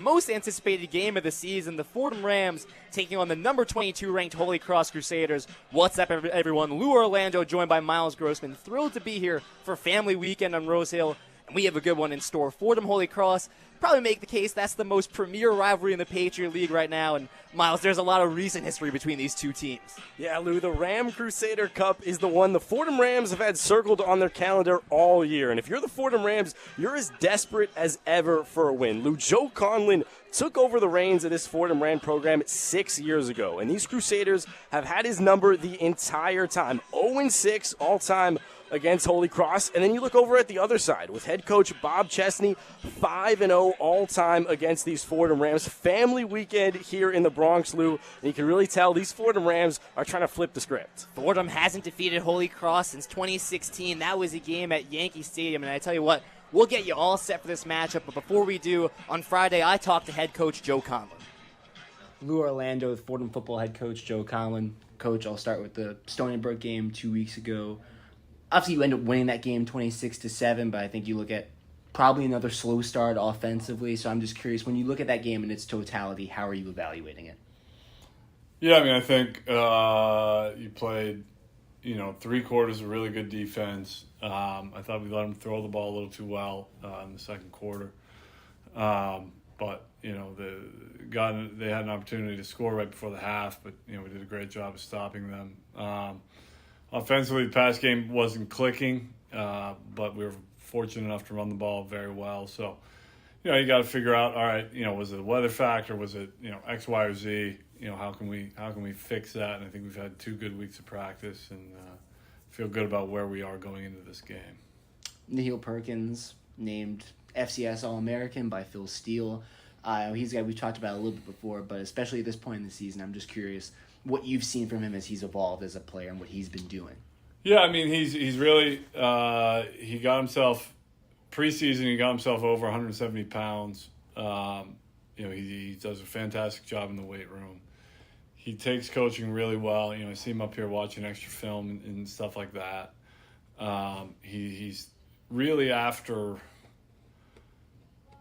Most anticipated game of the season, the Fordham Rams taking on the number 22 ranked Holy Cross Crusaders. What's up, everyone? Lou Orlando joined by Miles Grossman. Thrilled to be here for family weekend on Rose Hill, and we have a good one in store. Fordham Holy Cross, probably make the case that's the most premier rivalry in the Patriot League right now. And Miles, there's a lot of recent history between these two teams. Yeah, Lou, the Ram Crusader Cup is the one the Fordham Rams have had circled on their calendar all year. And if you're the Fordham Rams, you're as desperate as ever for a win. Lou, Joe Conin took over the reins of this Fordham Ram program 6 years ago. And these Crusaders have had his number the entire time. 0-6 all-time against Holy Cross. And then you look over at the other side with head coach Bob Chesney, 5-0 all-time against these Fordham Rams. Family weekend here in the Bronx, Lou. And you can really tell these Fordham Rams are trying to flip the script. Fordham hasn't defeated Holy Cross since 2016. That was a game at Yankee Stadium. And I tell you what, we'll get you all set for this matchup. But before we do, on Friday, I talked to head coach Joe Conlon. Lou Orlando with Fordham football head coach Joe Conlon. Coach, I'll start with the Stony Brook game 2 weeks ago. Obviously, you end up winning that game 26-7, but I think you look at probably another slow start offensively. So I'm just curious, when you look at that game in its totality, how are you evaluating it? Yeah, I mean, I think you played, 3 quarters of really good defense. I thought we let them throw the ball a little too well in the second quarter. But, they had an opportunity to score right before the half, but, we did a great job of stopping them. Offensively, the pass game wasn't clicking, but we were fortunate enough to run the ball very well. So, you got to figure out, all right, was it a weather factor? Was it, X, Y, or Z? How can we fix that? And I think we've had 2 good weeks of practice and feel good about where we are going into this game. Nikhil Perkins named FCS All-American by Phil Steele. He's a guy we've talked about a little bit before, but especially at this point in the season, I'm just curious what you've seen from him as he's evolved as a player and what he's been doing. Yeah, I mean, he's really he got himself preseason. He got himself over 170 pounds. He does a fantastic job in the weight room. He takes coaching really well. I see him up here watching extra film and stuff like that. He's really after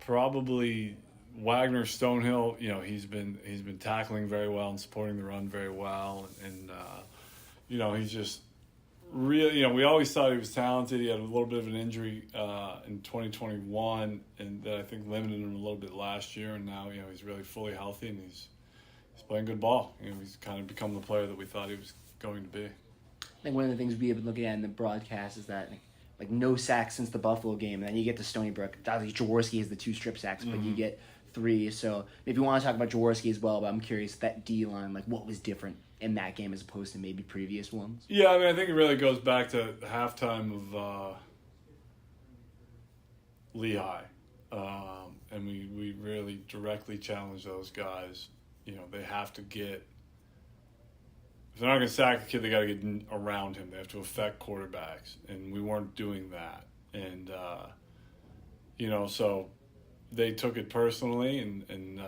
probably Wagner, Stonehill, he's been tackling very well and supporting the run very well, and he's just really, we always thought he was talented. He had a little bit of an injury in 2021, and that I think limited him a little bit last year, and now he's really fully healthy and he's playing good ball. He's kind of become the player that we thought he was going to be. I think one of the things we have been looking at in the broadcast is that no sacks since the Buffalo game, and then you get to Stony Brook. Obviously, Jaworski has the 2 strip sacks, but you get 3. So maybe you want to talk about Jaworski as well, but I'm curious, that D-line, what was different in that game as opposed to maybe previous ones? Yeah, I mean, I think it really goes back to halftime of Lehigh. And we really directly challenged those guys. They have to get, if they're not going to sack the kid, they got to get around him. They have to affect quarterbacks, and we weren't doing that. And, so they took it personally, and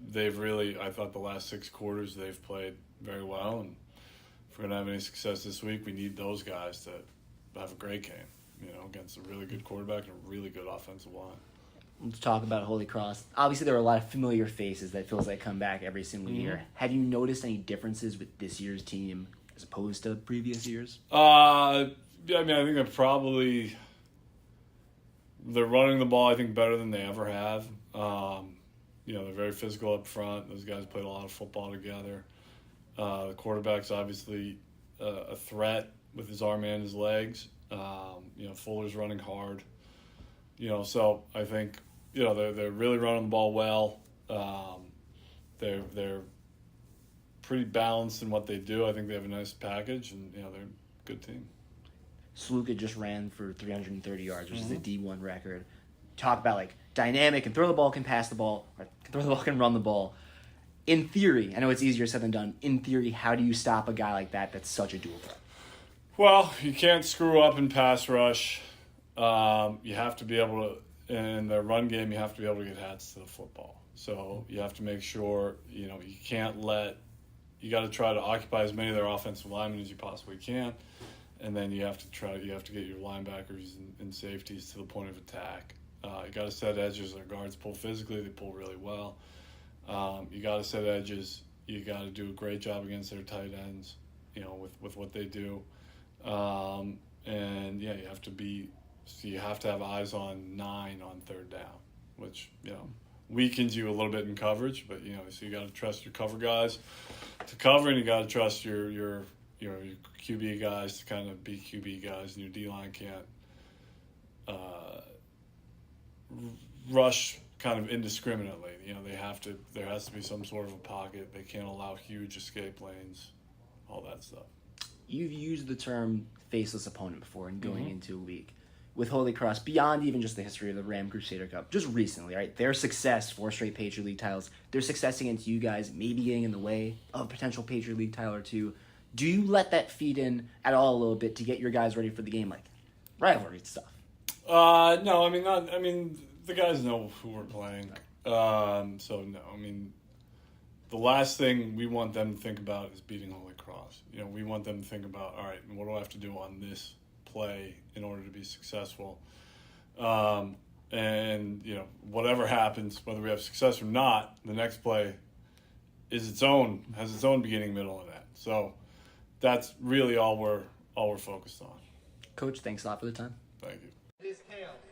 they've really, I thought the last 6 quarters they've played very well. And if we're going to have any success this week, we need those guys to have a great game, against a really good quarterback and a really good offensive line. Let's talk about Holy Cross. Obviously, there are a lot of familiar faces that feels like come back every single year. Have you noticed any differences with this year's team as opposed to previous years? I think they're running the ball, I think, better than they ever have. They're very physical up front. Those guys played a lot of football together. The quarterback's obviously a threat with his arm and his legs. Fuller's running hard. So I think, they're really running the ball well. They're pretty balanced in what they do. I think they have a nice package, and, they're a good team. Sluka just ran for 330 yards, which is a D1 record. Talk about, dynamic and throw the ball, can pass the ball, or throw the ball, can run the ball. In theory, I know it's easier said than done. In theory, how do you stop a guy like that that's such a dual threat? Well, you can't screw up in pass rush. You have to be able to, in the run game, you have to be able to get hats to the football. So you have to make sure, you got to try to occupy as many of their offensive linemen as you possibly can. And then you have to get your linebackers and safeties to the point of attack. You got to set edges. Our guards pull physically; they pull really well. You got to set edges. You got to do a great job against their tight ends. With what they do, and yeah, you have to have eyes on 9 on third down, which weakens you a little bit in coverage. But so you got to trust your cover guys to cover, and you got to trust your QB guys to kind of be QB guys, and your D-line can't rush kind of indiscriminately. There has to be some sort of a pocket. They can't allow huge escape lanes, all that stuff. You've used the term faceless opponent before in going into a week. With Holy Cross, beyond even just the history of the Ram Crusader Cup, just recently, right? Their success, 4 straight Patriot League titles, their success against you guys, maybe getting in the way of a potential Patriot League title or two. Do you let that feed in at all a little bit to get your guys ready for the game, like rivalry stuff? No, the guys know who we're playing. So no, the last thing we want them to think about is beating Holy Cross. We want them to think about, all right, what do I have to do on this play in order to be successful? And whatever happens, whether we have success or not, the next play has its own beginning, middle, and end. So that's really all we're focused on. Coach, thanks a lot for the time. Thank you.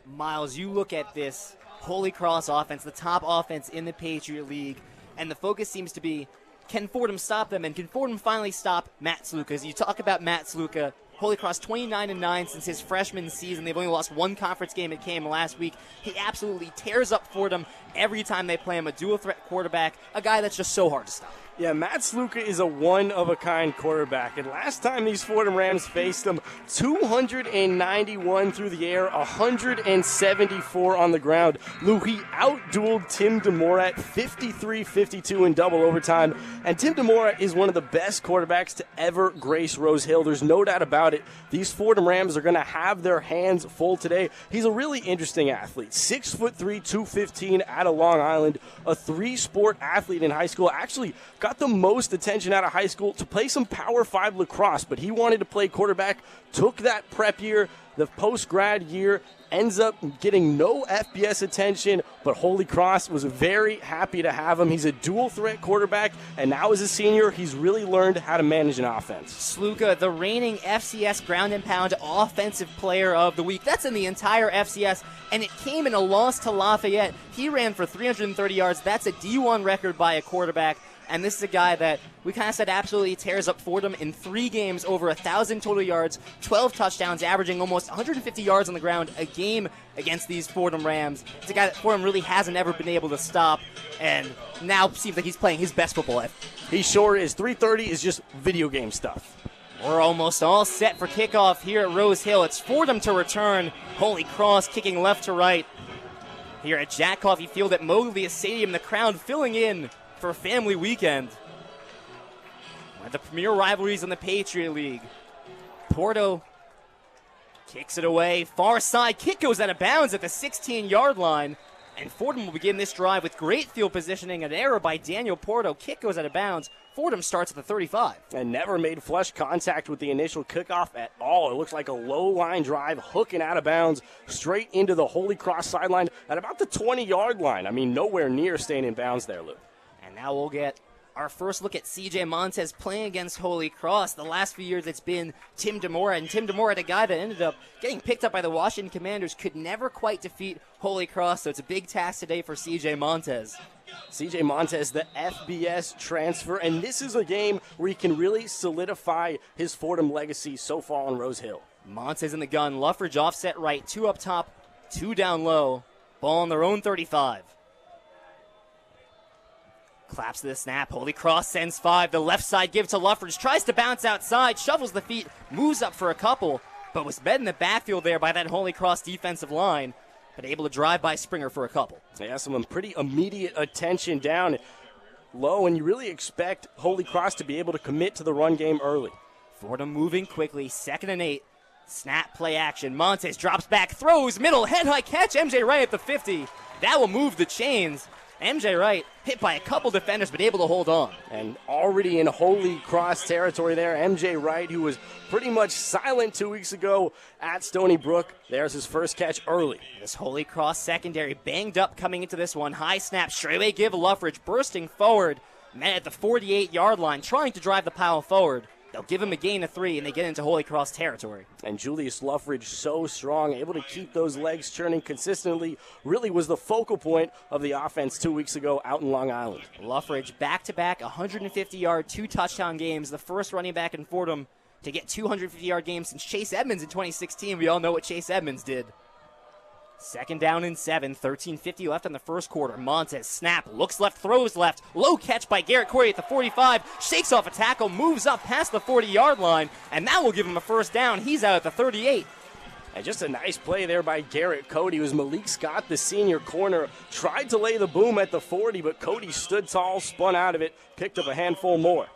Miles, you look at this Holy Cross offense, the top offense in the Patriot League, and the focus seems to be, can Fordham stop them, and can Fordham finally stop Matt Sluka? As you talk about Matt Sluka, Holy Cross 29-9 since his freshman season. They've only lost 1 conference game. It came last week. He absolutely tears up Fordham every time they play him. A dual-threat quarterback, a guy that's just so hard to stop. Yeah, Matt Sluka is a one-of-a-kind quarterback, and last time these Fordham Rams faced him, 291 through the air, 174 on the ground. Lough, he out-dueled Tim DeMorat 53-52 in double overtime, and Tim DeMorat is one of the best quarterbacks to ever grace Rose Hill. There's no doubt about it. These Fordham Rams are going to have their hands full today. He's a really interesting athlete, 6'3", 215 out of Long Island, a 3-sport athlete in high school. Actually got the most attention out of high school to play some Power 5 lacrosse, but he wanted to play quarterback, took that prep year, the post-grad year, ends up getting no FBS attention, but Holy Cross was very happy to have him. He's a dual-threat quarterback, and now as a senior, he's really learned how to manage an offense. Sluka, the reigning FCS ground and pound offensive player of the week. That's in the entire FCS, and it came in a loss to Lafayette. He ran for 330 yards. That's a D1 record by a quarterback. And this is a guy that we kind of said absolutely tears up Fordham in 3 games, over 1,000 total yards, 12 touchdowns, averaging almost 150 yards on the ground a game against these Fordham Rams. It's a guy that Fordham really hasn't ever been able to stop, and now seems like he's playing his best football ever. He sure is. 330 is just video game stuff. We're almost all set for kickoff here at Rose Hill. It's Fordham to return. Holy Cross kicking left to right here at Jack Coffey Field at Moglia Stadium. The crowd filling in for family weekend. One of the premier rivalries in the Patriot League. Porto kicks it away. Far side kick goes out of bounds at the 16-yard line. And Fordham will begin this drive with great field positioning. An error by Daniel Porto. Kick goes out of bounds. Fordham starts at the 35. And never made flush contact with the initial kickoff at all. It looks like a low-line drive, hooking out of bounds, straight into the Holy Cross sideline at about the 20-yard line. Nowhere near staying in bounds there, Lou. And now we'll get our first look at CJ Montes playing against Holy Cross. The last few years it's been Tim DeMorat, and Tim DeMorat, a guy that ended up getting picked up by the Washington Commanders, could never quite defeat Holy Cross, so it's a big task today for CJ Montes. CJ Montes, the FBS transfer, and this is a game where he can really solidify his Fordham legacy so far on Rose Hill. Montes in the gun, Luffridge offset right, 2 up top, 2 down low, ball on their own 35. Claps to the snap. Holy Cross sends 5. The left side give to Luffridge. Tries to bounce outside. Shovels the feet. Moves up for a couple. But was met in the backfield there by that Holy Cross defensive line. But able to drive by Springer for a couple. Yeah, some pretty immediate attention down low. And you really expect Holy Cross to be able to commit to the run game early. Fordham moving quickly. 2nd and 8. Snap play action. Montes drops back. Throws. Middle. Head high catch. MJ Wright at the 50. That will move the chains. MJ Wright hit by a couple defenders but able to hold on. And already in Holy Cross territory there, MJ Wright, who was pretty much silent 2 weeks ago at Stony Brook. There's his first catch early. This Holy Cross secondary banged up coming into this one. High snap, straightaway give. Lough bursting forward. Met at the 48-yard line, trying to drive the pile forward. They'll give him a gain of 3, and they get into Holy Cross territory. And Julius Lough, so strong, able to keep those legs churning consistently, really was the focal point of the offense 2 weeks ago out in Long Island. Lough back-to-back 150-yard, 2-touchdown games, the first running back in Fordham to get 250-yard games since Chase Edmonds in 2016. We all know what Chase Edmonds did. 2nd down and 7, 13:50 left in the first quarter. Montes, snap, looks left, throws left. Low catch by Garrett Corey at the 45. Shakes off a tackle, moves up past the 40-yard line, and that will give him a first down. He's out at the 38. And just a nice play there by Garrett Cody. It was Malik Scott, the senior corner, tried to lay the boom at the 40, but Cody stood tall, spun out of it, picked up a handful more.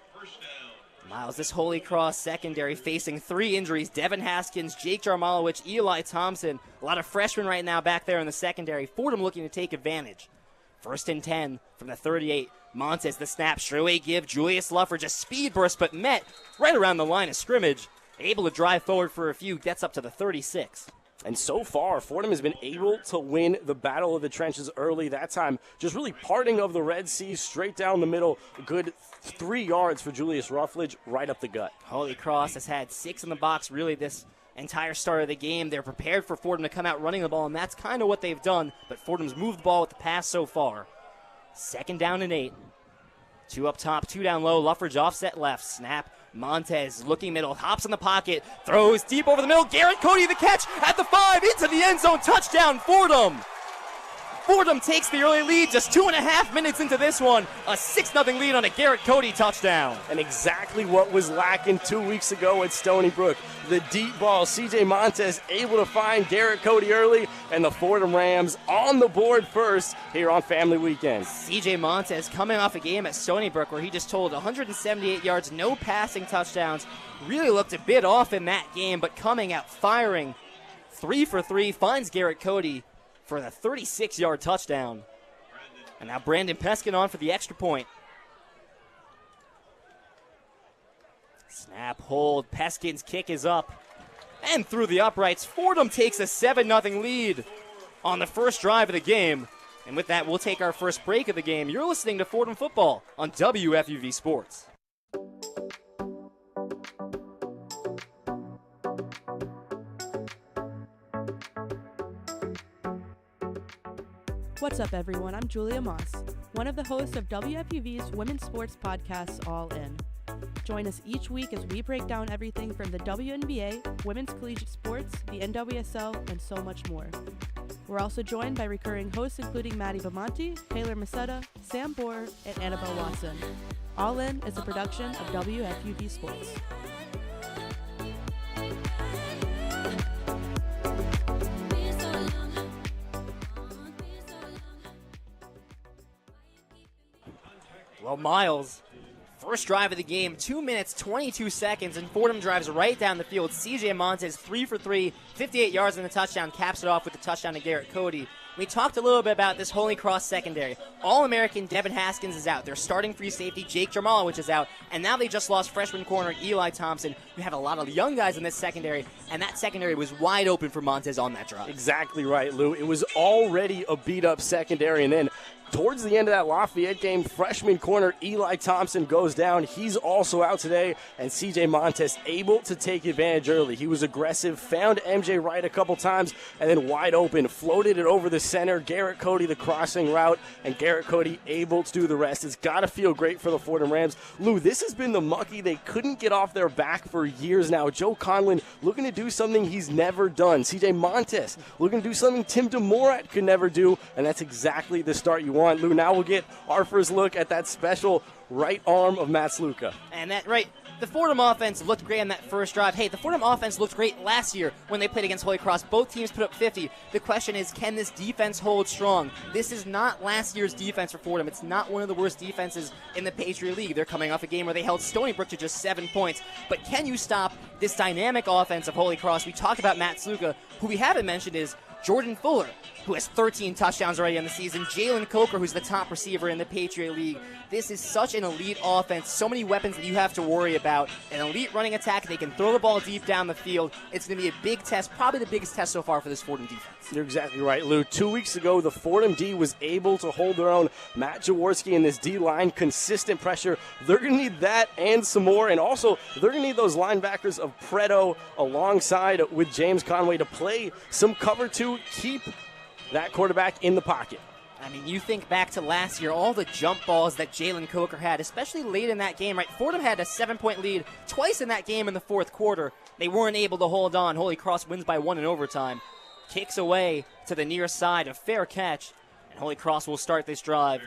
Miles, this Holy Cross secondary facing 3 injuries. Devin Haskins, Jake Jarmalowicz, Eli Thompson. A lot of freshmen right now back there in the secondary. Fordham looking to take advantage. 1st and 10 from the 38. Montes, the snap, straightaway give. Julius Lough, just speed burst, but met right around the line of scrimmage. Able to drive forward for a few, gets up to the 36. And so far, Fordham has been able to win the battle of the trenches early. That time, just really parting of the Red Sea straight down the middle. A good 3 yards for Julius Lough, right up the gut. Holy Cross has had 6 in the box really this entire start of the game. They're prepared for Fordham to come out running the ball, and that's kind of what they've done. But Fordham's moved the ball with the pass so far. 2nd down and 8. 2 up top, 2 down low. Lough offset left. Snap. Montes looking middle, hops in the pocket, throws deep over the middle. Garrett Cody the catch at the 5, into the end zone. Touchdown, Fordham. Fordham takes the early lead just 2.5 minutes into this one. A 6-0 lead on a Garrett Cody touchdown. And exactly what was lacking 2 weeks ago at Stony Brook. The deep ball, C.J. Montes able to find Garrett Cody early, and the Fordham Rams on the board first here on Family Weekend. C.J. Montes coming off a game at Stony Brook where he just totaled 178 yards, no passing touchdowns. Really looked a bit off in that game, but coming out firing. 3 for 3, finds Garrett Cody for the 36-yard touchdown. And now Brandon Peskin on for the extra point. Snap, hold, Peskin's kick is up. And through the uprights, Fordham takes a 7-0 lead on the first drive of the game. And with that, we'll take our first break of the game. You're listening to Fordham Football on WFUV Sports. What's up, everyone? I'm Julia Moss, one of the hosts of WFUV's women's sports podcast, All In. Join us each week as we break down everything from the WNBA, women's collegiate sports, the NWSL, and so much more. We're also joined by recurring hosts including Maddie Bamonte, Taylor Masetta, Sam Bohr, and Annabelle Watson. All In is a production of WFUV Sports. Well, Miles, first drive of the game, 2 minutes, 22 seconds, and Fordham drives right down the field. C.J. Montes, 3 for 3, 58 yards in the touchdown, caps it off with the touchdown to Garrett Cody. We talked a little bit about this Holy Cross secondary. All-American Devin Haskins is out. Their starting free safety, Jake Jarmalowicz, is out. And now they just lost freshman corner Eli Thompson. We have a lot of young guys in this secondary, and that secondary was wide open for Montes on that drive. Exactly right, Lou. It was already a beat-up secondary, and then towards the end of that Lafayette game, freshman corner Eli Thompson goes down. He's also out today, and C.J. Montes able to take advantage early. He was aggressive, found MJ Wright a couple times, and then wide open, floated it over the center. Garrett Cody the crossing route, and Garrett Cody able to do the rest. It's got to feel great for the Fordham Rams. Lou, this has been the monkey they couldn't get off their back for years now. Joe Conlin looking to do something he's never done. C.J. Montes looking to do something Tim DeMorat could never do, and that's exactly the start you want. Lou, now we'll get our first look at that special right arm of Matt Sluka. And that right, the Fordham offense looked great on that first drive. Hey, the Fordham offense looked great last year when they played against Holy Cross. Both teams put up 50. The question is, can this defense hold strong? This is not last year's defense for Fordham. It's not one of the worst defenses in the Patriot League. They're coming off a game where they held Stony Brook to just 7 points. But can you stop this dynamic offense of Holy Cross? We talked about Matt Sluka. Who we haven't mentioned is Jordan Fuller, who has 13 touchdowns already in the season. Jalen Coker, who's the top receiver in the Patriot League. This is such an elite offense. So many weapons that you have to worry about. An elite running attack. They can throw the ball deep down the field. It's going to be a big test, probably the biggest test so far for this Fordham defense. You're exactly right, Lou. 2 weeks ago, the Fordham D was able to hold their own. Matt Jaworski and this D-line, consistent pressure. They're going to need that and some more. And also, they're going to need those linebackers of Preto alongside with James Conway to play some cover two, keep that quarterback in the pocket. I mean, you think back to last year, all the jump balls that Jalen Coker had, especially late in that game, right? Fordham had a 7-point lead twice in that game in the fourth quarter. They weren't able to hold on. Holy Cross wins by 1 in overtime. Kicks away to the near side, a fair catch, and Holy Cross will start this drive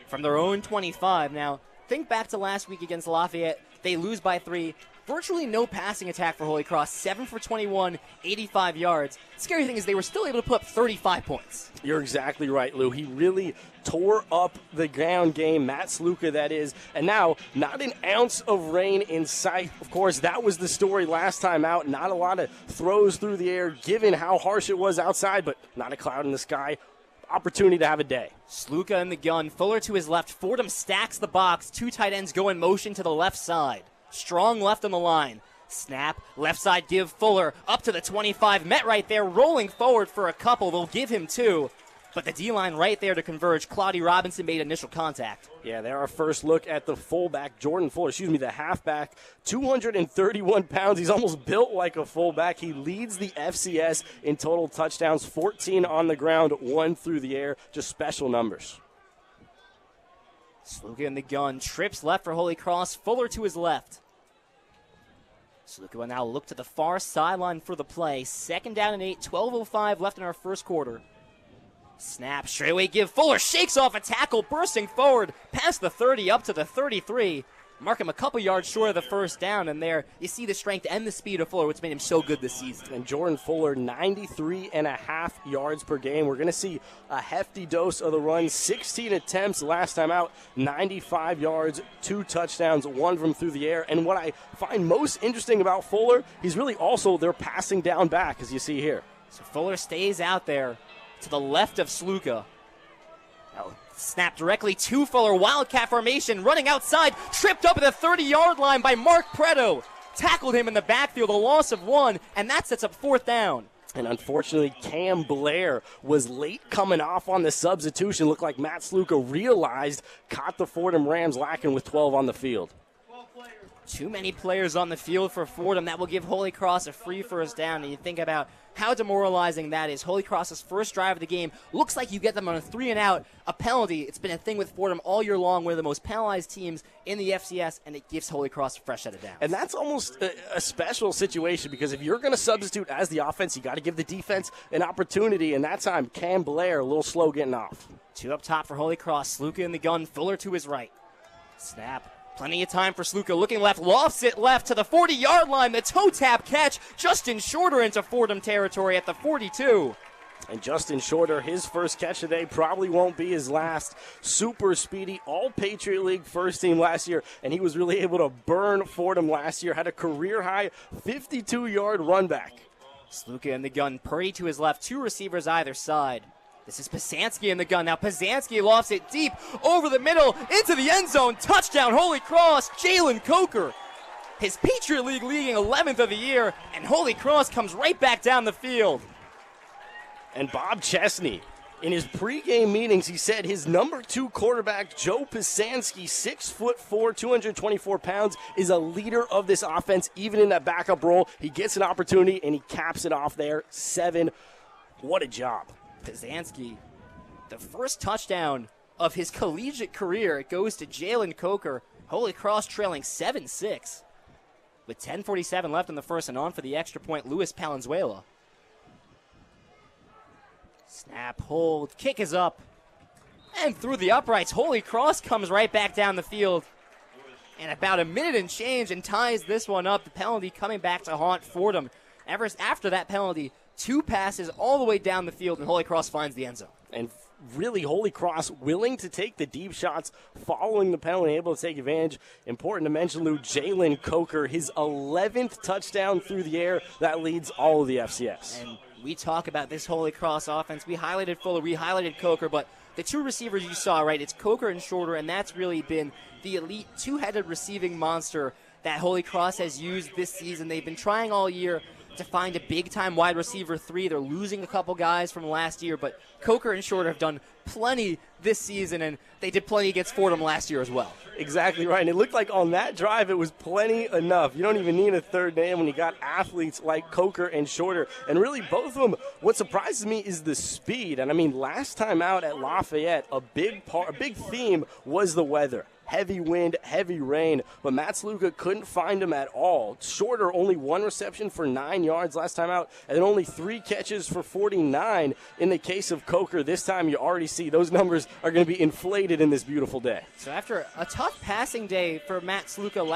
from their own 25. Now, think back to last week against Lafayette. They lose by 3. Virtually no passing attack for Holy Cross. 7 for 21, 85 yards. The scary thing is they were still able to put up 35 points. You're exactly right, Lou. He really tore up the ground game, Matt Sluka, that is. And now, not an ounce of rain in sight. Of course, that was the story last time out. Not a lot of throws through the air, given how harsh it was outside, but not a cloud in the sky. Opportunity to have a day. Sluka in the gun. Fuller to his left. Fordham stacks the box. 2 tight ends go in motion to the left side. Strong left on the line. Snap, left side give Fuller up to the 25. Met right there, rolling forward for a couple. They'll give him 2. But the D-line right there to converge. Claudia Robinson made initial contact. Yeah, there our first look at the fullback, Jordan Fuller, the halfback. 231 pounds. He's almost built like a fullback. He leads the FCS in total touchdowns, 14 on the ground, 1 through the air. Just special numbers. Sluka in the gun, trips left for Holy Cross, Fuller to his left. Sluka will now look to the far sideline for the play. 2nd down and 8, 12:05 left in our first quarter. Snap, straightaway give, Fuller shakes off a tackle, bursting forward, past the 30, up to the 33. Mark him a couple yards short of the first down, and there you see the strength and the speed of Fuller, which made him so good this season. And Jordan Fuller, 93.5 yards per game. We're going to see a hefty dose of the run. 16 attempts last time out, 95 yards, 2 touchdowns, 1 from through the air. And what I find most interesting about Fuller, he's really also their passing down back, as you see here. So Fuller stays out there to the left of Sluka. Now, snap directly to Fuller, wildcat formation, running outside, tripped up at the 30-yard line by Mark Preto. Tackled him in the backfield, a loss of 1, and that sets up 4th down. And unfortunately, Cam Blair was late coming off on the substitution. Looked like Matt Sluka realized, caught the Fordham Rams lacking with 12 on the field. Too many players on the field for Fordham. That will give Holy Cross a free first down. And you think about how demoralizing that is. Holy Cross's first drive of the game looks like you get them on a 3-and-out, a penalty. It's been a thing with Fordham all year long. One of the most penalized teams in the FCS, and it gives Holy Cross a fresh set of downs. And that's almost a special situation because if you're going to substitute as the offense, you got to give the defense an opportunity. And that time, Cam Blair a little slow getting off. 2 up top for Holy Cross. Sluka in the gun. Fuller to his right. Snap. Plenty of time for Sluka, looking left, lofts it left to the 40-yard line. The toe tap catch, Justin Shorter into Fordham territory at the 42. And Justin Shorter, his first catch today probably won't be his last. Super speedy, all Patriot League first team last year, and he was really able to burn Fordham last year. Had a career-high 52-yard run back. Sluka in the gun, Purdy to his left, 2 receivers either side. This is Pasansky in the gun. Now Pasansky lofts it deep over the middle into the end zone. Touchdown, Holy Cross, Jalen Coker. His Patriot League leading 11th of the year, and Holy Cross comes right back down the field. And Bob Chesney, in his pregame meetings, he said his number 2 quarterback, Joe Pasansky, 6'4", 224 pounds, is a leader of this offense, even in that backup role. He gets an opportunity, and he caps it off there. 7. What a job. Pasansky, the first touchdown of his collegiate career, it goes to Jalen Coker. Holy Cross trailing 7-6. With 10:47 left in the first and on for the extra point, Luis Palenzuela. Snap, hold, kick is up. And through the uprights, Holy Cross comes right back down the field. And about a minute and change and ties this one up. The penalty coming back to haunt Fordham. After that penalty, 2 passes all the way down the field, and Holy Cross finds the end zone. And really, Holy Cross willing to take the deep shots following the penalty, able to take advantage. Important to mention, Lou, Jalen Coker, his 11th touchdown through the air. That leads all of the FCS. And We talk about this Holy Cross offense. We highlighted Fuller, we highlighted Coker, but the two receivers you saw, right, it's Coker and Shorter, and that's really been the elite two-headed receiving monster that Holy Cross has used this season. They've been trying all year to find a big-time wide receiver 3. They're losing a couple guys from last year, but Coker and Shorter have done plenty this season, and they did plenty against Fordham last year as well. Exactly right, and it looked like on that drive it was plenty enough. You don't even need a third down when you got athletes like Coker and Shorter, and really both of them, what surprises me is the speed. And I mean, last time out at Lafayette, a big theme was the weather. Heavy wind, heavy rain, but Matt Luka couldn't find him at all. Shorter, only 1 reception for 9 yards last time out, and then only 3 catches for 49 in the case of Coker. This time you already see those numbers are going to be inflated in this beautiful day. So after a tough passing day for Matt Sluka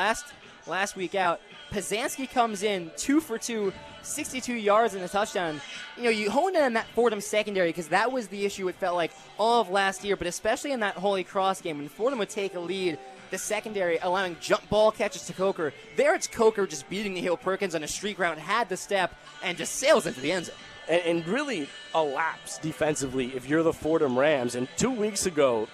last week out, Pazanski comes in 2 for 2, 62 yards and a touchdown. You know, you honed in on that Fordham secondary because that was the issue it felt like all of last year, but especially in that Holy Cross game when Fordham would take a lead, the secondary allowing jump ball catches to Coker. There it's Coker just beating the heel Perkins on a streak route, had the step, and just sails into the end zone. And really a lapse defensively if you're the Fordham Rams. And 2 weeks ago,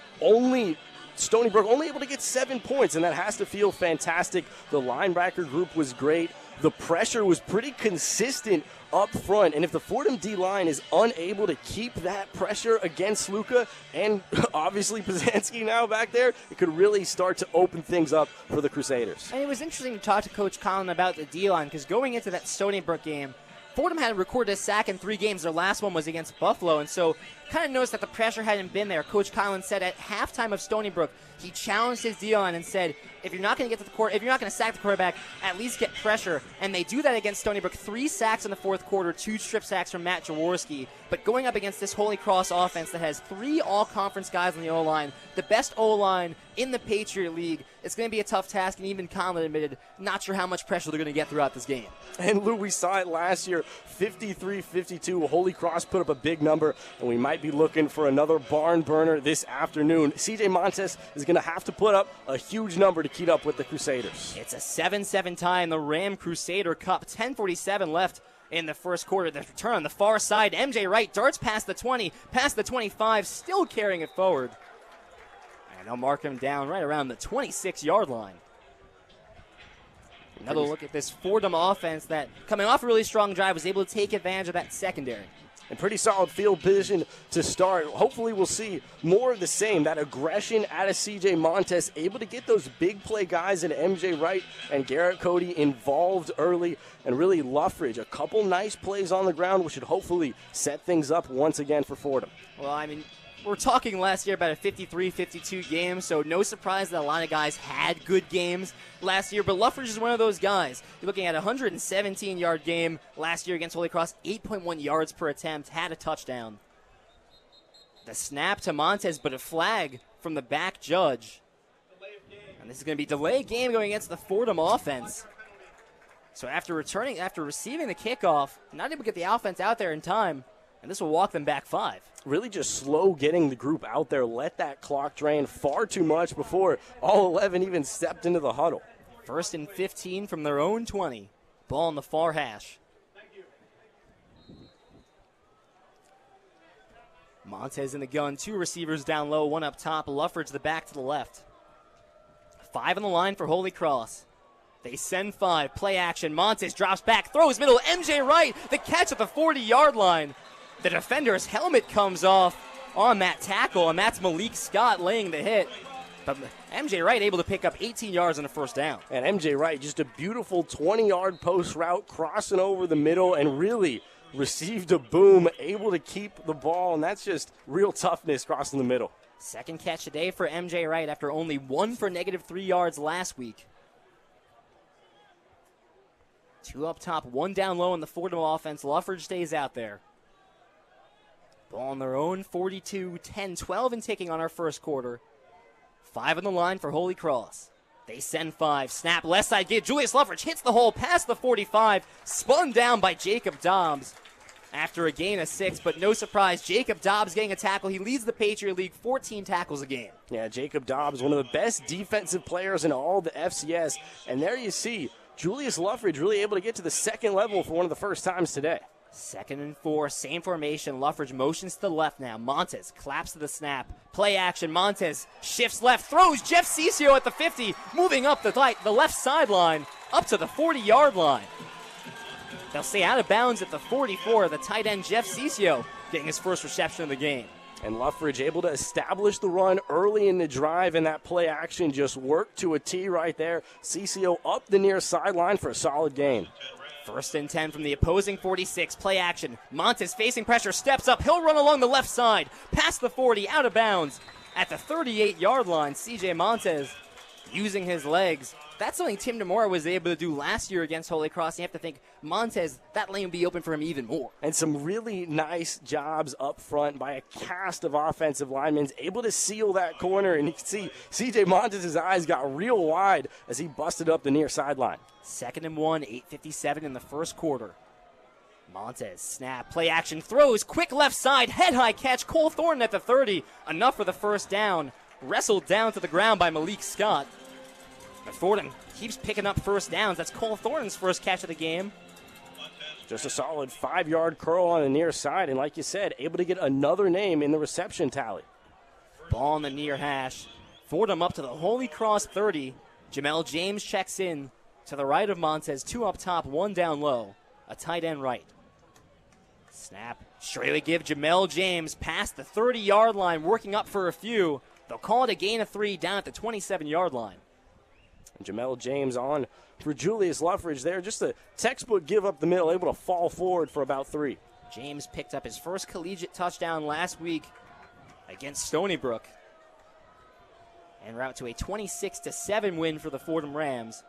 Stony Brook only able to get 7 points, and that has to feel fantastic. The linebacker group was great. The pressure was pretty consistent up front, and if the Fordham D-line is unable to keep that pressure against Luka and obviously Pazanski now back there, it could really start to open things up for the Crusaders. And it was interesting to talk to Coach Conin about the D-line because going into that Stony Brook game, Fordham had recorded a sack in 3 games. Their last one was against Buffalo, and so kind of noticed that the pressure hadn't been there. Coach Collins said at halftime of Stony Brook, he challenged his D-line and said, if you're not going to get to the court, if you're not going to sack the quarterback, at least get pressure. And they do that against Stony Brook. 3 sacks in the fourth quarter, 2 strip sacks from Matt Jaworski. But going up against this Holy Cross offense that has 3 all-conference guys on the O-line, the best O-line in the Patriot League, it's going to be a tough task, and even Conlon admitted, not sure how much pressure they're going to get throughout this game. And Lou, we saw it last year, 53-52. Holy Cross put up a big number, and we might be looking for another barn burner this afternoon. CJ Montes is going to have to put up a huge number to keep up with the Crusaders. It's a 7-7 tie in the Ram Crusader Cup. 10:47 left in the first quarter. The return on the far side. MJ Wright darts past the 20, past the 25, still carrying it forward. And they'll mark him down right around the 26-yard line. Another look at this Fordham offense that, coming off a really strong drive, was able to take advantage of that secondary. And pretty solid field position to start. Hopefully we'll see more of the same, that aggression out of CJ Montes, able to get those big play guys in MJ Wright and Garrett Cody involved early, and really Luffridge, a couple nice plays on the ground, which should hopefully set things up once again for Fordham. Well, I mean, we're talking last year about a 53-52 game, so no surprise that a lot of guys had good games last year, but Luffridge is one of those guys. You're looking at a 117-yard game last year against Holy Cross, 8.1 yards per attempt, had a touchdown. The snap to Montes, but a flag from the back judge. And this is going to be delayed game going against the Fordham offense. So after receiving the kickoff, not able to get the offense out there in time, and this will walk them back 5. Really just slow getting the group out there, let that clock drain far too much before all 11 even stepped into the huddle. 1st and 15 from their own 20. Ball on the far hash. Montes in the gun, 2 receivers down low, 1 up top. Luffridge the back to the left. 5 on the line for Holy Cross. They send 5, play action. Montes drops back, throws middle. MJ Wright, the catch at the 40-yard line. The defender's helmet comes off on that tackle, and that's Malik Scott laying the hit. But MJ Wright able to pick up 18 yards on a first down. And MJ Wright, just a beautiful 20-yard post route, crossing over the middle, and really received a boom, able to keep the ball, and that's just real toughness crossing the middle. Second catch today for MJ Wright after only 1 for -3 yards last week. 2 up top, 1 down low in the Fordham offense. Luffridge stays out there. Ball on their own 42, 10-12 and ticking on our first quarter. 5 on the line for Holy Cross. They send 5. Snap left side give. Julius Luffridge hits the hole past the 45. Spun down by Jacob Dobbs after a gain of 6. But no surprise, Jacob Dobbs getting a tackle. He leads the Patriot League 14 tackles a game. Yeah, Jacob Dobbs, one of the best defensive players in all the FCS. And there you see Julius Luffridge really able to get to the second level for one of the first times today. 2nd and 4, same formation. Luffridge motions to the left now. Montes claps to the snap. Play action. Montes shifts left, throws Jeff Ciccio at the 50, moving up the left sideline up to the 40-yard line. They'll stay out of bounds at the 44. The tight end Jeff Ciccio getting his first reception of the game. And Luffridge able to establish the run early in the drive, and that play action just worked to a T right there. Ciccio up the near sideline for a solid gain. 1st and 10 from the opposing 46. Play action. Montes facing pressure, steps up. He'll run along the left side, past the 40, out of bounds. At the 38-yard line, C.J. Montes using his legs. That's something Tim Demora was able to do last year against Holy Cross. You have to think Montes, that lane would be open for him even more. And some really nice jobs up front by a cast of offensive linemen, able to seal that corner. And you can see C.J. Montes' eyes got real wide as he busted up the near sideline. 2nd and 1, 8:57 in the first quarter. Montes, snap, play action, throws, quick left side, head-high catch, Cole Thornton at the 30. Enough for the first down. Wrestled down to the ground by Malik Scott. But Fordham keeps picking up first downs. That's Cole Thornton's first catch of the game. Just a solid 5-yard curl on the near side, and like you said, able to get another name in the reception tally. Ball on the near hash. Fordham up to the Holy Cross 30. Jamel James checks in to the right of Montes. 2 up top, 1 down low. A tight end right. Snap. Straight give Jamel James past the 30-yard line, working up for a few. They'll call it a gain of 3 down at the 27-yard line. And Jamel James on for Julius Luffridge there. Just a textbook give up the middle, able to fall forward for about 3. James picked up his first collegiate touchdown last week against Stony Brook. En route to a 26-7 win for the Fordham Rams.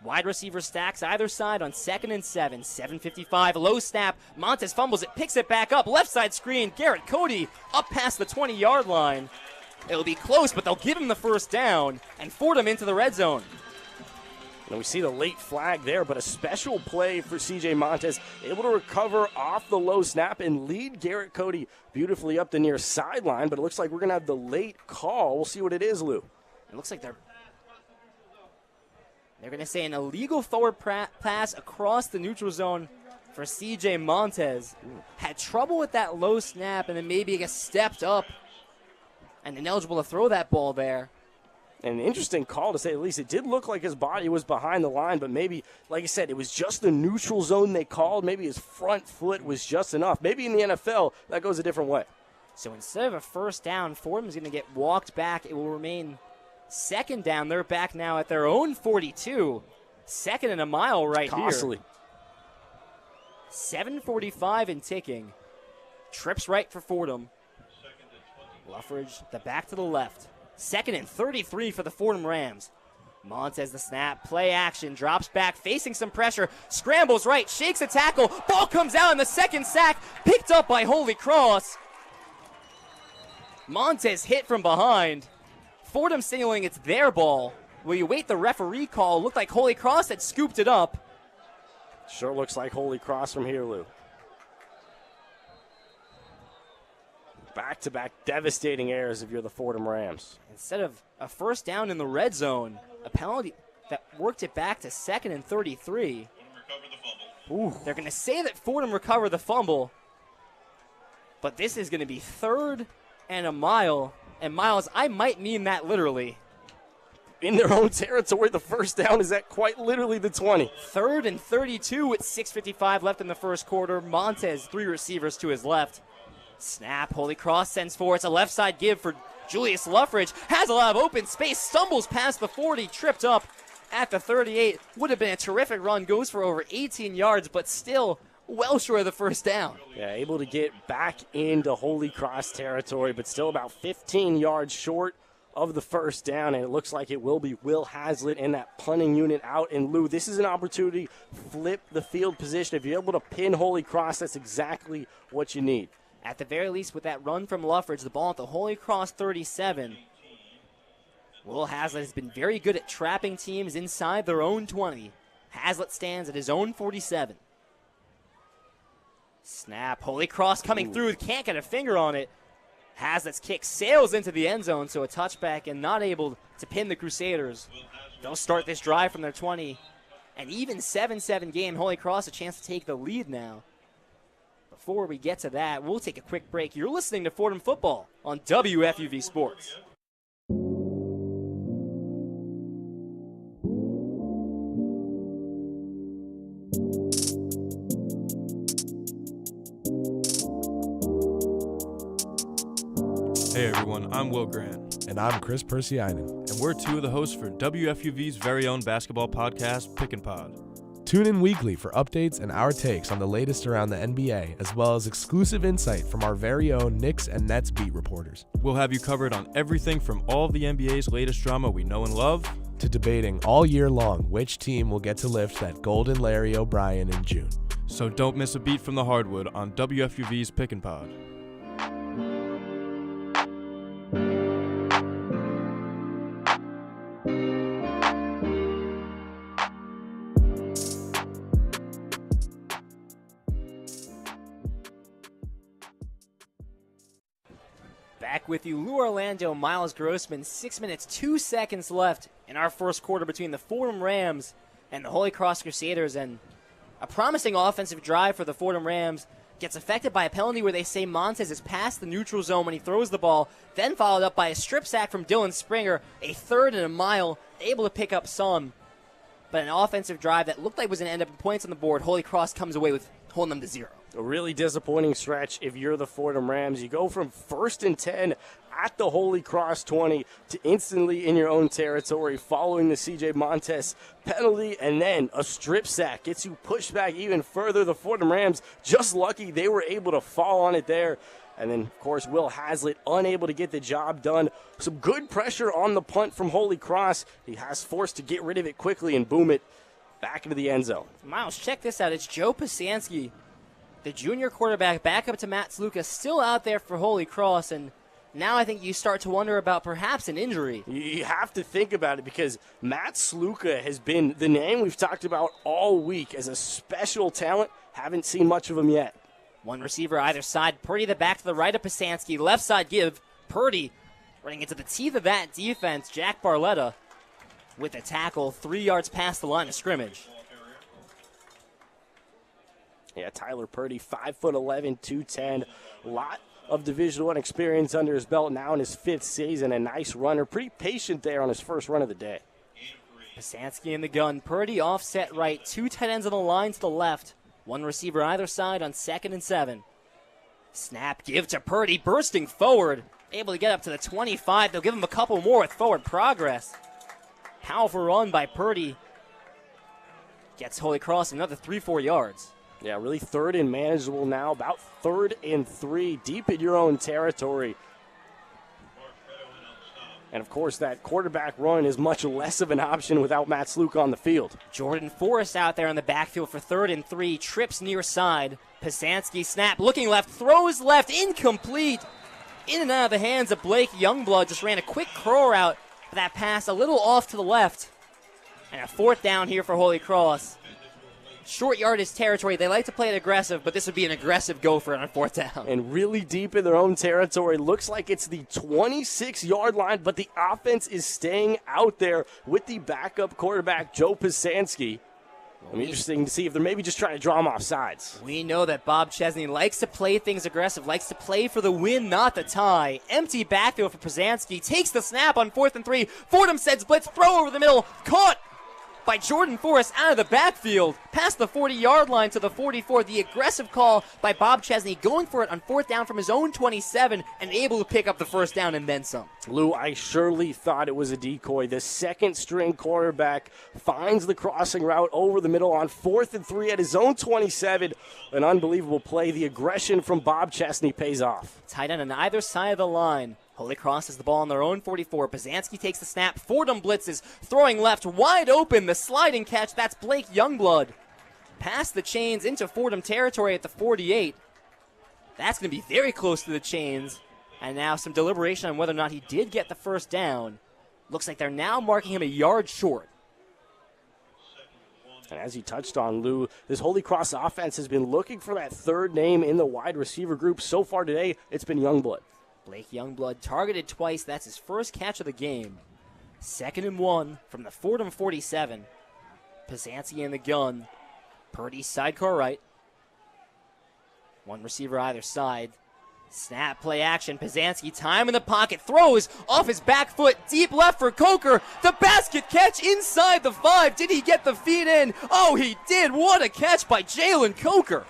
Wide receiver stacks either side on 2nd and 7. 7:55, low snap. Montes fumbles it, picks it back up. Left side screen, Garrett Cody up past the 20-yard line. It'll be close, but they'll give him the first down and Fordham into the red zone. And we see the late flag there, but a special play for C.J. Montes, able to recover off the low snap and lead Garrett Cody beautifully up the near sideline. But it looks like we're going to have the late call. We'll see what it is, Lou. It looks like they're going to say an illegal forward pass across the neutral zone for C.J. Montes. Had trouble with that low snap and then maybe stepped up and ineligible to throw that ball there. An interesting call, to say the least. It did look like his body was behind the line, but maybe, like I said, it was just the neutral zone they called. Maybe his front foot was just enough. Maybe in the NFL, that goes a different way. So instead of a first down, Fordham's going to get walked back. It will remain 2nd down. They're back now at their own 42. 2nd and a mile right Costly. here. 7:45 and ticking. Trips right for Fordham. Luffridge, the back to the left. 2nd and 33 for the Fordham Rams. Montes the snap, play action, drops back, facing some pressure, scrambles right, shakes a tackle, ball comes out in the 2nd sack, picked up by Holy Cross. Montes hit from behind. Fordham signaling it's their ball. Will you wait the referee call? Looked like Holy Cross had scooped it up. Sure looks like Holy Cross from here, Lou. Back-to-back devastating errors if you're the Fordham Rams. Instead of a first down in the red zone, a penalty that worked it back to 2nd and 33. Ooh. They're going to say that Fordham recovered the fumble, but this is going to be 3rd and a mile. And Miles, I might mean that literally. In their own territory, the first down is at quite literally the 20. 3rd and 32 with 6:55 left in the first quarter. Montes, 3 receivers to his left. Snap, Holy Cross sends forward. It's a left side give for Julius Luffridge. Has a lot of open space, stumbles past the 40, tripped up at the 38. Would have been a terrific run, goes for over 18 yards, but still well short of the first down. Yeah, able to get back into Holy Cross territory, but still about 15 yards short of the first down, and it looks like it will be Will Hazlitt and that punting unit out. And Lou, this is an opportunity to flip the field position. If you're able to pin Holy Cross, that's exactly what you need. At the very least, with that run from Luffridge, the ball at the Holy Cross 37. Will Hazlitt has been very good at trapping teams inside their own 20. Hazlitt stands at his own 47. Snap, Holy Cross coming through, can't get a finger on it. Hazlitt's kick sails into the end zone, so a touchback and not able to pin the Crusaders. They'll start this drive from their 20. An even 7-7 game. Holy Cross a chance to take the lead now. Before we get to that, we'll take a quick break. You're listening to Fordham Football on WFUV Sports. Hey everyone, I'm Will Grant. And I'm Chris Persianen. And we're two of the hosts for WFUV's very own basketball podcast, Pick and Pod. Tune in weekly for updates and our takes on the latest around the NBA, as well as exclusive insight from our very own Knicks and Nets beat reporters. We'll have you covered on everything from all of the NBA's latest drama we know and love, to debating all year long which team will get to lift that golden Larry O'Brien in June. So don't miss a beat from the hardwood on WFUV's Pick and Pod. Back with you, Lou Orlando, Miles Grossman. 6 minutes, 2 seconds left in our first quarter between the Fordham Rams and the Holy Cross Crusaders. And a promising offensive drive for the Fordham Rams gets affected by a penalty where they say Montes is past the neutral zone when he throws the ball, then followed up by a strip sack from Dylan Springer, a 3rd and a mile, able to pick up some. But an offensive drive that looked like was going to end up in points on the board, Holy Cross comes away with holding them to 0. A really disappointing stretch if you're the Fordham Rams. You go from 1st and 10 at the Holy Cross 20 to instantly in your own territory following the CJ Montes penalty, and then a strip sack gets you pushed back even further. The Fordham Rams just lucky they were able to fall on it there. And then, of course, Will Hazlitt unable to get the job done. Some good pressure on the punt from Holy Cross. He has forced to get rid of it quickly and boom it back into the end zone. Miles, check this out. It's Joe Pasansky, the junior quarterback, back up to Matt Sluka, still out there for Holy Cross. And now I think you start to wonder about perhaps an injury. You have to think about it because Matt Sluka has been the name we've talked about all week as a special talent. Haven't seen much of him yet. One receiver either side. Purdy the back to the right of Pasansky. Left side give. Purdy running into the teeth of that defense. Jack Barletta with a tackle 3 yards past the line of scrimmage. Yeah, Tyler Purdy, 5'11", 210. A lot of Division I experience under his belt now in his 5th season. A nice runner. Pretty patient there on his first run of the day. Pasansky in the gun. Purdy offset right. 2 tight ends on the line to the left. One receiver either side on 2nd and 7. Snap, give to Purdy, bursting forward. Able to get up to the 25. They'll give him a couple more with forward progress. Powerful run by Purdy. Gets Holy Cross another 3-4 yards. Yeah, really 3rd and manageable now. About 3rd and 3, deep in your own territory. And, of course, that quarterback run is much less of an option without Matt Sluka on the field. Jordan Forrest out there in the backfield for 3rd and 3. Trips near side. Pasansky snap, looking left, throws left, incomplete. In and out of the hands of Blake Youngblood. Just ran a quick curl route. That pass a little off to the left. And a 4th down here for Holy Cross. Short yardage territory. They like to play it aggressive, but this would be an aggressive gopher on 4th down. And really deep in their own territory. Looks like it's the 26-yard line, but the offense is staying out there with the backup quarterback, Joe Pasansky. It'll be interesting to see if they're maybe just trying to draw him off sides. We know that Bob Chesney likes to play things aggressive, likes to play for the win, not the tie. Empty backfield for Pasansky. Takes the snap on 4th and 3. Fordham sends blitz, throw over the middle. Caught by Jordan Forrest out of the backfield, past the 40-yard line to the 44. The aggressive call by Bob Chesney, going for it on 4th down from his own 27 and able to pick up the 1st down and then some. Lou, I surely thought it was a decoy. The 2nd-string quarterback finds the crossing route over the middle on 4th and 3 at his own 27. An unbelievable play. The aggression from Bob Chesney pays off. Tight end on either side of the line. Holy Cross has the ball on their own 44. Pasansky takes the snap. Fordham blitzes. Throwing left, wide open. The sliding catch. That's Blake Youngblood. Past the chains into Fordham territory at the 48. That's going to be very close to the chains. And now some deliberation on whether or not he did get the 1st down. Looks like they're now marking him a yard short. And as you touched on, Lou, this Holy Cross offense has been looking for that 3rd name in the wide receiver group. So far today, it's been Youngblood. Blake Youngblood targeted twice. That's his first catch of the game. 2nd and 1 from the Fordham 47. Pasansky in the gun. Purdy sidecar right. One receiver either side. Snap, play action. Pizanski, time in the pocket, throws off his back foot, deep left for Coker. The basket catch inside the 5. Did he get the feet in? Oh, he did. What a catch by Jalen Coker.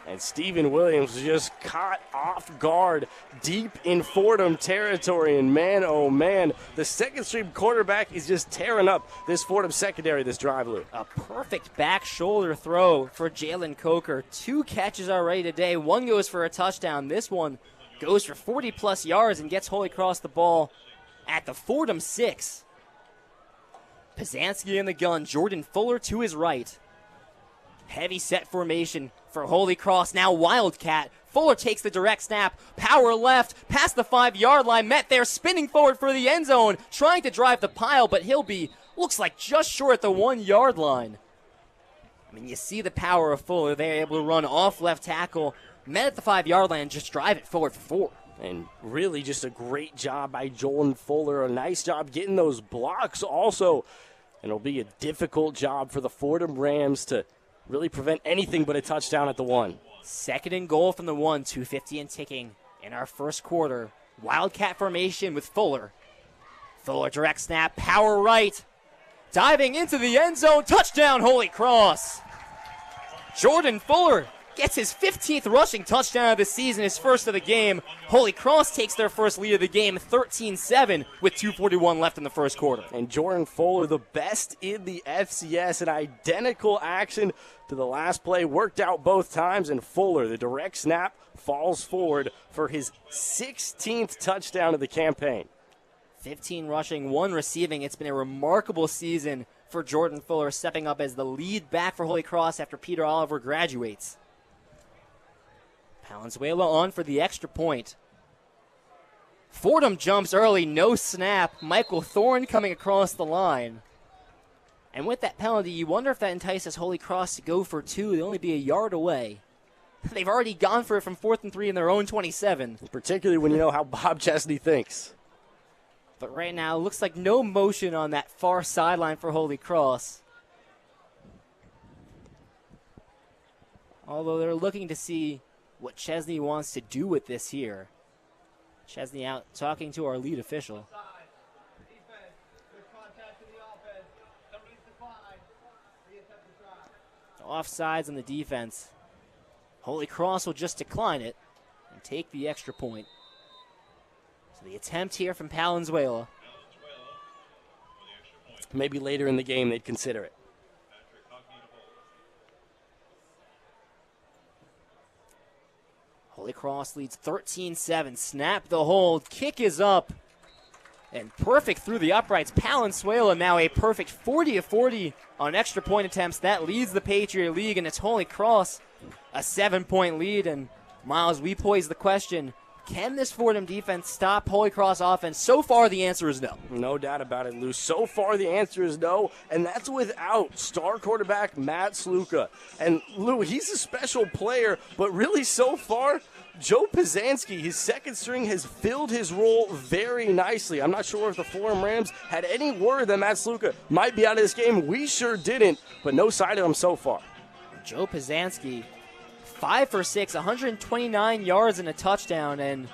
And Steven Williams was just caught off guard deep in Fordham territory. And man, oh man, the second-string quarterback is just tearing up this Fordham secondary this drive, Lou. A perfect back shoulder throw for Jalen Coker. 2 catches already today. One goes for a touchdown. This one goes for 40-plus yards and gets Holy Cross the ball at the Fordham 6. Pizanski in the gun. Jordan Fuller to his right. Heavy set formation for Holy Cross. Now Wildcat. Fuller takes the direct snap. Power left. Past the 5-yard line. Met there. Spinning forward for the end zone. Trying to drive the pile, but he'll be, looks like, just short at the 1-yard line. I mean, you see the power of Fuller. They're able to run off left tackle. Met at the 5-yard line and just drive it forward for 4. And really just a great job by Jordan Fuller. A nice job getting those blocks also. And it'll be a difficult job for the Fordham Rams to really prevent anything but a touchdown at the 1. 2nd and goal from the 1, 2:50 and ticking in our first quarter. Wildcat formation with Fuller. Fuller direct snap, power right. Diving into the end zone, touchdown Holy Cross. Jordan Fuller gets his 15th rushing touchdown of the season, his first of the game. Holy Cross takes their first lead of the game, 13-7, with 2:41 left in the first quarter. And Jordan Fuller, the best in the FCS, an identical action to the last play, worked out both times, and Fuller, the direct snap, falls forward for his 16th touchdown of the campaign. 15 rushing, 1 receiving. It's been a remarkable season for Jordan Fuller, stepping up as the lead back for Holy Cross after Peter Oliver graduates. Palenzuela on for the extra point. Fordham jumps early, no snap. Michael Thorne coming across the line. And with that penalty, you wonder if that entices Holy Cross to go for 2. They'll only be a yard away. They've already gone for it from 4th and 3 in their own 27. Particularly when you know how Bob Chesney thinks. But right now, it looks like no motion on that far sideline for Holy Cross. Although they're looking to see what Chesney wants to do with this here. Chesney out talking to our lead official. Offsides on the defense. Holy Cross will just decline it and take the extra point. So the attempt here from Palenzuela. Maybe later in the game they'd consider it. Holy Cross leads 13-7. Snap the hold. Kick is up. And perfect through the uprights. Palenzuela now a perfect 40 of 40 on extra point attempts. That leads the Patriot League, and it's Holy Cross a 7-point lead. And Miles, we pose the question, can this Fordham defense stop Holy Cross offense? So far, the answer is no. No doubt about it, Lou. So far, the answer is no, and that's without star quarterback Matt Sluka. And, Lou, he's a special player, but really so far, Joe Pizanski, his second string, has filled his role very nicely. I'm not sure if the Fordham Rams had any word that Matt Sluka might be out of this game. We sure didn't, but no sign of him so far. Joe Pizanski, 5 for 6, 129 yards and a touchdown. And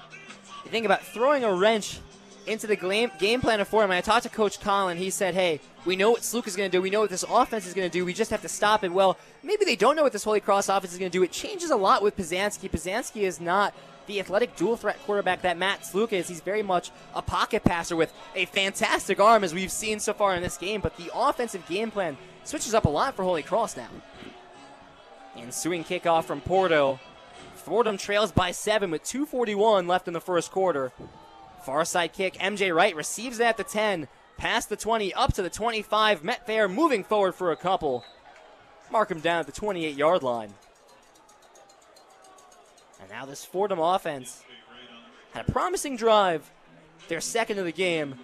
you think about throwing a wrench into the game plan of Fordham. I talked to Coach Conin. He said, hey, we know what Sluka is going to do. We know what this offense is going to do. We just have to stop it. Well, maybe they don't know what this Holy Cross offense is going to do. It changes a lot with Pizanski. Pizanski is not the athletic dual-threat quarterback that Matt Sluka is. He's very much a pocket passer with a fantastic arm, as we've seen so far in this game. But the offensive game plan switches up a lot for Holy Cross now. Ensuing kickoff from Porto. Fordham trails by 7 with 2:41 left in the first quarter. Far side kick, MJ Wright receives it at the 10, past the 20, up to the 25, met there, moving forward for a couple. Mark him down at the 28-yard line. And now this Fordham offense had a promising drive, their second of the game,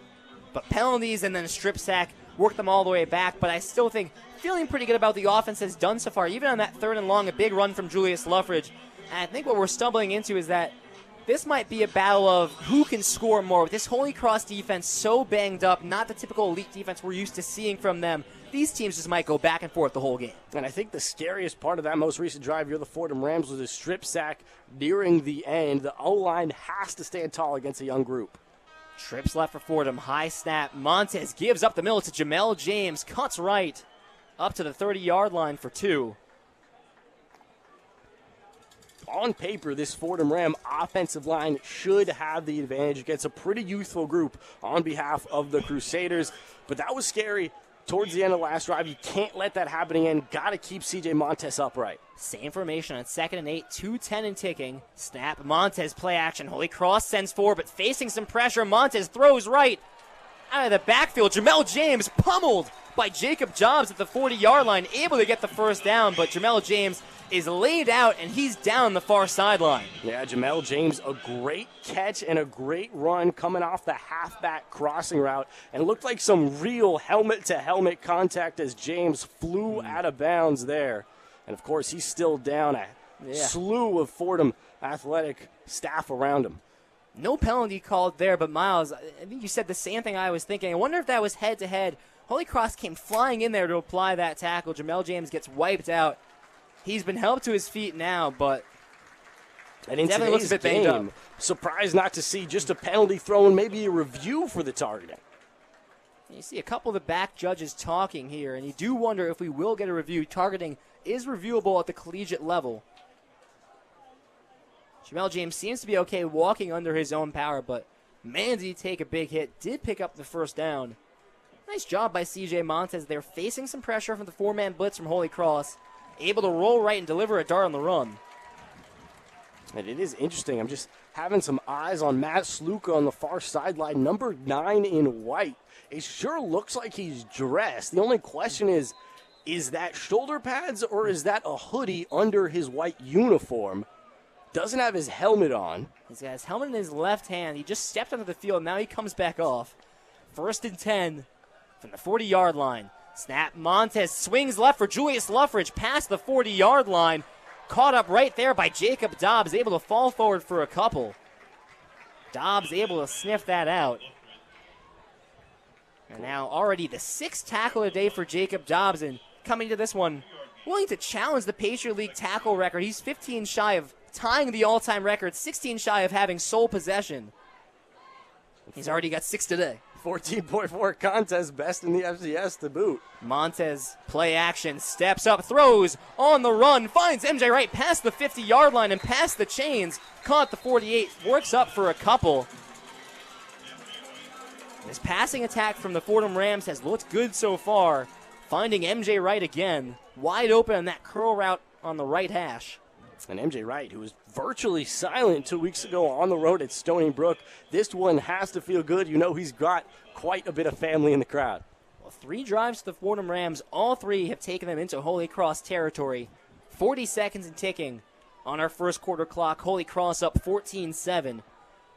but penalties and then a strip sack worked them all the way back. But I still think, feeling pretty good about the offense has done so far, even on that 3rd and long, a big run from Julius Lough. And I think what we're stumbling into is that this might be a battle of who can score more. With this Holy Cross defense so banged up, not the typical elite defense we're used to seeing from them, these teams just might go back and forth the whole game. And I think the scariest part of that most recent drive, you're the Fordham Rams, was a strip sack nearing the end. The O-line has to stand tall against a young group. Trips left for Fordham. High snap. Montes gives up the middle to Jamel James. Cuts right up to the 30-yard line for 2. On paper, this Fordham Ram offensive line should have the advantage against a pretty youthful group on behalf of the Crusaders. But that was scary towards the end of the last drive. You can't let that happen again. Got to keep C.J. Montes upright. Same formation on 2nd and 8, 2:10 and ticking. Snap. Montes play action. Holy Cross sends forward, but facing some pressure. Montes throws right out of the backfield. Jamel James pummeled by Jacob Jobs at the 40-yard line, able to get the first down, but Jamel James is laid out, and he's down the far sideline. Yeah, Jamel James, a great catch and a great run coming off the halfback crossing route, and looked like some real helmet-to-helmet contact as James flew out of bounds there. And, of course, he's still down a slew of Fordham athletic staff around him. No penalty called there, but Miles, I think you said the same thing I was thinking. I wonder if that was head-to-head. Holy Cross came flying in there to apply that tackle. Jamel James gets wiped out. He's been helped to his feet now, but and in definitely looks a bit banged up. Surprised not to see just a penalty throw and maybe a review for the targeting. You see a couple of the back judges talking here, and you do wonder if we will get a review. Targeting is reviewable at the collegiate level. Jamel James seems to be okay walking under his own power, but man, did he take a big hit. Did pick up the first down. Nice job by C.J. Montes. They're facing some pressure from the 4-man blitz from Holy Cross. Able to roll right and deliver a dart on the run. And it is interesting. I'm just having some eyes on Matt Sluka on the far sideline, number 9 in white. It sure looks like he's dressed. The only question is that shoulder pads or is that a hoodie under his white uniform? Doesn't have his helmet on. He's got his helmet in his left hand. He just stepped onto the field. Now he comes back off. 1st and 10 from the 40-yard line. Snap. Montes swings left for Julius Lough past the 40-yard line. Caught up right there by Jacob Dobbs, able to fall forward for a couple. Dobbs able to sniff that out. And now already the 6th tackle a day for Jacob Dobbs, and coming to this one, willing to challenge the Patriot League tackle record. He's 15 shy of tying the all-time record, 16 shy of having sole possession. He's already got 6 today. 14.4 contest, best in the FCS to boot. Montes, play action, steps up, throws on the run, finds MJ Wright past the 50-yard line and past the chains. Caught the 48, works up for a couple. This passing attack from the Fordham Rams has looked good so far. Finding MJ Wright again, wide open on that curl route on the right hash. And MJ Wright, who was virtually silent 2 weeks ago on the road at Stony Brook, this one has to feel good. You know he's got quite a bit of family in the crowd. Well, 3 drives to the Fordham Rams. All 3 have taken them into Holy Cross territory. 40 seconds and ticking on our first quarter clock. Holy Cross up 14-7.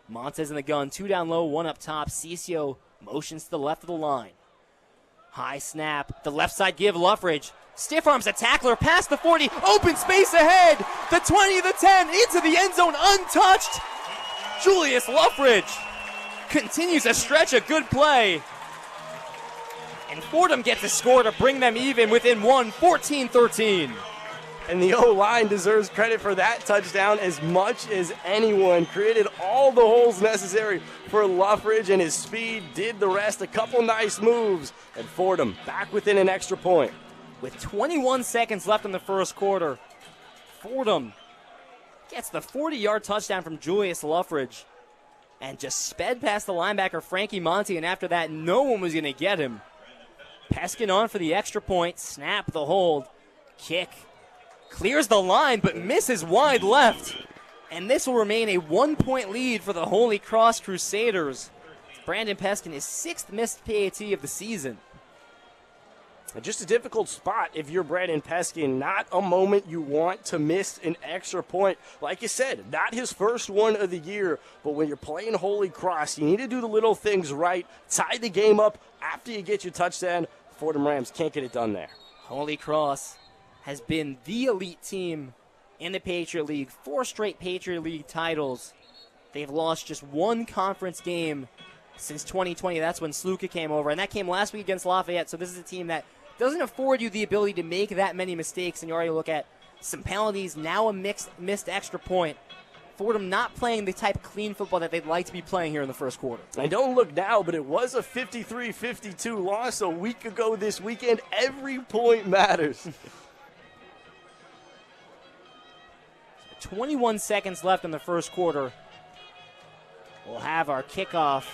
Montes in the gun, 2 down low, 1 up top. Cicio motions to the left of the line. High snap, the left side give, Lough. Stiff arms a tackler past the 40, open space ahead, the 20, the 10, into the end zone, untouched. Julius Lough continues a stretch of good play. And Fordham gets a score to bring them even within 1, 14-13. And the O-line deserves credit for that touchdown as much as anyone. Created all the holes necessary for Lough, and his speed did the rest. A couple nice moves, and Fordham back within an extra point. With 21 seconds left in the first quarter, Fordham gets the 40-yard touchdown from Julius Lough and just sped past the linebacker Frankie Monte, and after that, no one was going to get him. Peskin on for the extra point, snap the hold, kick. Clears the line, but misses wide left. And this will remain a 1-point lead for the Holy Cross Crusaders. Brandon Peskin, his 6th missed PAT of the season. Just a difficult spot if you're Brandon Peskin. Not a moment you want to miss an extra point. Like you said, not his first one of the year, but when you're playing Holy Cross, you need to do the little things right. Tie the game up after you get your touchdown. Fordham Rams can't get it done there. Holy Cross has been the elite team in the Patriot League. 4 straight Patriot League titles. They've lost just one conference game since 2020. That's when Sluka came over, and that came last week against Lafayette. So this is a team that doesn't afford you the ability to make that many mistakes, and you already look at some penalties, now a missed extra point. Fordham not playing the type of clean football that they'd like to be playing here in the first quarter. And don't look now, but it was a 53-52 loss a week ago this weekend. Every point matters. 21 seconds left in the first quarter. We'll have our kickoff.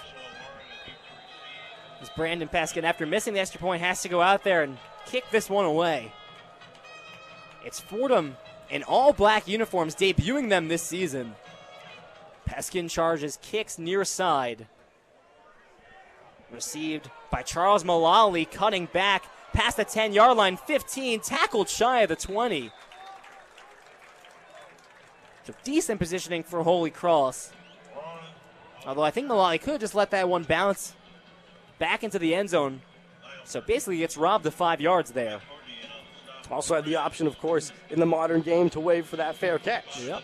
As Brandon Peskin, after missing the extra point, has to go out there and kick this one away. It's Fordham in all-black uniforms, debuting them this season. Peskin charges, kicks near side. Received by Charles Mullally, cutting back past the 10-yard line, 15, tackled shy of the 20. So decent positioning for Holy Cross. Although I think Mullally could have just let that one bounce back into the end zone. So basically gets robbed of 5 yards there. Also had the option, of course, in the modern game to waive for that fair catch. Yep.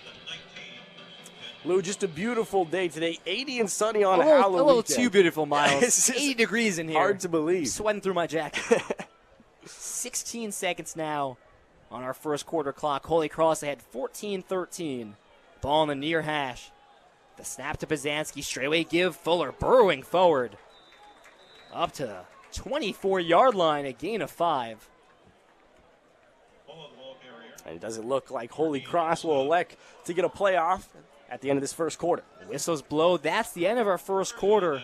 Lou, just a beautiful day today. 80 and sunny on Halloween. A little too beautiful, Miles. It's 80 degrees in here. hard to believe. Sweating through my jacket. 16 seconds now on our first quarter clock. Holy Cross ahead 14-13. Ball on the near hash. The snap to Pazanski. Straightaway give Fuller. Burrowing forward. Up to the 24-yard line. A gain of 5. And it doesn't look like Holy Cross will elect to get a playoff at the end of this first quarter. Whistles blow. That's the end of our first quarter.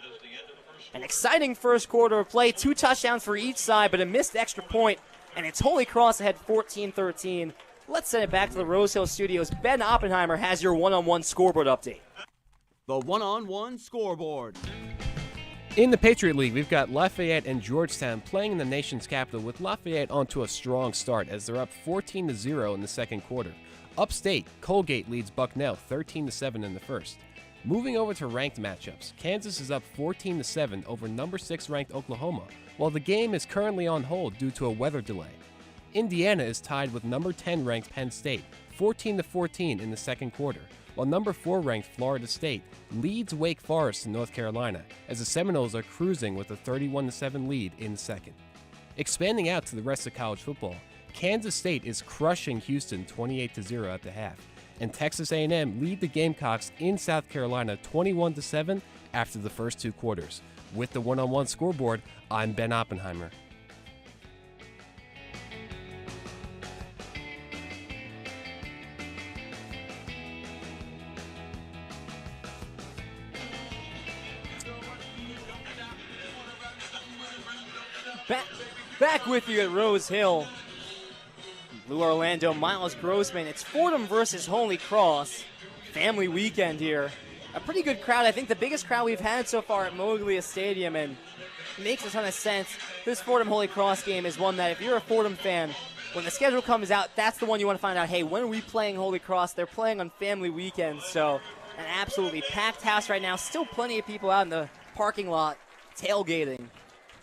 An exciting first quarter of play. 2 touchdowns for each side, but a missed extra point. And it's Holy Cross ahead 14-13. Let's send it back to the Rose Hill Studios. Ben Oppenheimer has your one-on-one scoreboard update. The one-on-one scoreboard. In the Patriot League, we've got Lafayette and Georgetown playing in the nation's capital, with Lafayette onto a strong start as they're up 14-0 in the second quarter. Upstate, Colgate leads Bucknell 13-7 in the first. Moving over to ranked matchups, Kansas is up 14-7 over number 6 ranked Oklahoma, while the game is currently on hold due to a weather delay. Indiana is tied with number 10 ranked Penn State 14-14 in the second quarter, while number 4 ranked Florida State leads Wake Forest in North Carolina as the Seminoles are cruising with a 31-7 lead in second. Expanding out to the rest of college football, Kansas State is crushing Houston 28-0 at the half, and Texas A&M lead the Gamecocks in South Carolina 21-7 after the first 2 quarters. With the one-on-one scoreboard, I'm Ben Oppenheimer. Back with you at Rose Hill. Lou Orlando, Miles Grossman. It's Fordham versus Holy Cross. Family weekend here. A pretty good crowd. I think the biggest crowd we've had so far at Moglia Stadium, and it makes a ton of sense. This Fordham Holy Cross game is one that if you're a Fordham fan, when the schedule comes out, that's the one you want to find out, hey, when are we playing Holy Cross? They're playing on family weekends, so an absolutely packed house right now. Still plenty of people out in the parking lot tailgating.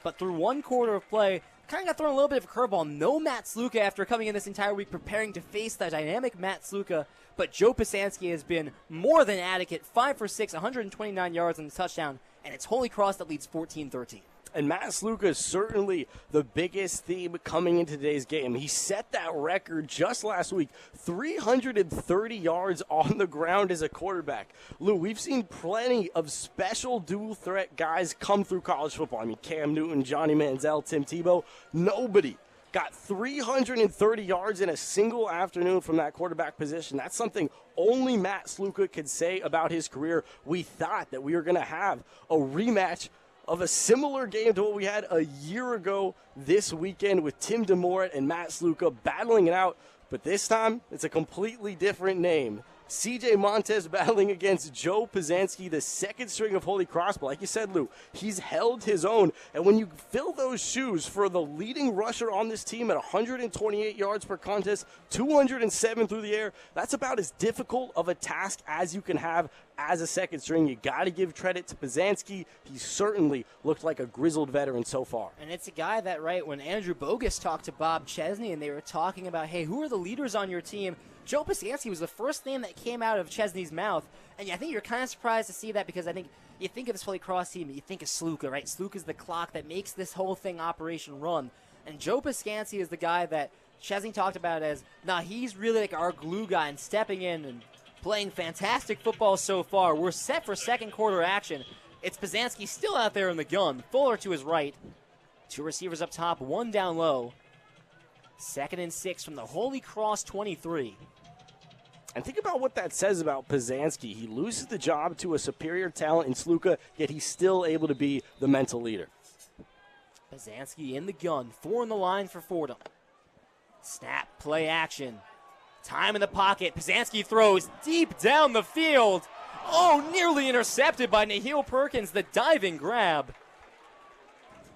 But through one quarter of play, kind of got thrown a little bit of a curveball. No Matt Sluka after coming in this entire week preparing to face the dynamic Matt Sluka. But Joe Pazanski has been more than adequate. 5 for 6, 129 yards and a touchdown. And it's Holy Cross that leads 14-13. And Matt Sluka is certainly the biggest theme coming into today's game. He set that record just last week, 330 yards on the ground as a quarterback. Lou, we've seen plenty of special dual-threat guys come through college football. I mean, Cam Newton, Johnny Manziel, Tim Tebow. Nobody got 330 yards in a single afternoon from that quarterback position. That's something only Matt Sluka could say about his career. We thought that we were going to have a rematch of a similar game to what we had a year ago this weekend with Tim DeMorat and Matt Sluka battling it out. But this time, it's a completely different name. C.J. Montes battling against Joe Pazanski, the second string of Holy Cross. But like you said, Lou, he's held his own. And when you fill those shoes for the leading rusher on this team at 128 yards per contest, 207 through the air, that's about as difficult of a task as you can have as a second string. You got to give credit to Pazanski. He certainly looked like a grizzled veteran so far. And it's a guy that, right, when Andrew Bogus talked to Bob Chesney and they were talking about, hey, who are the leaders on your team? Joe Pasansky was the first name that came out of Chesney's mouth, and I think you're kind of surprised to see that because I think you think of this Holy Cross team, you think of Sluka, right? Sluka's the clock that makes this whole thing operation run, and Joe Pasansky is the guy that Chesney talked about as, he's really like our glue guy and stepping in and playing fantastic football so far. We're set for second quarter action. It's Pasansky still out there in the gun. Fuller to his right. 2 receivers up top, 1 down low. 2nd and 6 from the Holy Cross 23. And think about what that says about Pasansky. He loses the job to a superior talent in Sluka, yet he's still able to be the mental leader. Pasansky in the gun. 4 in the line for Fordham. Snap, play action. Time in the pocket. Pasansky throws deep down the field. Oh, nearly intercepted by Nahil Perkins, the diving grab.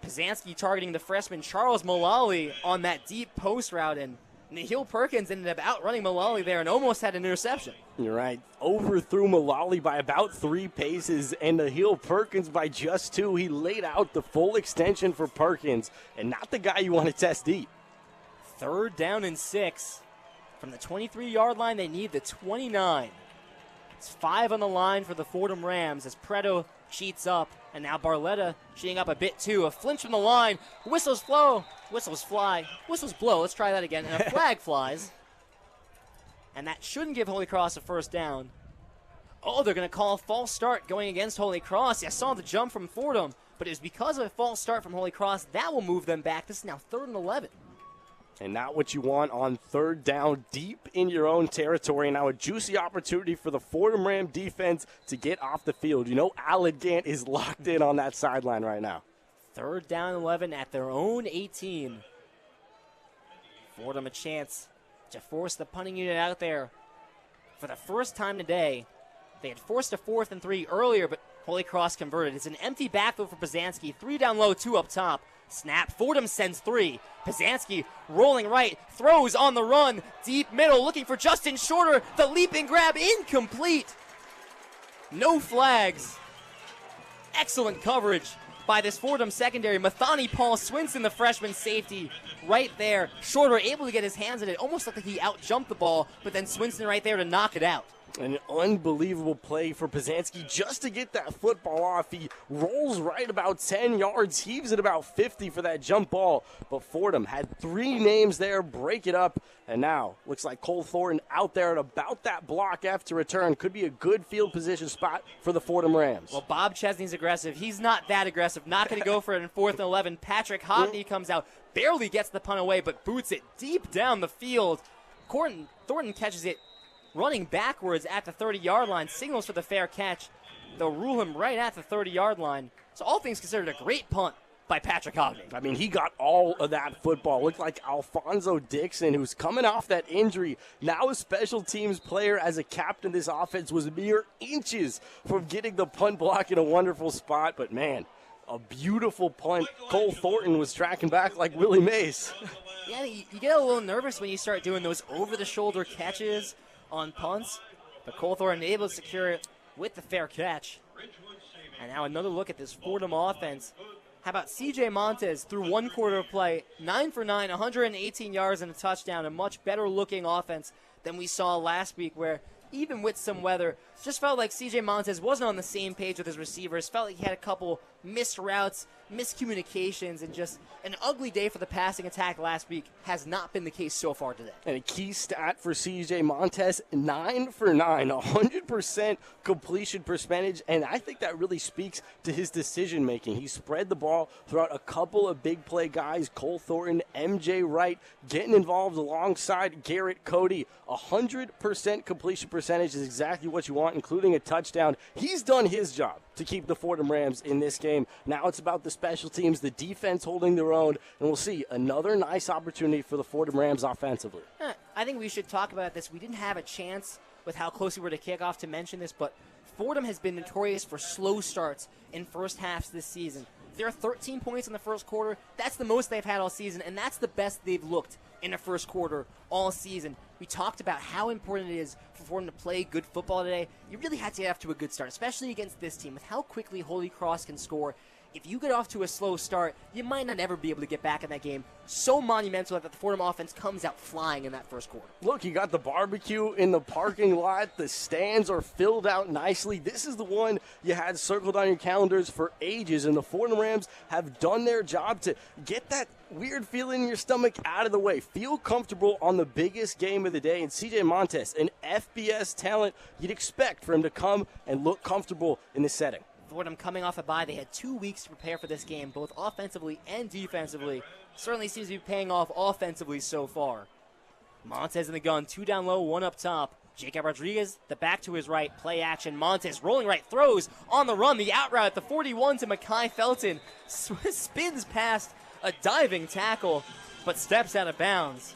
Pasansky targeting the freshman Charles Mullally on that deep post route, and Nahil Perkins ended up outrunning Mullally there and almost had an interception. You're right. Overthrew Mullally by about 3 paces and Nahil Perkins by just 2. He laid out the full extension for Perkins, and not the guy you want to test deep. 3rd down and 6. From the 23-yard line, they need the 29. It's 5 on the line for the Fordham Rams as Preto cheats up. And now Barletta cheating up a bit too. A flinch from the line. Whistles blow. Whistles fly. Whistles blow. Let's try that again. And a flag flies. And that shouldn't give Holy Cross a first down. Oh, they're going to call a false start going against Holy Cross. I saw the jump from Fordham, but it was because of a false start from Holy Cross. That will move them back. This is now 3rd and 11. And not what you want on 3rd down, deep in your own territory. Now a juicy opportunity for the Fordham Ram defense to get off the field. You know Allen Gant is locked in on that sideline right now. 3rd down 11 at their own 18. Fordham a chance to force the punting unit out there. For the first time today, they had forced a 4th and 3 earlier, but Holy Cross converted. It's an empty backfield for Pasansky. 3 down low, 2 up top. Snap. Fordham sends 3. Pasansky rolling right. Throws on the run. Deep middle. Looking for Justin Shorter. The leaping grab incomplete. No flags. Excellent coverage by this Fordham secondary. Mathani Paul Swinson, the freshman safety, right there. Shorter able to get his hands on it. Almost looked like he out-jumped the ball, but then Swinson right there to knock it out. An unbelievable play for Pasansky just to get that football off. He rolls right about 10 yards, heaves it about 50 for that jump ball. But Fordham had 3 names there, break it up. And now looks like Cole Thornton out there at about that block after return. Could be a good field position spot for the Fordham Rams. Well, Bob Chesney's aggressive. He's not that aggressive. Not going to go for it in 4th and 11. Patrick Hockney comes out, barely gets the punt away, but boots it deep down the field. Thornton catches it running backwards at the 30-yard line, signals for the fair catch. They'll rule him right at the 30-yard line. So all things considered, a great punt by Patrick Hockney. I mean, he got all of that football. Looked like Alfonso Dixon, who's coming off that injury, now a special teams player as a captain of this offense, was mere inches from getting the punt block in a wonderful spot. But, man, a beautiful punt. Cole Thornton was tracking back like Willie Mays. Yeah, you get a little nervous when you start doing those over-the-shoulder catches on punts, but Cole Thornton able to secure it with the fair catch. And now another look at this Fordham offense. How about C.J. Montes through 1 quarter of play, 9 for 9, 118 yards and a touchdown, a much better looking offense than we saw last week, where even with some weather, just felt like C.J. Montes wasn't on the same page with his receivers, felt like he had a couple missed routes, miscommunications, and just an ugly day for the passing attack last week. Has not been the case so far today. And a key stat for C.J. Montes, 9 for 9, 100% completion percentage, and I think that really speaks to his decision-making. He spread the ball throughout a couple of big play guys, Cole Thornton, M.J. Wright, getting involved alongside Garrett Cody. 100% completion percentage is exactly what you want, including a touchdown. He's done his job to keep the Fordham Rams in this game. Now it's about the special teams, the defense holding their own, and we'll see another nice opportunity for the Fordham Rams offensively. I think we should talk about this. We didn't have a chance with how close we were to kickoff to mention this, but Fordham has been notorious for slow starts in first halves this season. There are 13 points in the first quarter. That's the most they've had all season, and that's the best they've looked in the first quarter all season. We talked about how important it is for Fordham to play good football today. You really had to get off to a good start, especially against this team. With how quickly Holy Cross can score, if you get off to a slow start, you might not ever be able to get back in that game. So monumental that the Fordham offense comes out flying in that first quarter. Look, you got the barbecue in the parking lot. The stands are filled out nicely. This is the one you had circled on your calendars for ages, and the Fordham Rams have done their job to get that weird feeling in your stomach out of the way. Feel comfortable on the biggest game of the day, and CJ Montes, an FBS talent, you'd expect for him to come and look comfortable in this setting. Fordham coming off a bye. They had 2 weeks to prepare for this game, both offensively and defensively. Certainly seems to be paying off offensively so far. Montes in the gun, 2 down low, 1 up top. Jacob Rodriguez, the back to his right, play action. Montes rolling right, throws on the run. The out route at the 41 to Mekhi Felton. Spins past a diving tackle, but steps out of bounds.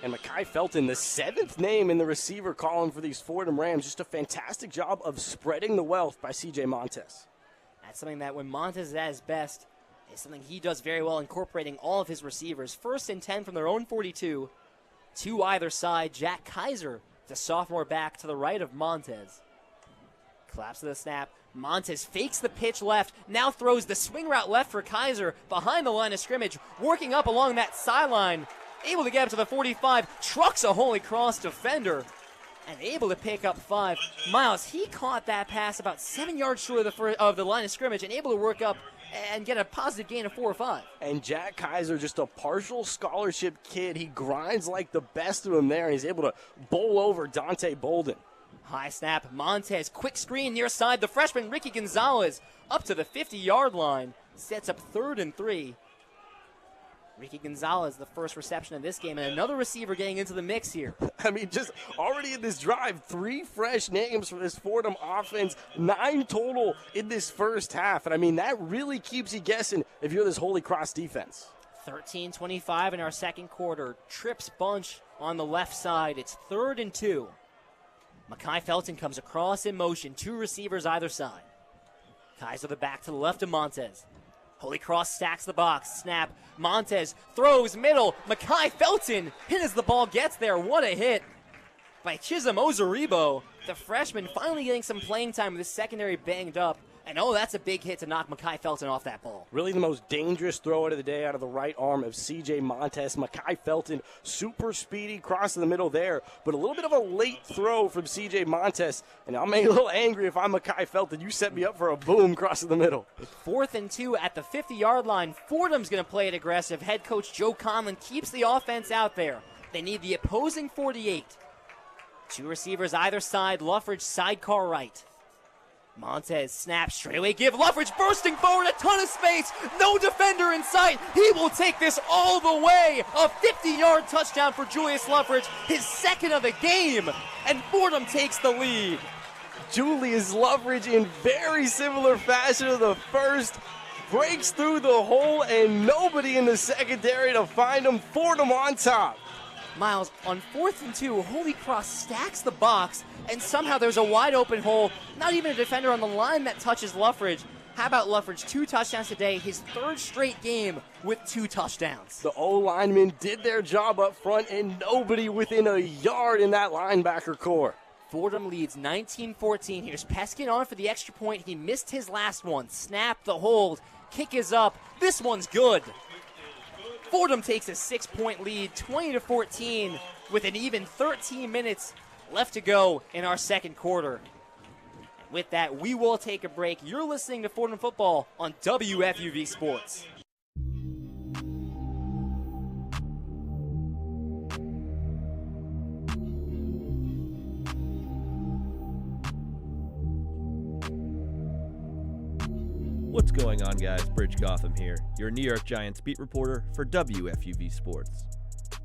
And Mekhi Felton, the 7th name in the receiver column for these Fordham Rams. Just a fantastic job of spreading the wealth by CJ Montes. That's something that when Montes is at his best, is something he does very well, incorporating all of his receivers. 1st and 10 from their own 42. 2 either side. Jack Kaiser, the sophomore back to the right of Montes. Collapse of the snap. Montes fakes the pitch left, now throws the swing route left for Kaiser behind the line of scrimmage, working up along that sideline. Able to get up to the 45, trucks a Holy Cross defender, and able to pick up 5. Miles, he caught that pass about 7 yards short of the line of scrimmage and able to work up and get a positive gain of 4 or 5. And Jack Kaiser, just a partial scholarship kid. He grinds like the best of them there, and he's able to bowl over Dante Bolden. High snap, Montes, quick screen near side. The freshman Ricky Gonzalez up to the 50-yard line, sets up 3rd and 3. Ricky Gonzalez, the first reception of this game, and another receiver getting into the mix here. I mean, just already in this drive, 3 fresh names for this Fordham offense, 9 total in this first half. And I mean, that really keeps you guessing if you're this Holy Cross defense. 13:25 in our second quarter. Trips bunch on the left side. It's 3rd and 2. Mekhi Felton comes across in motion. 2 receivers either side. Kaiser the back to the left of Montes. Holy Cross stacks the box. Snap. Montes throws middle. Mekhi Felton hit as the ball gets there. What a hit by Chisholm Ozaribo. The freshman finally getting some playing time with his secondary banged up. And oh, that's a big hit to knock Mekhi Felton off that ball. Really the most dangerous throw out of the day out of the right arm of CJ Montes. Mekhi Felton, super speedy, cross in the middle there, but a little bit of a late throw from CJ Montes. And I'm a little angry if I'm Mekhi Felton. You set me up for a boom cross in the middle. 4th and 2 at the 50-yard line. Fordham's going to play it aggressive. Head coach Joe Conlon keeps the offense out there. They need the opposing 48. 2 receivers either side. Luffridge sidecar right. Montes snaps, straightaway give. Luffridge bursting forward, a ton of space. No defender in sight. He will take this all the way. A 50-yard touchdown for Julius Luffridge, his 2nd of the game. And Fordham takes the lead. Julius Lough in very similar fashion to the first. Breaks through the hole and nobody in the secondary to find him. Fordham on top. Miles, on 4th and 2, Holy Cross stacks the box, and somehow there's a wide open hole. Not even a defender on the line that touches Luffridge. How about Luffridge? 2 touchdowns today, his 3rd straight game with 2 touchdowns. The O-linemen did their job up front, and nobody within a yard in that linebacker core. Fordham leads 19-14. Here's Peskin on for the extra point. He missed his last one. Snap the hold. Kick is up. This one's good. Fordham takes a 6-point lead, 20-14, with an even 13 minutes left to go in our second quarter. And with that, we will take a break. You're listening to Fordham Football on WFUV Sports. What's going on, guys? Bridge Gotham here, your New York Giants beat reporter for WFUV Sports.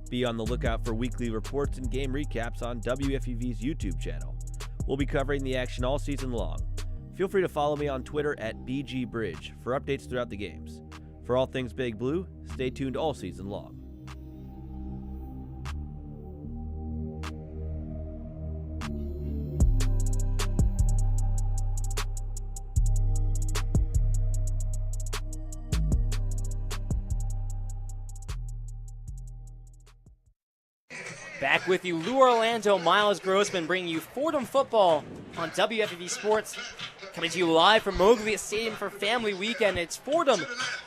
Be on the lookout for weekly reports and game recaps on WFUV's YouTube channel. We'll be covering the action all season long. Feel free to follow me on Twitter at BGBridge for updates throughout the games. For all things Big Blue, stay tuned all season long. Back with you, Lou Orlando, Miles Grossman, bringing you Fordham football on WFUV Sports. Coming to you live from Moglia Stadium for Family Weekend. It's Fordham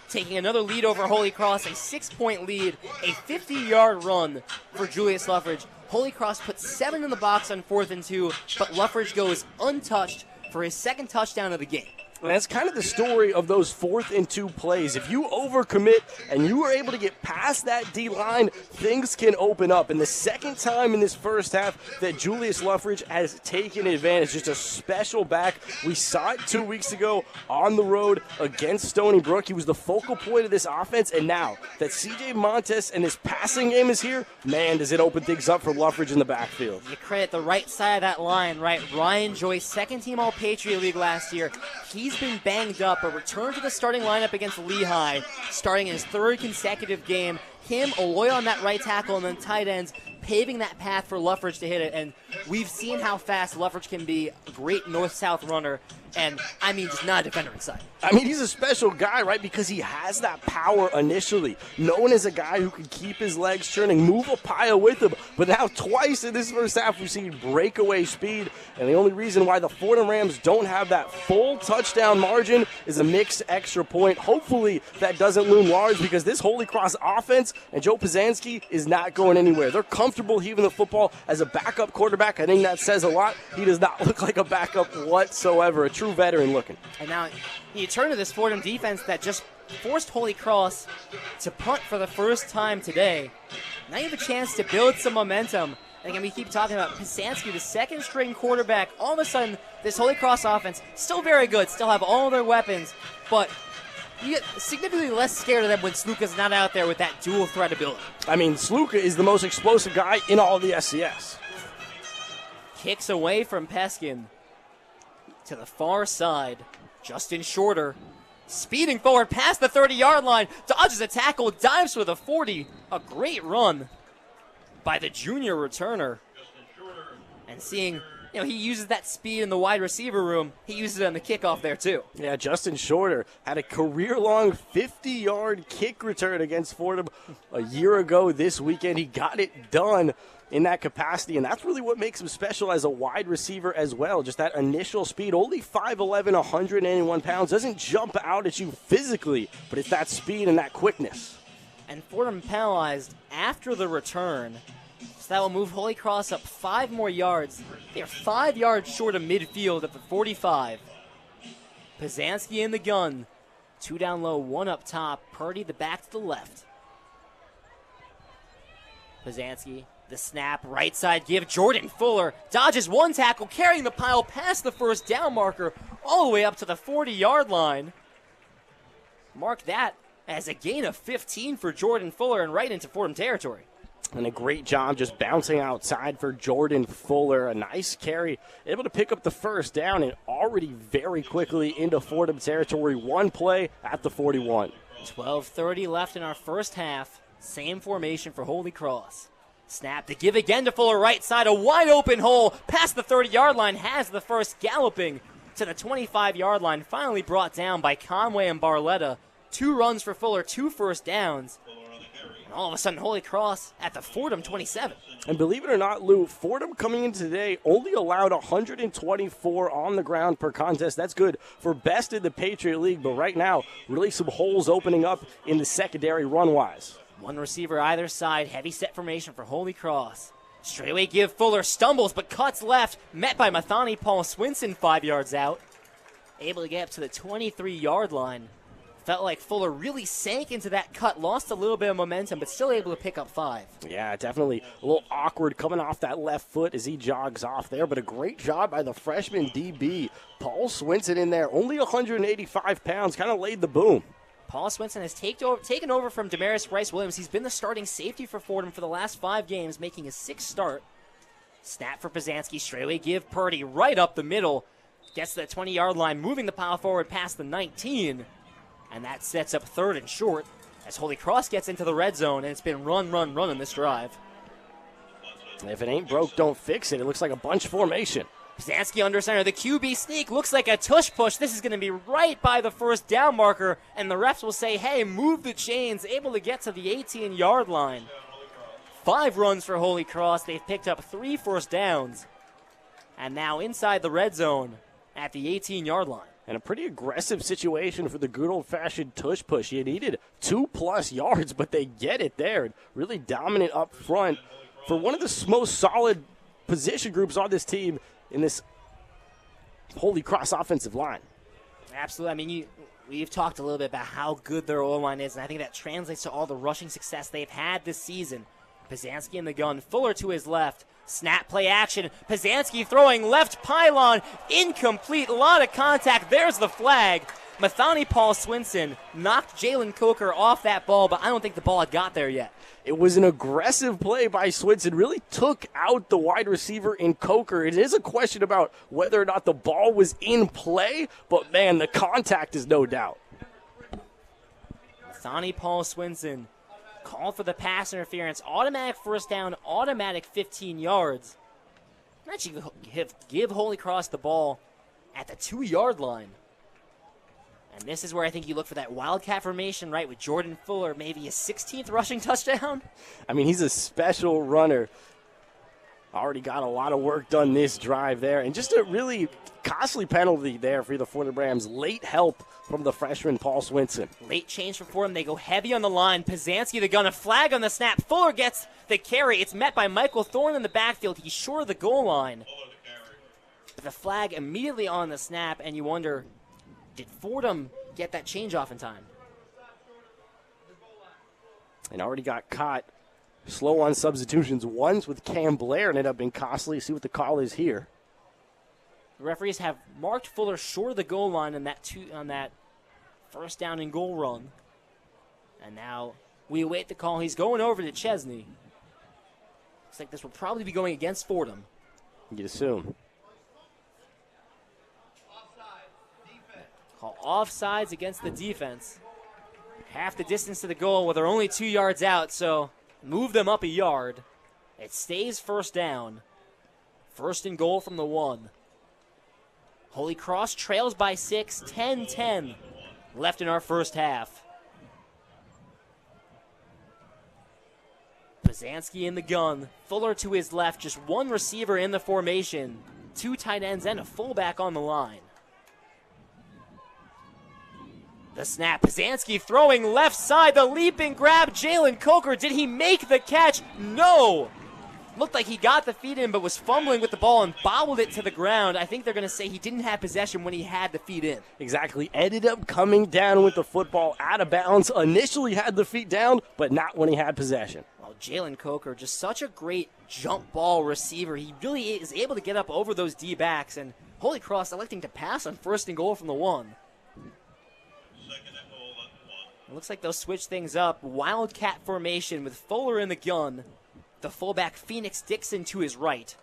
taking another lead over Holy Cross, a 6-point lead, a 50-yard run for Julius Lough. Holy Cross puts 7 in the box on 4th and 2, but Lough goes untouched for his second touchdown of the game. And that's kind of the story of those 4th and 2 plays. If you overcommit and you are able to get past that D-line, things can open up. And the second time in this first half that Julius Lough has taken advantage, just a special back. We saw it 2 weeks ago on the road against Stony Brook. He was the focal point of this offense. And now that C.J. Montes and his passing game is here, man, does it open things up for Lough in the backfield. You credit the right side of that line, right? Ryan Joyce, second-team All-Patriot League last year. He's been banged up, but returned to the starting lineup against Lehigh, starting his 3rd consecutive game. Him, Aloy on that right tackle, and then tight ends, paving that path for Lough to hit it. And we've seen how fast Lough can be, a great north-south runner, and, I mean, just not a defender inside. I mean, he's a special guy, right, because he has that power initially. Known as a guy who can keep his legs churning, move a pile with him. But now twice in this first half, we've seen breakaway speed. And the only reason why the Fordham Rams don't have that full touchdown margin is a mixed extra point. Hopefully that doesn't loom large, because this Holy Cross offense and Joe Pizanski is not going anywhere. They're comfortable heaving the football as a backup quarterback. I think that says a lot. He does not look like a backup whatsoever, a true veteran looking. And now you turn to this Fordham defense that just forced Holy Cross to punt for the first time today. Now you have a chance to build some momentum. And again, we keep talking about Pizanski, the second-string quarterback. All of a sudden, this Holy Cross offense, still very good, still have all their weapons, but you get significantly less scared of them when Sluka's not out there with that dual threat ability. I mean, Sluka is the most explosive guy in all the SCS. Kicks away from Peskin to the far side. Justin Shorter speeding forward past the 30-yard line, dodges a tackle, dives for the 40. A great run by the junior returner. And seeing, he uses that speed in the wide receiver room. He uses it on the kickoff there too. Yeah, Justin Shorter had a career-long 50-yard kick return against Fordham a year ago this weekend. He got it done in that capacity, and that's really what makes him special as a wide receiver as well. Just that initial speed, only 5'11", 181 pounds, doesn't jump out at you physically, but it's that speed and that quickness. And Fordham penalized after the return, so that will move Holy Cross up 5 more yards. They are 5 yards short of midfield at the 45. Pizanski in the gun. 2 down low, 1 up top. Purdy the back to the left. Pizanski, the snap, right side give. Jordan Fuller dodges 1 tackle, carrying the pile past the first down marker, all the way up to the 40-yard line. Mark that as a gain of 15 for Jordan Fuller and right into Fordham territory. And a great job just bouncing outside for Jordan Fuller. A nice carry, able to pick up the first down and already very quickly into Fordham territory. 1 play at the 41. 12:30 left in our first half. Same formation for Holy Cross. Snap to give again to Fuller, right side, a wide open hole past the 30-yard line, has the first, galloping to the 25-yard line, finally brought down by Conway and Barletta. 2 runs for Fuller, 2 first downs. And all of a sudden, Holy Cross at the Fordham 27. And believe it or not, Lou, Fordham coming in today only allowed 124 on the ground per contest. That's good for best in the Patriot League, but right now, really some holes opening up in the secondary run-wise. 1 receiver either side, heavy set formation for Holy Cross. Straightaway give, Fuller stumbles but cuts left, met by Mathani Paul Swinson 5 yards out. Able to get up to the 23-yard line. Felt like Fuller really sank into that cut, lost a little bit of momentum, but still able to pick up 5. Yeah, definitely a little awkward coming off that left foot as he jogs off there, but a great job by the freshman DB. Paul Swinson in there, only 185 pounds, kind of laid the boom. Paul Swinson has taken over from Damaris Rice-Williams. He's been the starting safety for Fordham for the last 5 games, making his 6th start. Snap for Pizanski, straightaway give Purdy right up the middle. Gets to the 20-yard line, moving the pile forward past the 19. And that sets up 3rd and short as Holy Cross gets into the red zone, and it's been run in this drive. If it ain't broke, don't fix it. It looks like a bunch formation. Pizanski under center. The QB sneak looks like a tush push. This is going to be right by the first down marker, and the refs will say, hey, move the chains. Able to get to the 18-yard line. 5 runs for Holy Cross. They've picked up 3 first downs. And now inside the red zone, at the 18-yard line. And a pretty aggressive situation for the good old-fashioned tush push. You needed 2+ yards, but they get it there. Really dominant up front for one of the most solid position groups on this team in this Holy Cross offensive line. Absolutely. I mean, we've talked a little bit about how good their O-line is, and I think that translates to all the rushing success they've had this season. Pizanski in the gun, Fuller to his left. Snap play action. Pizanski throwing left pylon. Incomplete. A lot of contact. There's the flag. Mathani Paul Swinson knocked Jalen Coker off that ball, but I don't think the ball had got there yet. It was an aggressive play by Swinson. Really took out the wide receiver in Coker. It is a question about whether or not the ball was in play, but, man, the contact is no doubt. Mathani Paul Swinson called for the pass interference. Automatic first down, automatic 15 yards. Actually give Holy Cross the ball at the 2-yard line. And this is where I think you look for that wildcat formation, right, with Jordan Fuller, maybe a 16th rushing touchdown. I mean, he's a special runner. Already got a lot of work done this drive there. And just a really costly penalty there for the Fordham Rams. Late help from the freshman Paul Swinson. Late change for Fordham. They go heavy on the line. Pizanski, the gun, a flag on the snap. Fuller gets the carry. It's met by Michael Thorne in the backfield. He's short of the goal line. But the flag immediately on the snap, and you wonder, did Fordham get that change off in time? And already got caught slow on substitutions once with Cam Blair and ended up being costly. See what the call is here. The referees have marked Fuller short of the goal line on that first down and goal run. And now we await the call. He's going over to Chesney. Looks like this will probably be going against Fordham. You'd assume. Call offsides against the defense. Half the distance to the goal, they're only 2 yards out, so move them up a yard. It stays first down. First and goal from the 1. Holy Cross trails by 6, 10-10 left in our first half. Pizanski in the gun. Fuller to his left, just one receiver in the formation. 2 tight ends and a fullback on the line. The snap, Pizanski throwing left side, the leaping grab, Jalen Coker. Did he make the catch? No! Looked like he got the feet in, but was fumbling with the ball and bobbled it to the ground. I think they're going to say he didn't have possession when he had the feet in. Exactly. Ended up coming down with the football out of bounds. Initially had the feet down, but not when he had possession. Well, Jalen Coker, just such a great jump ball receiver. He really is able to get up over those D-backs, and Holy Cross electing to pass on first and goal from the 1. It looks like they'll switch things up. Wildcat formation with Fuller in the gun. The fullback Phoenix Dixon to his right.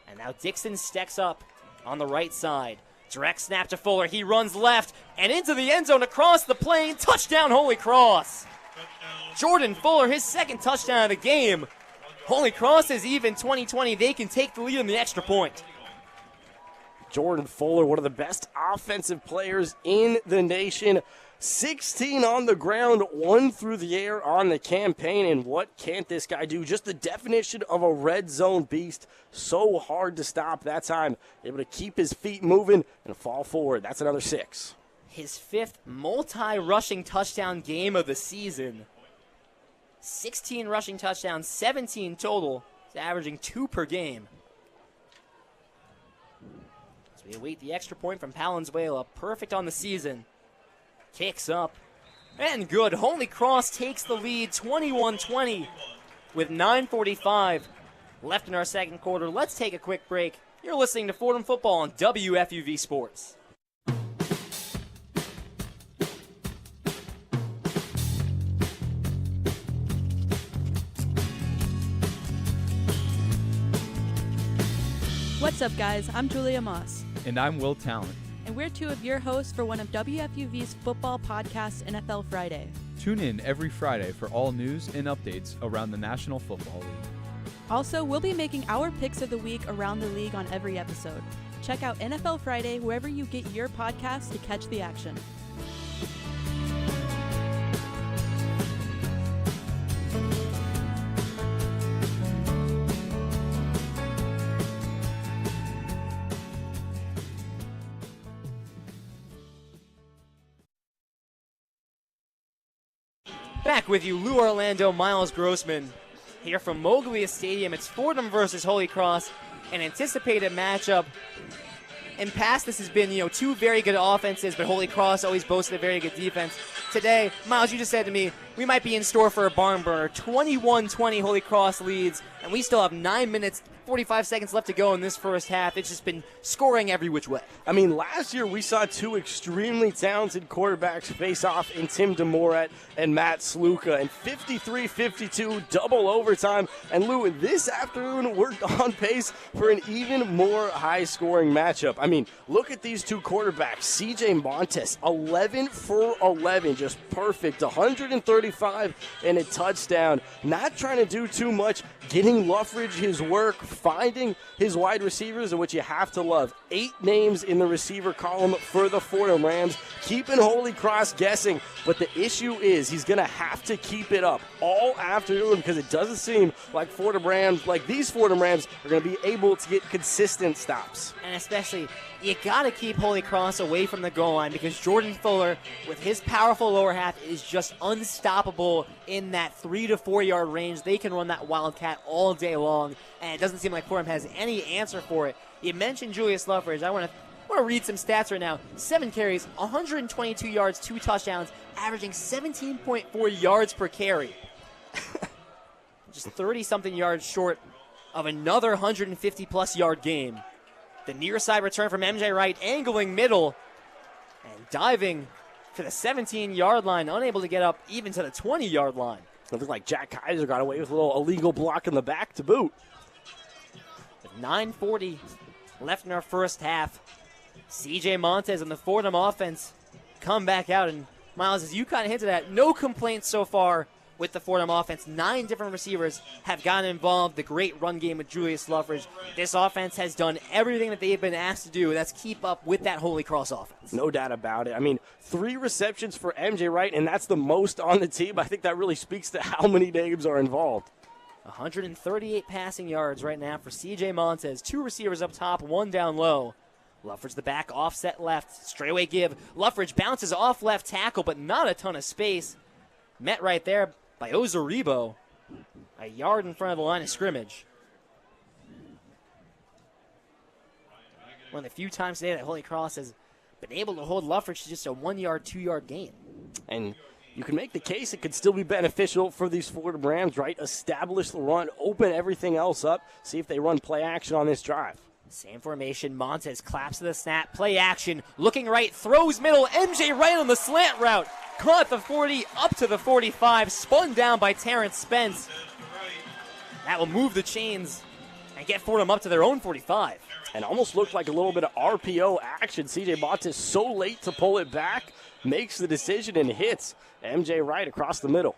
And now Dixon stacks up on the right side. Direct snap to Fuller. He runs left and into the end zone across the plane. Touchdown, Holy Cross. Jordan Fuller, his second touchdown of the game. Holy Cross is even 20-20. They can take the lead in the extra point. Jordan Fuller, one of the best offensive players in the nation. 16 on the ground, 1 through the air on the campaign, and what can't this guy do? Just the definition of a red zone beast. So hard to stop that time. Able to keep his feet moving and fall forward. That's another 6. His 5th multi-rushing touchdown game of the season. 16 rushing touchdowns, 17 total. He's averaging 2 per game. As we await the extra point from Palenzuela. Perfect on the season. Kicks up, and good. Holy Cross takes the lead, 21-20, with 9:45 left in our second quarter. Let's take a quick break. You're listening to Fordham Football on WFUV Sports. What's up, guys? I'm Julia Moss. And I'm Will Talent. And we're 2 of your hosts for one of WFUV's football podcasts, NFL Friday. Tune in every Friday for all news and updates around the National Football League. Also, we'll be making our picks of the week around the league on every episode. Check out NFL Friday wherever you get your podcasts to catch the action. Back with you, Lou Orlando, Miles Grossman, here from Moglia Stadium. It's Fordham versus Holy Cross, an anticipated matchup. In past, this has been, two very good offenses, but Holy Cross always boasted a very good defense. Today, Miles, you just said to me, we might be in store for a barn burner. 21-20 Holy Cross leads, and we still have 9 minutes, 45 seconds left to go in this first half. It's just been scoring every which way. I mean, last year we saw two extremely talented quarterbacks face off in Tim DeMoret and Matt Sluka, and 53-52 double overtime. And Lou, this afternoon we're on pace for an even more high-scoring matchup. I mean, look at these two quarterbacks. CJ Montes, 11 for 11, just perfect, 135 and a touchdown. Not trying to do too much, getting Luffridge his work, finding his wide receivers, and what you have to love, 8 names in the receiver column for the Fordham Rams, keeping Holy Cross guessing. But the issue is he's going to have to keep it up all afternoon, because it doesn't seem like these Fordham Rams are going to be able to get consistent stops. And especially, you got to keep Holy Cross away from the goal line, because Jordan Fuller, with his powerful lower half, is just unstoppable in that 3 to 4 yard range. They can run that Wildcat all day long, and it doesn't seem like Fordham has any answer for it. You mentioned Julius Lough. I want to read some stats right now. 7 carries, 122 yards, 2 touchdowns, averaging 17.4 yards per carry. Just 30-something yards short of another 150-plus yard game. The near side return from MJ Wright, angling middle and diving to the 17-yard line, unable to get up even to the 20-yard line. It looked like Jack Kaiser got away with a little illegal block in the back to boot. With 9:40 left in our first half, CJ Montes and the Fordham offense come back out. And Miles, as you kind of hinted at, no complaints so far with the Fordham offense. 9 different receivers have gotten involved. The great run game with Julius Lough. This offense has done everything that they've been asked to do, and that's keep up with that Holy Cross offense. No doubt about it. I mean, 3 receptions for MJ Wright, and that's the most on the team. I think that really speaks to how many names are involved. 138 passing yards right now for CJ Montes. 2 receivers up top, 1 down low. Luffridge the back, offset left, straightaway give. Luffridge bounces off left tackle, but not a ton of space. Met right there by Ozaribo, a yard in front of the line of scrimmage. One of the few times today that Holy Cross has been able to hold Luffridge to just a 1-yard, 2-yard gain. And you can make the case it could still be beneficial for these Fordham Rams, right? Establish the run, open everything else up, see if they run play action on this drive. Same formation, Montes claps to the snap, play action, looking right, throws middle, MJ Wright on the slant route. Caught the 40, up to the 45, spun down by Terrence Spence. That will move the chains and get Fordham up to their own 45. And almost looked like a little bit of RPO action. CJ Montes so late to pull it back, makes the decision and hits MJ Wright across the middle.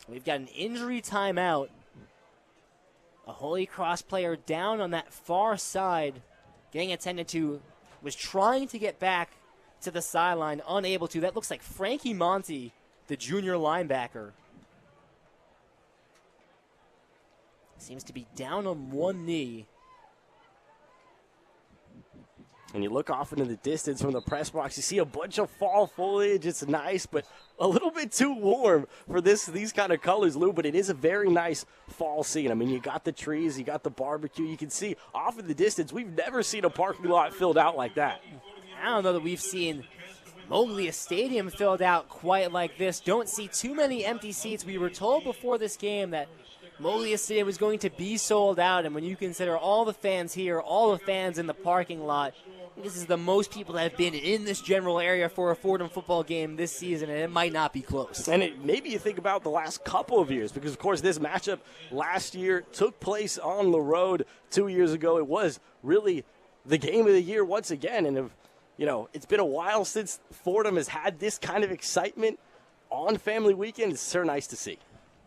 We've got an injury timeout. A Holy Cross player down on that far side, getting attended to, was trying to get back to the sideline, unable to. That looks like Frankie Monte, the junior linebacker. Seems to be down on one knee. And you look off into the distance from the press box, you see a bunch of fall foliage. It's nice, but a little bit too warm for these kind of colors, Lou, but it is a very nice fall scene. I mean, you got the trees, you got the barbecue. You can see off in the distance, we've never seen a parking lot filled out like that. I don't know that we've seen Moglia Stadium filled out quite like this. Don't see too many empty seats. We were told before this game that Moglia Stadium was going to be sold out, and when you consider all the fans here, all the fans in the parking lot, this is the most people that have been in this general area for a Fordham football game this season, and it might not be close. And maybe you think about the last couple of years, because, of course, this matchup last year took place on the road 2 years ago. It was really the game of the year once again, and it's been a while since Fordham has had this kind of excitement on Family Weekend. It's so nice to see.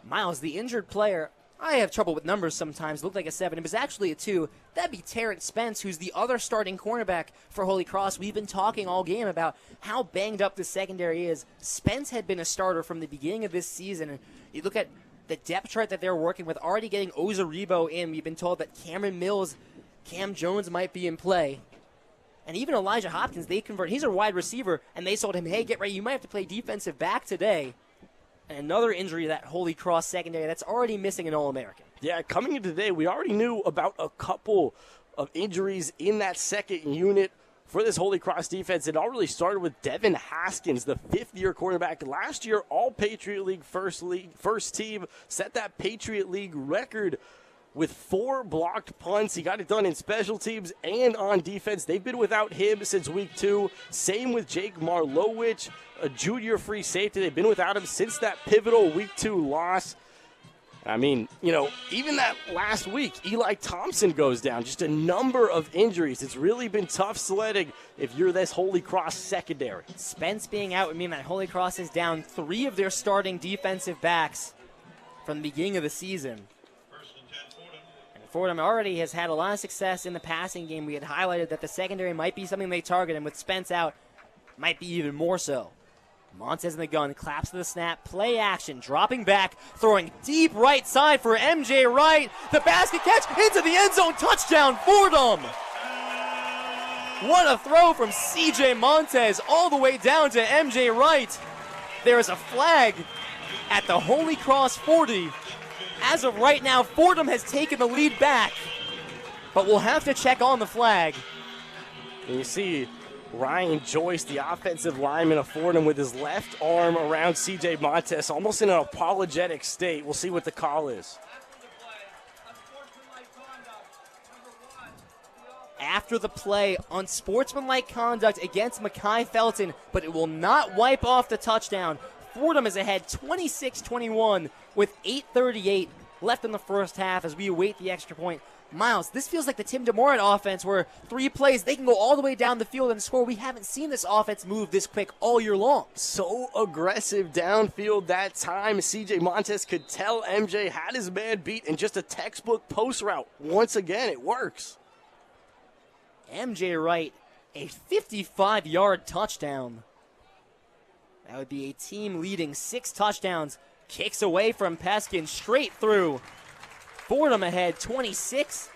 Miles, the injured player, I have trouble with numbers sometimes. Looked like a 7. It was actually a 2. That'd be Terrence Spence, who's the other starting cornerback for Holy Cross. We've been talking all game about how banged up the secondary is. Spence had been a starter from the beginning of this season. And you look at the depth chart that they're working with, already getting Ozaribo in. We've been told that Cameron Mills, Cam Jones might be in play. And even Elijah Hopkins, they convert. He's a wide receiver, and they told him, hey, get ready. You might have to play defensive back today. And another injury to that Holy Cross secondary that's already missing an All-American. Yeah, coming into today, we already knew about a couple of injuries in that second unit for this Holy Cross defense. It all really started with Devin Haskins, the fifth-year quarterback. Last year, all Patriot League first team, set that Patriot League record with 4 blocked punts. He got it done in special teams and on defense. They've been without him since week 2. Same with Jake Marlowich, a junior free safety. They've been without him since that pivotal week 2 loss. I mean, even that last week, Eli Thompson goes down. Just a number of injuries. It's really been tough sledding if you're this Holy Cross secondary. Spence being out would mean that Holy Cross is down 3 of their starting defensive backs from the beginning of the season. And Fordham already has had a lot of success in the passing game. We had highlighted that the secondary might be something they target, and with Spence out, might be even more so. Montes in the gun, claps to the snap, play action, dropping back, throwing deep right side for MJ Wright. The basket catch into the end zone, touchdown, Fordham! What a throw from CJ Montes all the way down to MJ Wright. There is a flag at the Holy Cross 40. As of right now, Fordham has taken the lead back, but we'll have to check on the flag. And you see Ryan Joyce, the offensive lineman of Fordham, with his left arm around CJ Montes, almost in an apologetic state. We'll see what the call is. After the play, unsportsmanlike conduct against Mekhi Felton, but it will not wipe off the touchdown. Fordham is ahead 26-21 with 8:38 left in the first half as we await the extra point. Miles, this feels like the Tim DeMorat offense where 3 plays, they can go all the way down the field and score. We haven't seen this offense move this quick all year long. So aggressive downfield that time. CJ Montes could tell MJ had his man beat in just a textbook post route. Once again, it works. MJ Wright, a 55-yard touchdown. That would be a team-leading 6 touchdowns. Kicks away from Peskin, straight through. Fordham ahead 27-21,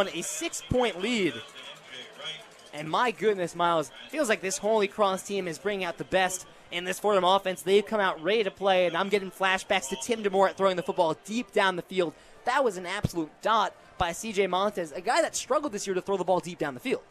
a 6-point lead. And my goodness, Miles, feels like this Holy Cross team is bringing out the best in this Fordham offense. They've come out ready to play, and I'm getting flashbacks to Tim DeMorat throwing the football deep down the field. That was an absolute dot by CJ Montes, a guy that struggled this year to throw the ball deep down the field.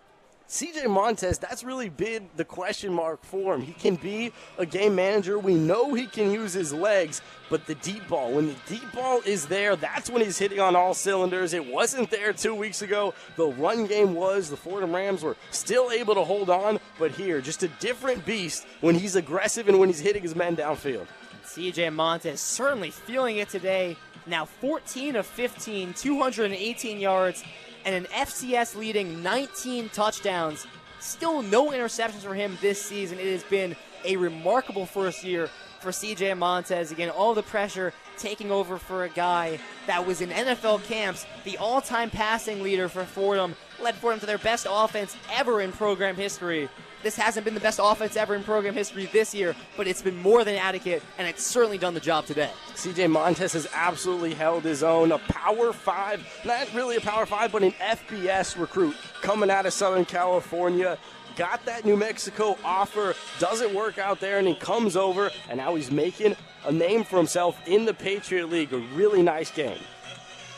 CJ Montes, that's really been the question mark for him. He can be a game manager. We know he can use his legs, but the deep ball, when the deep ball is there, that's when he's hitting on all cylinders. It wasn't there 2 weeks ago. The run game was. The Fordham Rams were still able to hold on, but here, just a different beast when he's aggressive and when he's hitting his men downfield. CJ Montes certainly feeling it today. Now 14 of 15, 218 yards, and an FCS leading 19 touchdowns. Still no interceptions for him this season. It has been a remarkable first year for CJ Montes. Again, all the pressure taking over for a guy that was in NFL camps, the all-time passing leader for Fordham, led Fordham to their best offense ever in program history. This hasn't been the best offense ever in program history this year, but it's been more than adequate, and it's certainly done the job today. CJ Montes has absolutely held his own. A Power 5, not really a Power 5, but an FBS recruit coming out of Southern California. Got that New Mexico offer, doesn't work out there, and he comes over, and now he's making a name for himself in the Patriot League. A really nice game.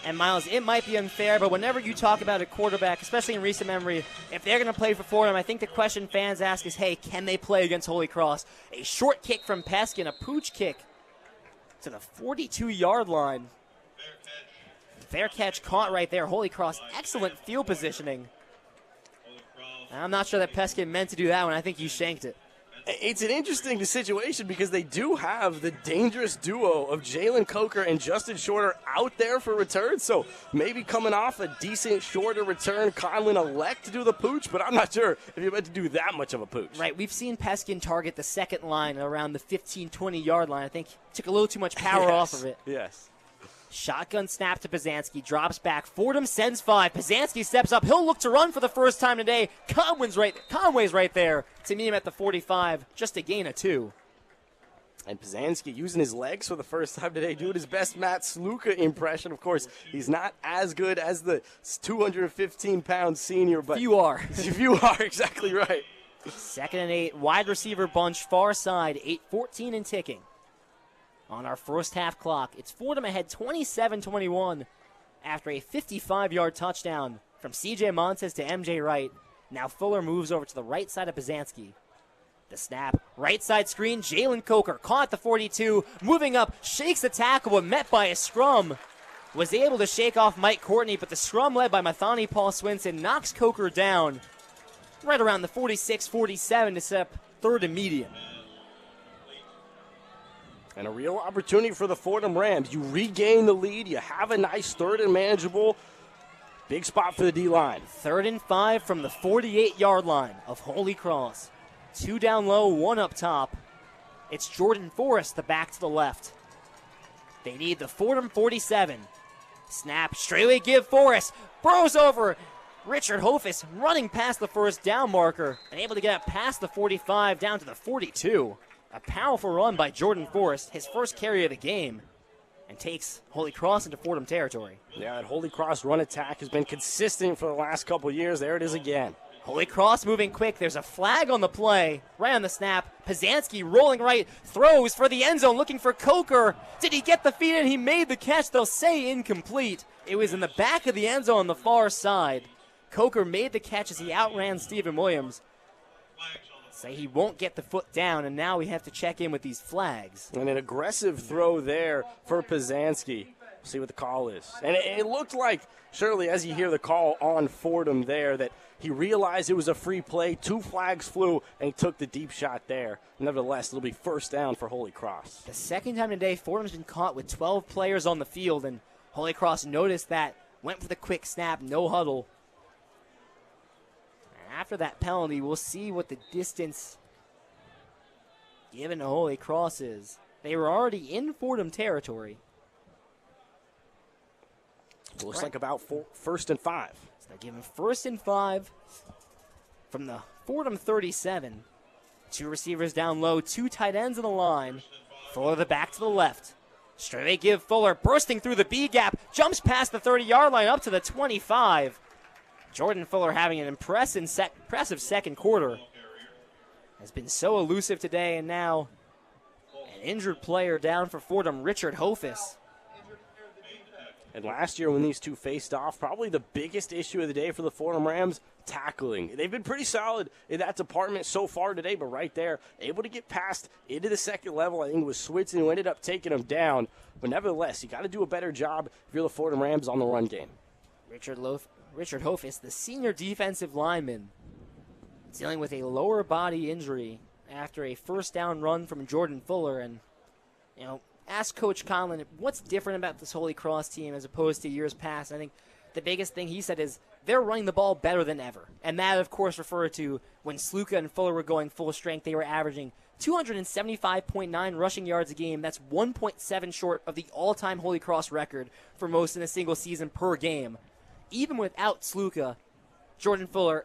And Miles, it might be unfair, but whenever you talk about a quarterback, especially in recent memory, if they're going to play for Fordham, I think the question fans ask is, hey, can they play against Holy Cross? A short kick from Peskin, a pooch kick to the 42-yard line. Fair catch caught right there. Holy Cross, excellent field positioning. I'm not sure that Peskin meant to do that one. I think he shanked it. It's an interesting situation because they do have the dangerous duo of Jalen Coker and Justin Shorter out there for returns. So maybe coming off a decent Shorter return, Conlin elect to do the pooch, but I'm not sure if you're meant to do that much of a pooch. Right, we've seen Peskin target the second line around the 15, 20-yard line. I think took a little too much power off of it. Yes. Shotgun snap to Pazanski, drops back. Fordham sends 5. Pazanski steps up. He'll look to run for the first time today. Conway's right there to meet him at the 45. Just a gain of 2. And Pazanski using his legs for the first time today, doing his best Matt Sluka impression. Of course, he's not as good as the 215-pound senior, but few are. Few are, exactly right. 2nd and 8, wide receiver bunch, far side, 8:14 and ticking. On our first half clock, it's Fordham ahead 27-21 after a 55-yard touchdown from C.J. Montes to M.J. Wright. Now Fuller moves over to the right side of Pizanski. The snap, right side screen, Jalen Coker caught the 42, moving up, shakes the tackle, but met by a scrum. Was able to shake off Mike Courtney, but the scrum led by Mathani Paul Swinson knocks Coker down right around the 46-47 to set up 3rd and medium. And a real opportunity for the Fordham Rams. You regain the lead. You have a nice 3rd and manageable. Big spot for the D-line. 3rd and 5 from the 48-yard line of Holy Cross. 2 down low, 1 up top. It's Jordan Forrest, the back to the left. They need the Fordham 47. Snap, straightaway give Forrest. Burrows over. Richard Hofus running past the first down marker and able to get up past the 45 down to the 42. A powerful run by Jordan Forrest, his first carry of the game, and takes Holy Cross into Fordham territory. Yeah, that Holy Cross run attack has been consistent for the last couple years. There it is again. Holy Cross moving quick. There's a flag on the play, right on the snap. Pizanski rolling right, throws for the end zone, looking for Coker. Did he get the feed in? He made the catch. They'll say incomplete. It was in the back of the end zone on the far side. Coker made the catch as he outran Stephen Williams. Say he won't get the foot down, and now we have to check in with these flags. And an aggressive throw there for Pizanski. See what the call is. And it looked like, surely as you hear the call on Fordham there, that he realized it was a free play. 2 flags flew, and he took the deep shot there. Nevertheless, it'll be 1st down for Holy Cross. The second time today, Fordham's been caught with 12 players on the field, and Holy Cross noticed that, went for the quick snap, no huddle. After that penalty, we'll see what the distance given to Holy Cross is. They were already in Fordham territory. It looks like about 1st and 5. So they're given 1st and 5 from the Fordham 37. 2 receivers down low, 2 tight ends in the line. Fuller the back to the left. Straightaway give Fuller, bursting through the B gap, jumps past the 30-yard line up to the 25. Jordan Fuller having an impressive second quarter. Has been so elusive today, and now an injured player down for Fordham, Richard Hofus. And last year when these two faced off, probably the biggest issue of the day for the Fordham Rams, tackling. They've been pretty solid in that department so far today, but right there, able to get past into the second level. I think it was Switson who ended up taking them down. But nevertheless, you got to do a better job if you're the Fordham Rams on the run game. Richard Hofus, the senior defensive lineman, dealing with a lower body injury after a first down run from Jordan Fuller. And, ask Coach Conin what's different about this Holy Cross team as opposed to years past. I think the biggest thing he said is they're running the ball better than ever. And that, of course, referred to when Sluka and Fuller were going full strength. They were averaging 275.9 rushing yards a game. That's 1.7 short of the all-time Holy Cross record for most in a single season per game. Even without Sluka, Jordan Fuller,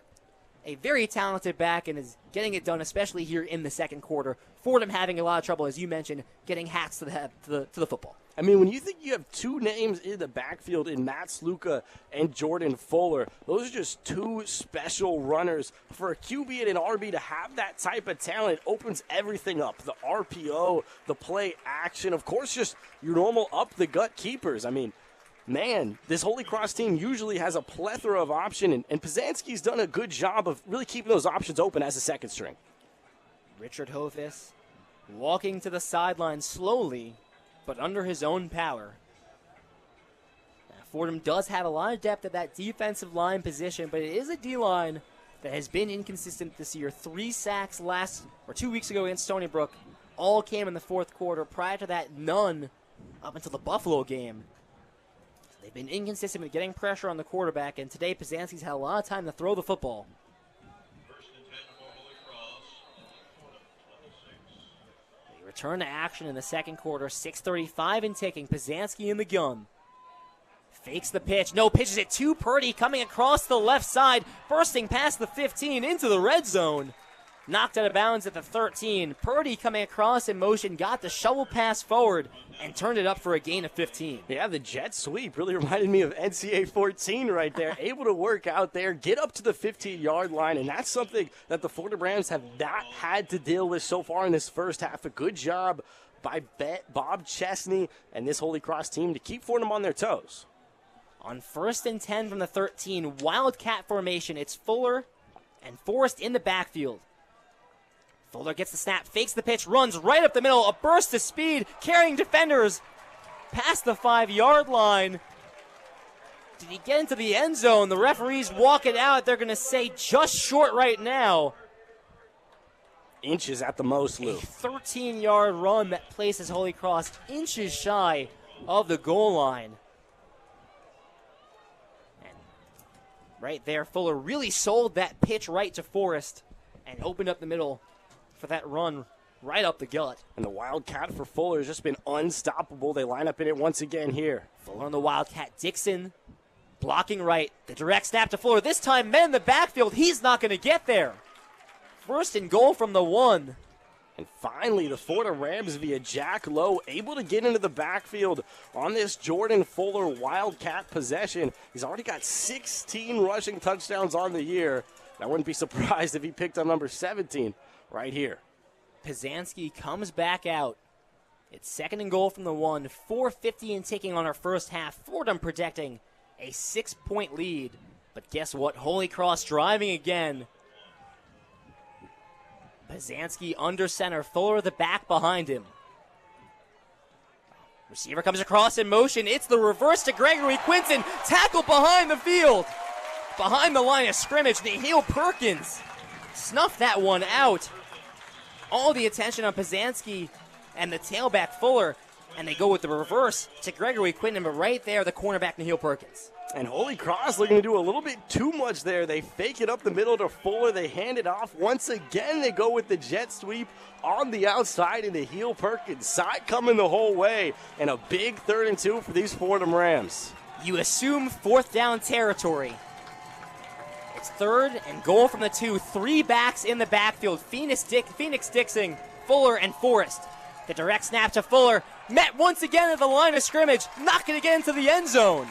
a very talented back, and is getting it done, especially here in the second quarter. Fordham having a lot of trouble, as you mentioned, getting hats to the football. I mean, when you think you have 2 names in the backfield in Matt Sluka and Jordan Fuller, those are just 2 special runners. For a QB and an RB to have that type of talent opens everything up. The RPO, the play action, of course, just your normal up-the-gut keepers. I mean, man, this Holy Cross team usually has a plethora of options, and Pizanski's done a good job of really keeping those options open as a second string. Richard Hofus walking to the sideline slowly, but under his own power. Now, Fordham does have a lot of depth at that defensive line position, but it is a D-line that has been inconsistent this year. 3 sacks 2 weeks ago against Stony Brook. All came in the fourth quarter. Prior to that, none up until the Buffalo game. They've been inconsistent with getting pressure on the quarterback, and today Pizanski's had a lot of time to throw the football. They return to action in the second quarter. 6:35 in ticking. Pizanski in the gun. Fakes the pitch. No, pitches it to Purdy, coming across the left side, bursting past the 15 into the red zone. knocked out of bounds at the 13. Purdy coming across in motion, got the shovel pass forward, and turned it up for a gain of 15. Yeah, the jet sweep really reminded me of NCAA 14 right there. Able to work out there, get up to the 15-yard line, and that's something that the Fordham Rams have not had to deal with so far in this first half. A good job by Bob Chesney and this Holy Cross team to keep Fordham on their toes. On 1st and 10 from the 13, Wildcat formation. It's Fuller and Forrest in the backfield. Fuller gets the snap, fakes the pitch, runs right up the middle, a burst of speed, carrying defenders past the 5-yard line. Did he get into the end zone? The referees walk it out. They're going to say just short right now. Inches at the most, Lou. A 13-yard run that places Holy Cross inches shy of the goal line. And right there, Fuller really sold that pitch right to Forrest and opened up the middle for that run right up the gut. And the Wildcat for Fuller has just been unstoppable. They line up in it once again here. Fuller on the Wildcat. Dixon blocking right. The direct snap to Fuller. This time, men in the backfield. He's not going to get there. 1st and goal from the 1. And finally, the Fordham Rams via Jack Lowe able to get into the backfield on this Jordan Fuller Wildcat possession. He's already got 16 rushing touchdowns on the year. I wouldn't be surprised if he picked up number 17 right here. Pizanski comes back out. It's 2nd and goal from the 1. 4:50 in taking on our first half. Fordham projecting a 6-point lead. But guess what? Holy Cross driving again. Pizanski under center. Fuller the back behind him. Receiver comes across in motion. It's the reverse to Gregory Quinton. Tackle behind the field. Behind the line of scrimmage. Nahil Perkins snuffed that one out. All the attention on Pizanski and the tailback Fuller. And they go with the reverse to Gregory Quinton. But right there, the cornerback Nahil Perkins. And Holy Cross looking to do a little bit too much there. They fake it up the middle to Fuller. They hand it off. Once again, they go with the jet sweep on the outside into Nahil Perkins. Side coming the whole way. And a big 3rd and 2 for these Fordham Rams. You assume 4th down territory. It's 3rd and goal from the 2. 3 backs in the backfield. Phoenix Dixon, Fuller, and Forrest. The direct snap to Fuller. Met once again at the line of scrimmage. Not going to get into the end zone.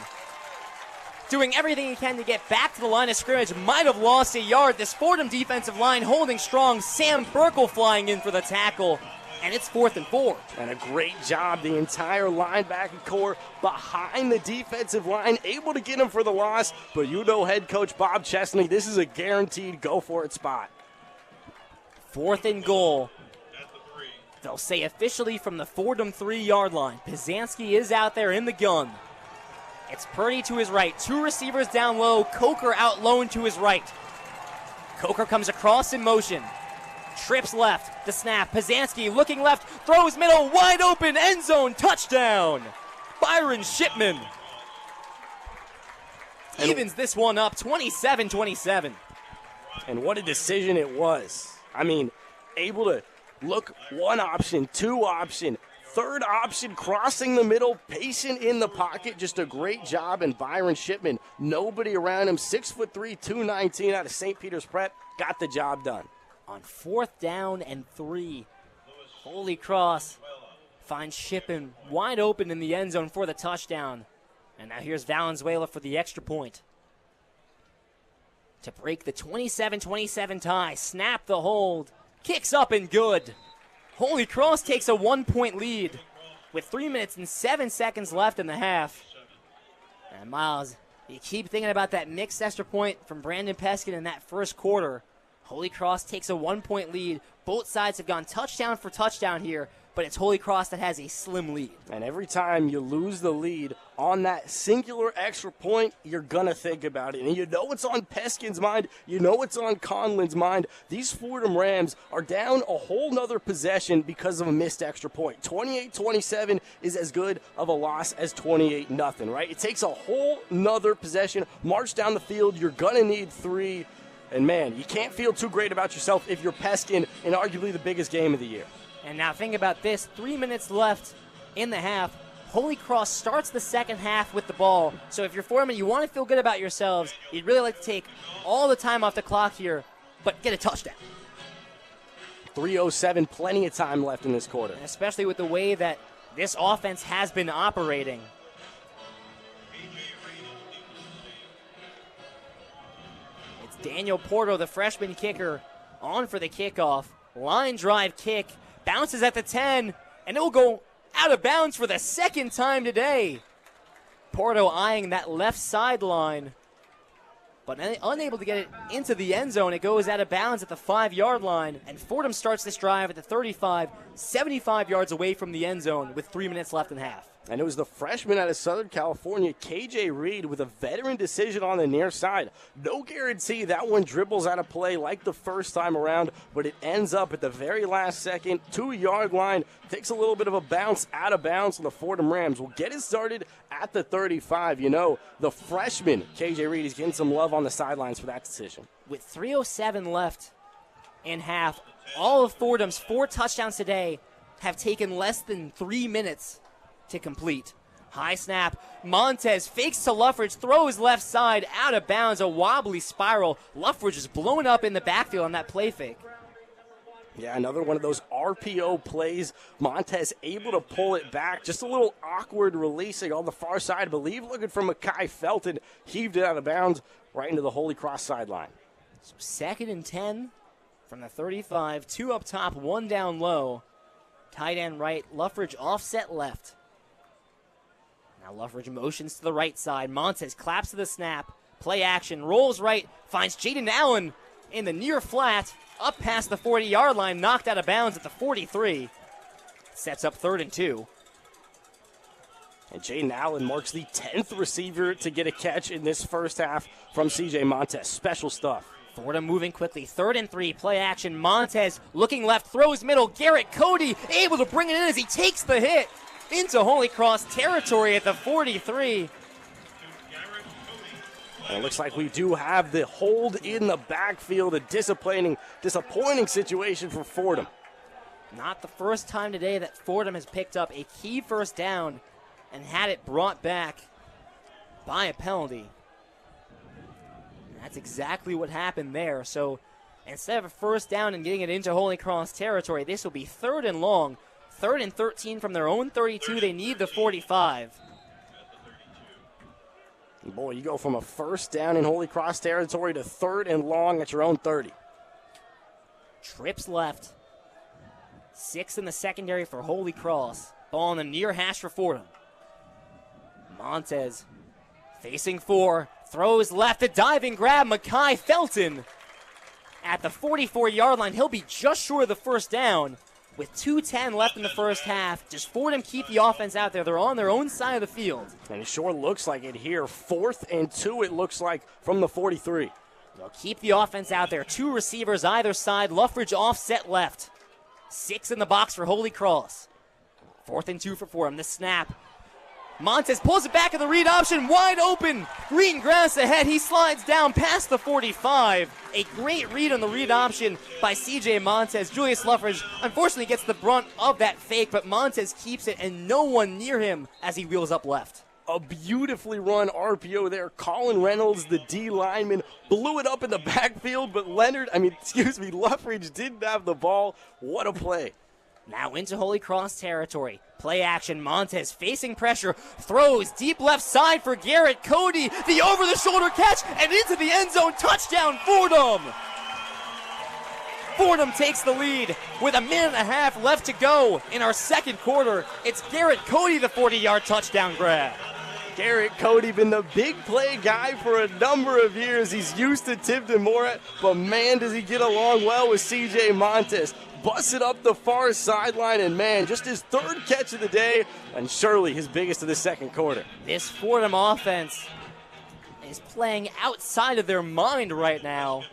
Doing everything he can to get back to the line of scrimmage. Might have lost a yard. This Fordham defensive line holding strong. Sam Burkle flying in for the tackle. And it's 4th and 4. And a great job. The entire linebacker core behind the defensive line. Able to get him for the loss. But you know head coach Bob Chesney, this is a guaranteed go-for-it spot. 4th and goal. They'll say officially from the Fordham 3-yard line. Pizanski is out there in the gun. It's Purdy to his right. 2 receivers down low. Coker out lone to his right. Coker comes across in motion. Trips left. The snap. Pizanski looking left. Throws middle. Wide open. End zone. Touchdown. Byron Shipman. Evens this one up. 27-27. And what a decision it was. I mean, able to look 1 option, 2 option, 3rd option, crossing the middle, patient in the pocket. Just a great job. And Byron Shipman, nobody around him, 6'3", 219 out of St. Peter's Prep, got the job done. On 4th down and 3, Holy Cross finds Shipman wide open in the end zone for the touchdown. And now here's Valenzuela for the extra point to break the 27-27 tie. Snap the hold. Kicks up and good. Holy Cross takes a 1-point lead with 3 minutes and 7 seconds left in the half. And Miles, you keep thinking about that mixed extra point from Brandon Peskin in that first quarter. Holy Cross takes a 1-point lead. Both sides have gone touchdown for touchdown here, but it's Holy Cross that has a slim lead. And every time you lose the lead on that singular extra point, you're going to think about it. And you know it's on Peskin's mind. You know it's on Conlin's mind. These Fordham Rams are down a whole nother possession because of a missed extra point. 28-27 is as good of a loss as 28-0, right? It takes a whole nother possession. March down the field. You're going to need 3. And, man, you can't feel too great about yourself if you're Peskin in arguably the biggest game of the year. And now think about this. 3 minutes left in the half. Holy Cross starts the second half with the ball. So if you're Fordham and you want to feel good about yourselves, you'd really like to take all the time off the clock here, but get a touchdown. 3:07, plenty of time left in this quarter. Especially with the way that this offense has been operating. It's Daniel Porto, the freshman kicker, on for the kickoff. Line drive kick, bounces at the 10, and it will go out of bounds for the second time today. Porto eyeing that left sideline, but unable to get it into the end zone. It goes out of bounds at the 5-yard line, and Fordham starts this drive at the 35, 75 yards away from the end zone with 3 minutes left in half. And it was the freshman out of Southern California, KJ Reed, with a veteran decision on the near side. No guarantee that one dribbles out of play like the first time around, but it ends up at the very last second, 2-yard line, takes a little bit of a bounce out of bounds, and the Fordham Rams will get it started at the 35. You know, the freshman, KJ Reed, is getting some love on the sidelines for that decision. With 3:07 left in half, all of Fordham's 4 touchdowns today have taken less than 3 minutes to complete. High snap. Montes fakes to Luffridge, throws left side, out of bounds, a wobbly spiral. Luffridge is blown up in the backfield on that play fake. Yeah, another one of those RPO plays. Montes able to pull it back. Just a little awkward releasing on the far side. I believe looking for Mekhi Felton. Heaved it out of bounds right into the Holy Cross sideline. So 2nd and 10 from the 35. 2 up top, 1 down low. Tight end right. Luffridge offset left. Now Luffridge motions to the right side. Montes claps to the snap. Play action. Rolls right. Finds Jaden Allen in the near flat. Up past the 40-yard line. Knocked out of bounds at the 43. Sets up 3rd and 2. And Jaden Allen marks the 10th receiver to get a catch in this first half from CJ Montes. Special stuff. Fordham moving quickly. 3rd and 3. Play action. Montes looking left. Throws middle. Garrett Cody able to bring it in as he takes the hit into Holy Cross territory at the 43. And it looks like we do have the hold in the backfield. A disappointing situation for Fordham. Not the first time today that Fordham has picked up a key first down and had it brought back by a penalty. And that's exactly what happened there. So instead of a first down and getting it into Holy Cross territory, this will be 3rd and long. 3rd and 13 from their own 32. They need the 45. Boy, you go from a first down in Holy Cross territory to 3rd and long at your own 30. Trips left. 6 in the secondary for Holy Cross. Ball on the near hash for Fordham. Montes facing 4. Throws left. A diving grab. Mekhi Felton at the 44-yard line. He'll be just short of the first down. With 2:10 left in the first half, does Fordham keep the offense out there? They're on their own side of the field. And it sure looks like it here. 4th and 2, it looks like, from the 43. They'll keep the offense out there. 2 receivers either side. Luffridge offset left. 6 in the box for Holy Cross. 4th and 2 for Fordham. The snap. Montes pulls it back in the read option. Wide open. Green grass ahead. He slides down past the 45. A great read on the read option by CJ Montes. Julius Luffridge unfortunately gets the brunt of that fake, but Montes keeps it and no one near him as he wheels up left. A beautifully run RPO there. Colin Reynolds, the D lineman, blew it up in the backfield, but Luffridge didn't have the ball. What a play. Now into Holy Cross territory. Play action. Montes facing pressure. Throws deep left side for Garrett Cody. The over-the-shoulder catch and into the end zone. Touchdown, Fordham. Fordham takes the lead with 1.5 minutes left to go in our second quarter. It's Garrett Cody, the 40-yard touchdown grab. Garrett Cody been the big play guy for a number of years. He's used to Tipton Morat, but man, does he get along well with CJ Montes. Busted up the far sideline, and man, just his 3rd catch of the day, and surely his biggest of the second quarter. This Fordham offense is playing outside of their mind right now.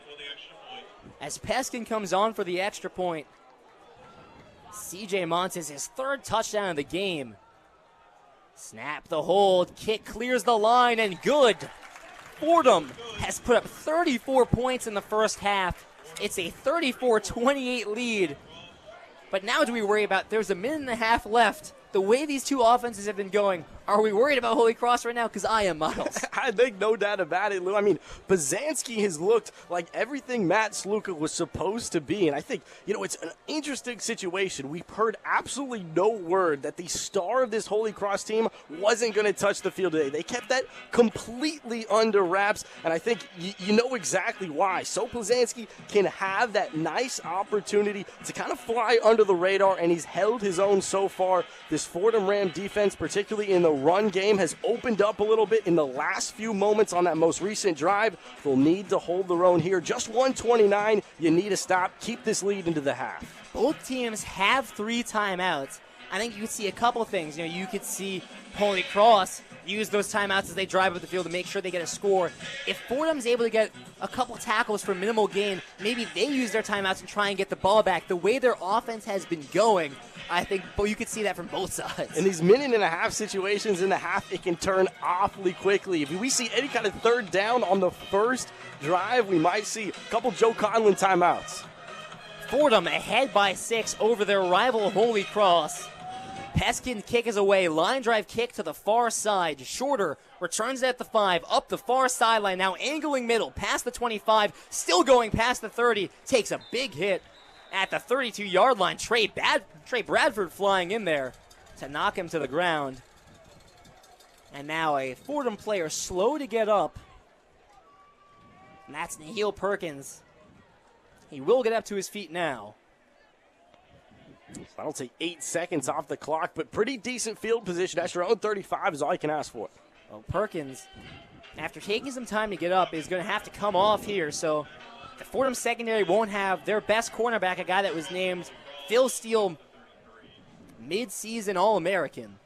As Peskin comes on for the extra point. CJ Montes, his 3rd touchdown of the game. Snap the hold, kick clears the line, and good. Fordham has put up 34 points in the first half. It's a 34-28 lead. But now do we worry about there's 1.5 minutes left. The way these two offenses have been going, Are we worried about Holy Cross right now? Because I am, Miles. I think no doubt about it, Lou. I mean, Pazanski has looked like everything Matt Sluka was supposed to be, and I think, it's an interesting situation. We've heard absolutely no word that the star of this Holy Cross team wasn't going to touch the field today. They kept that completely under wraps, and I think you know exactly why. So Pazanski can have that nice opportunity to kind of fly under the radar, and he's held his own so far. This Fordham Ram defense, particularly in the run game, has opened up a little bit in the last few moments on that most recent drive. They'll need to hold their own here. Just 129. You need to stop. Keep this lead into the half. Both teams have 3 timeouts. I think you could see a couple things. You could see Holy Cross use those timeouts as they drive up the field to make sure they get a score. If Fordham's able to get a couple tackles for minimal gain, maybe they use their timeouts and try and get the ball back. The way their offense has been going, I think you could see that from both sides. In these minute-and-a-half situations in the half, it can turn awfully quickly. If we see any kind of third down on the first drive, we might see a couple Joe Conlon timeouts. Fordham ahead by 6 over their rival Holy Cross. Peskin kick is away. Line drive kick to the far side. Shorter returns it at the 5. Up the far sideline. Now angling middle. Past the 25. Still going past the 30. Takes a big hit at the 32-yard line. Trey Bradford flying in there to knock him to the ground. And now a Fordham player slow to get up. And that's Nahil Perkins. He will get up to his feet now. That'll take 8 seconds off the clock, but pretty decent field position. That's your own 35 is all you can ask for. Well, Perkins, after taking some time to get up, is going to have to come off here. So the Fordham secondary won't have their best cornerback, a guy that was named Phil Steele mid-season All-American.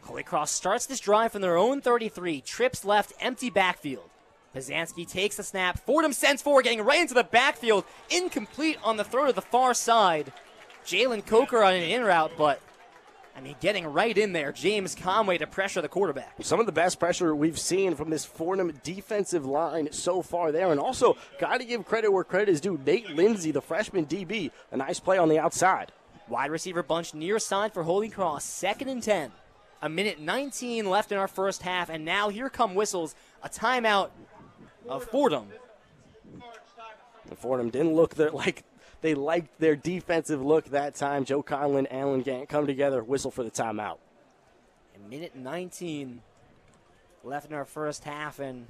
Holy Cross starts this drive from their own 33. Trips left, empty backfield. Pazanski takes the snap. Fordham sends forward, getting right into the backfield. Incomplete on the throw to the far side. Jalen Coker on an in route, but, getting right in there. James Conway to pressure the quarterback. Some of the best pressure we've seen from this Fordham defensive line so far there. And also, got to give credit where credit is due. Nate Lindsay, the freshman DB, a nice play on the outside. Wide receiver bunch near side for Holy Cross. 2nd and 10. 1:19 left in our first half, and now here come whistles. A timeout of Fordham. And Fordham didn't look like they liked their defensive look that time. Joe Conlon, Allen Gant come together, whistle for the timeout. 1:19 left in our first half, and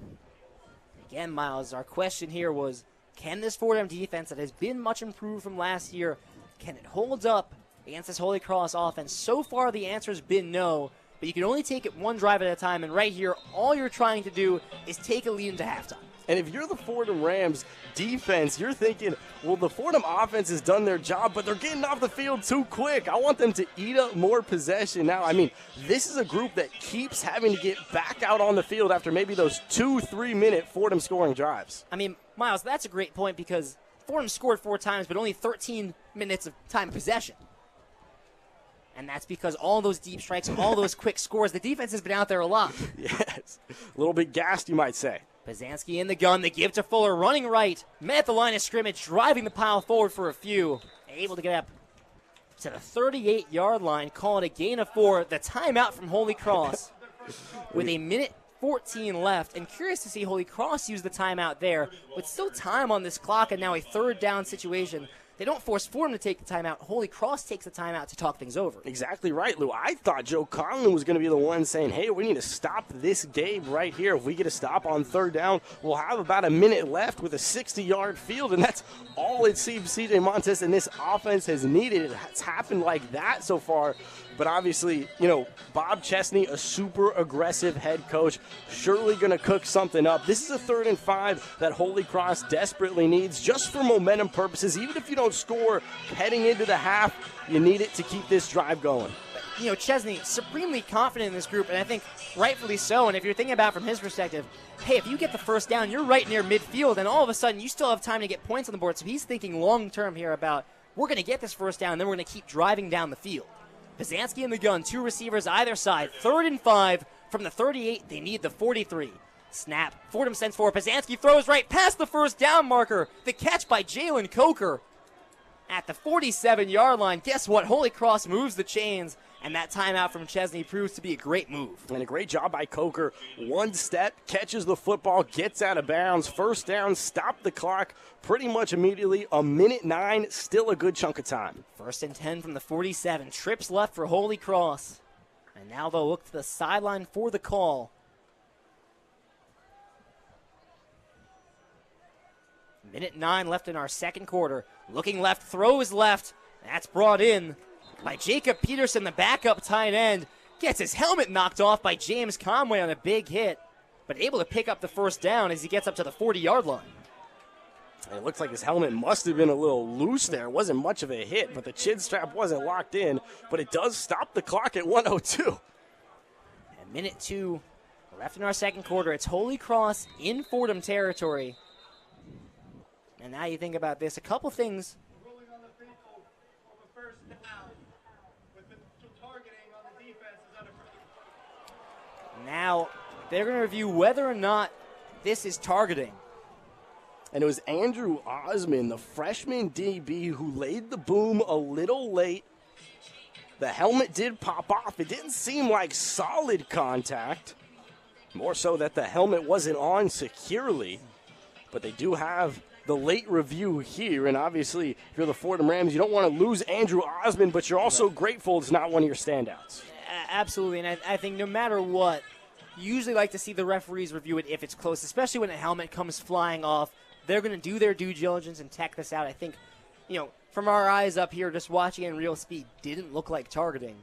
again, Miles, our question here was, can this Fordham defense that has been much improved from last year, can it hold up against this Holy Cross offense? So far, the answer has been no. But you can only take it one drive at a time, and right here, all you're trying to do is take a lead into halftime. And if you're the Fordham Rams defense, you're thinking, well, the Fordham offense has done their job, but they're getting off the field too quick. I want them to eat up more possession now. This is a group that keeps having to get back out on the field after maybe those 2-3 minute Fordham scoring drives. Miles, that's a great point because Fordham scored 4 times, but only 13 minutes of time of possession. And that's because all those deep strikes, all those quick scores, the defense has been out there a lot. Yes, a little bit gassed, you might say. Pazanski in the gun, the give to Fuller, running right, met the line of scrimmage, driving the pile forward for a few. Able to get up to the 38-yard line, call it a gain of 4. The timeout from Holy Cross with 1:14 left. And curious to see Holy Cross use the timeout there. With still time on this clock and now a 3rd down situation. They don't force Fordham to take the timeout. Holy Cross takes the timeout to talk things over. Exactly right, Lou. I thought Joe Conlon was going to be the one saying, hey, we need to stop this game right here. If we get a stop on 3rd down, we'll have about a minute left with a 60-yard field, and that's all it seems C.J. Montes and this offense has needed. It's happened like that so far. But obviously, Bob Chesney, a super aggressive head coach, surely going to cook something up. This is a 3rd and 5 that Holy Cross desperately needs just for momentum purposes. Even if you don't score heading into the half, you need it to keep this drive going. Chesney, supremely confident in this group, and I think rightfully so. And if you're thinking about it from his perspective, hey, if you get the first down, you're right near midfield, and all of a sudden you still have time to get points on the board. So he's thinking long-term here about, we're going to get this first down, and then we're going to keep driving down the field. Pazanski in the gun, 2 receivers either side. 3rd and 5 from the 38. They need the 43. Snap. Fordham sends forward. Pazanski throws right past the first down marker. The catch by Jalen Coker at the 47-yard line. Guess what? Holy Cross moves the chains and that timeout from Chesney proves to be a great move. And a great job by Coker. One step, catches the football, gets out of bounds. First down, stop the clock pretty much immediately. 1:09, still a good chunk of time. 1st and 10 from the 47. Trips left for Holy Cross. And now they'll look to the sideline for the call. Minute 9 left in our second quarter. Looking left, throws left. That's brought in by Jacob Peterson, the backup tight end. Gets his helmet knocked off by James Conway on a big hit, but able to pick up the first down as he gets up to the 40-yard line. It looks like his helmet must have been a little loose there. It wasn't much of a hit, but the chin strap wasn't locked in, but it does stop the clock at 1:02. And minute 2 left in our second quarter. It's Holy Cross in Fordham territory. And now you think about this, a couple things. Now they're going to review whether or not this is targeting. And it was Andrew Osmond, the freshman DB, who laid the boom a little late. The helmet did pop off. It didn't seem like solid contact. More so that the helmet wasn't on securely. But they do have the late review here. And obviously, if you're the Fordham Rams, you don't want to lose Andrew Osmond, but you're also grateful it's not one of your standouts. Absolutely, and I think no matter what, you usually like to see the referees review it if it's close, especially when a helmet comes flying off. They're going to do their due diligence and check this out. I think, from our eyes up here, just watching it in real speed, didn't look like targeting.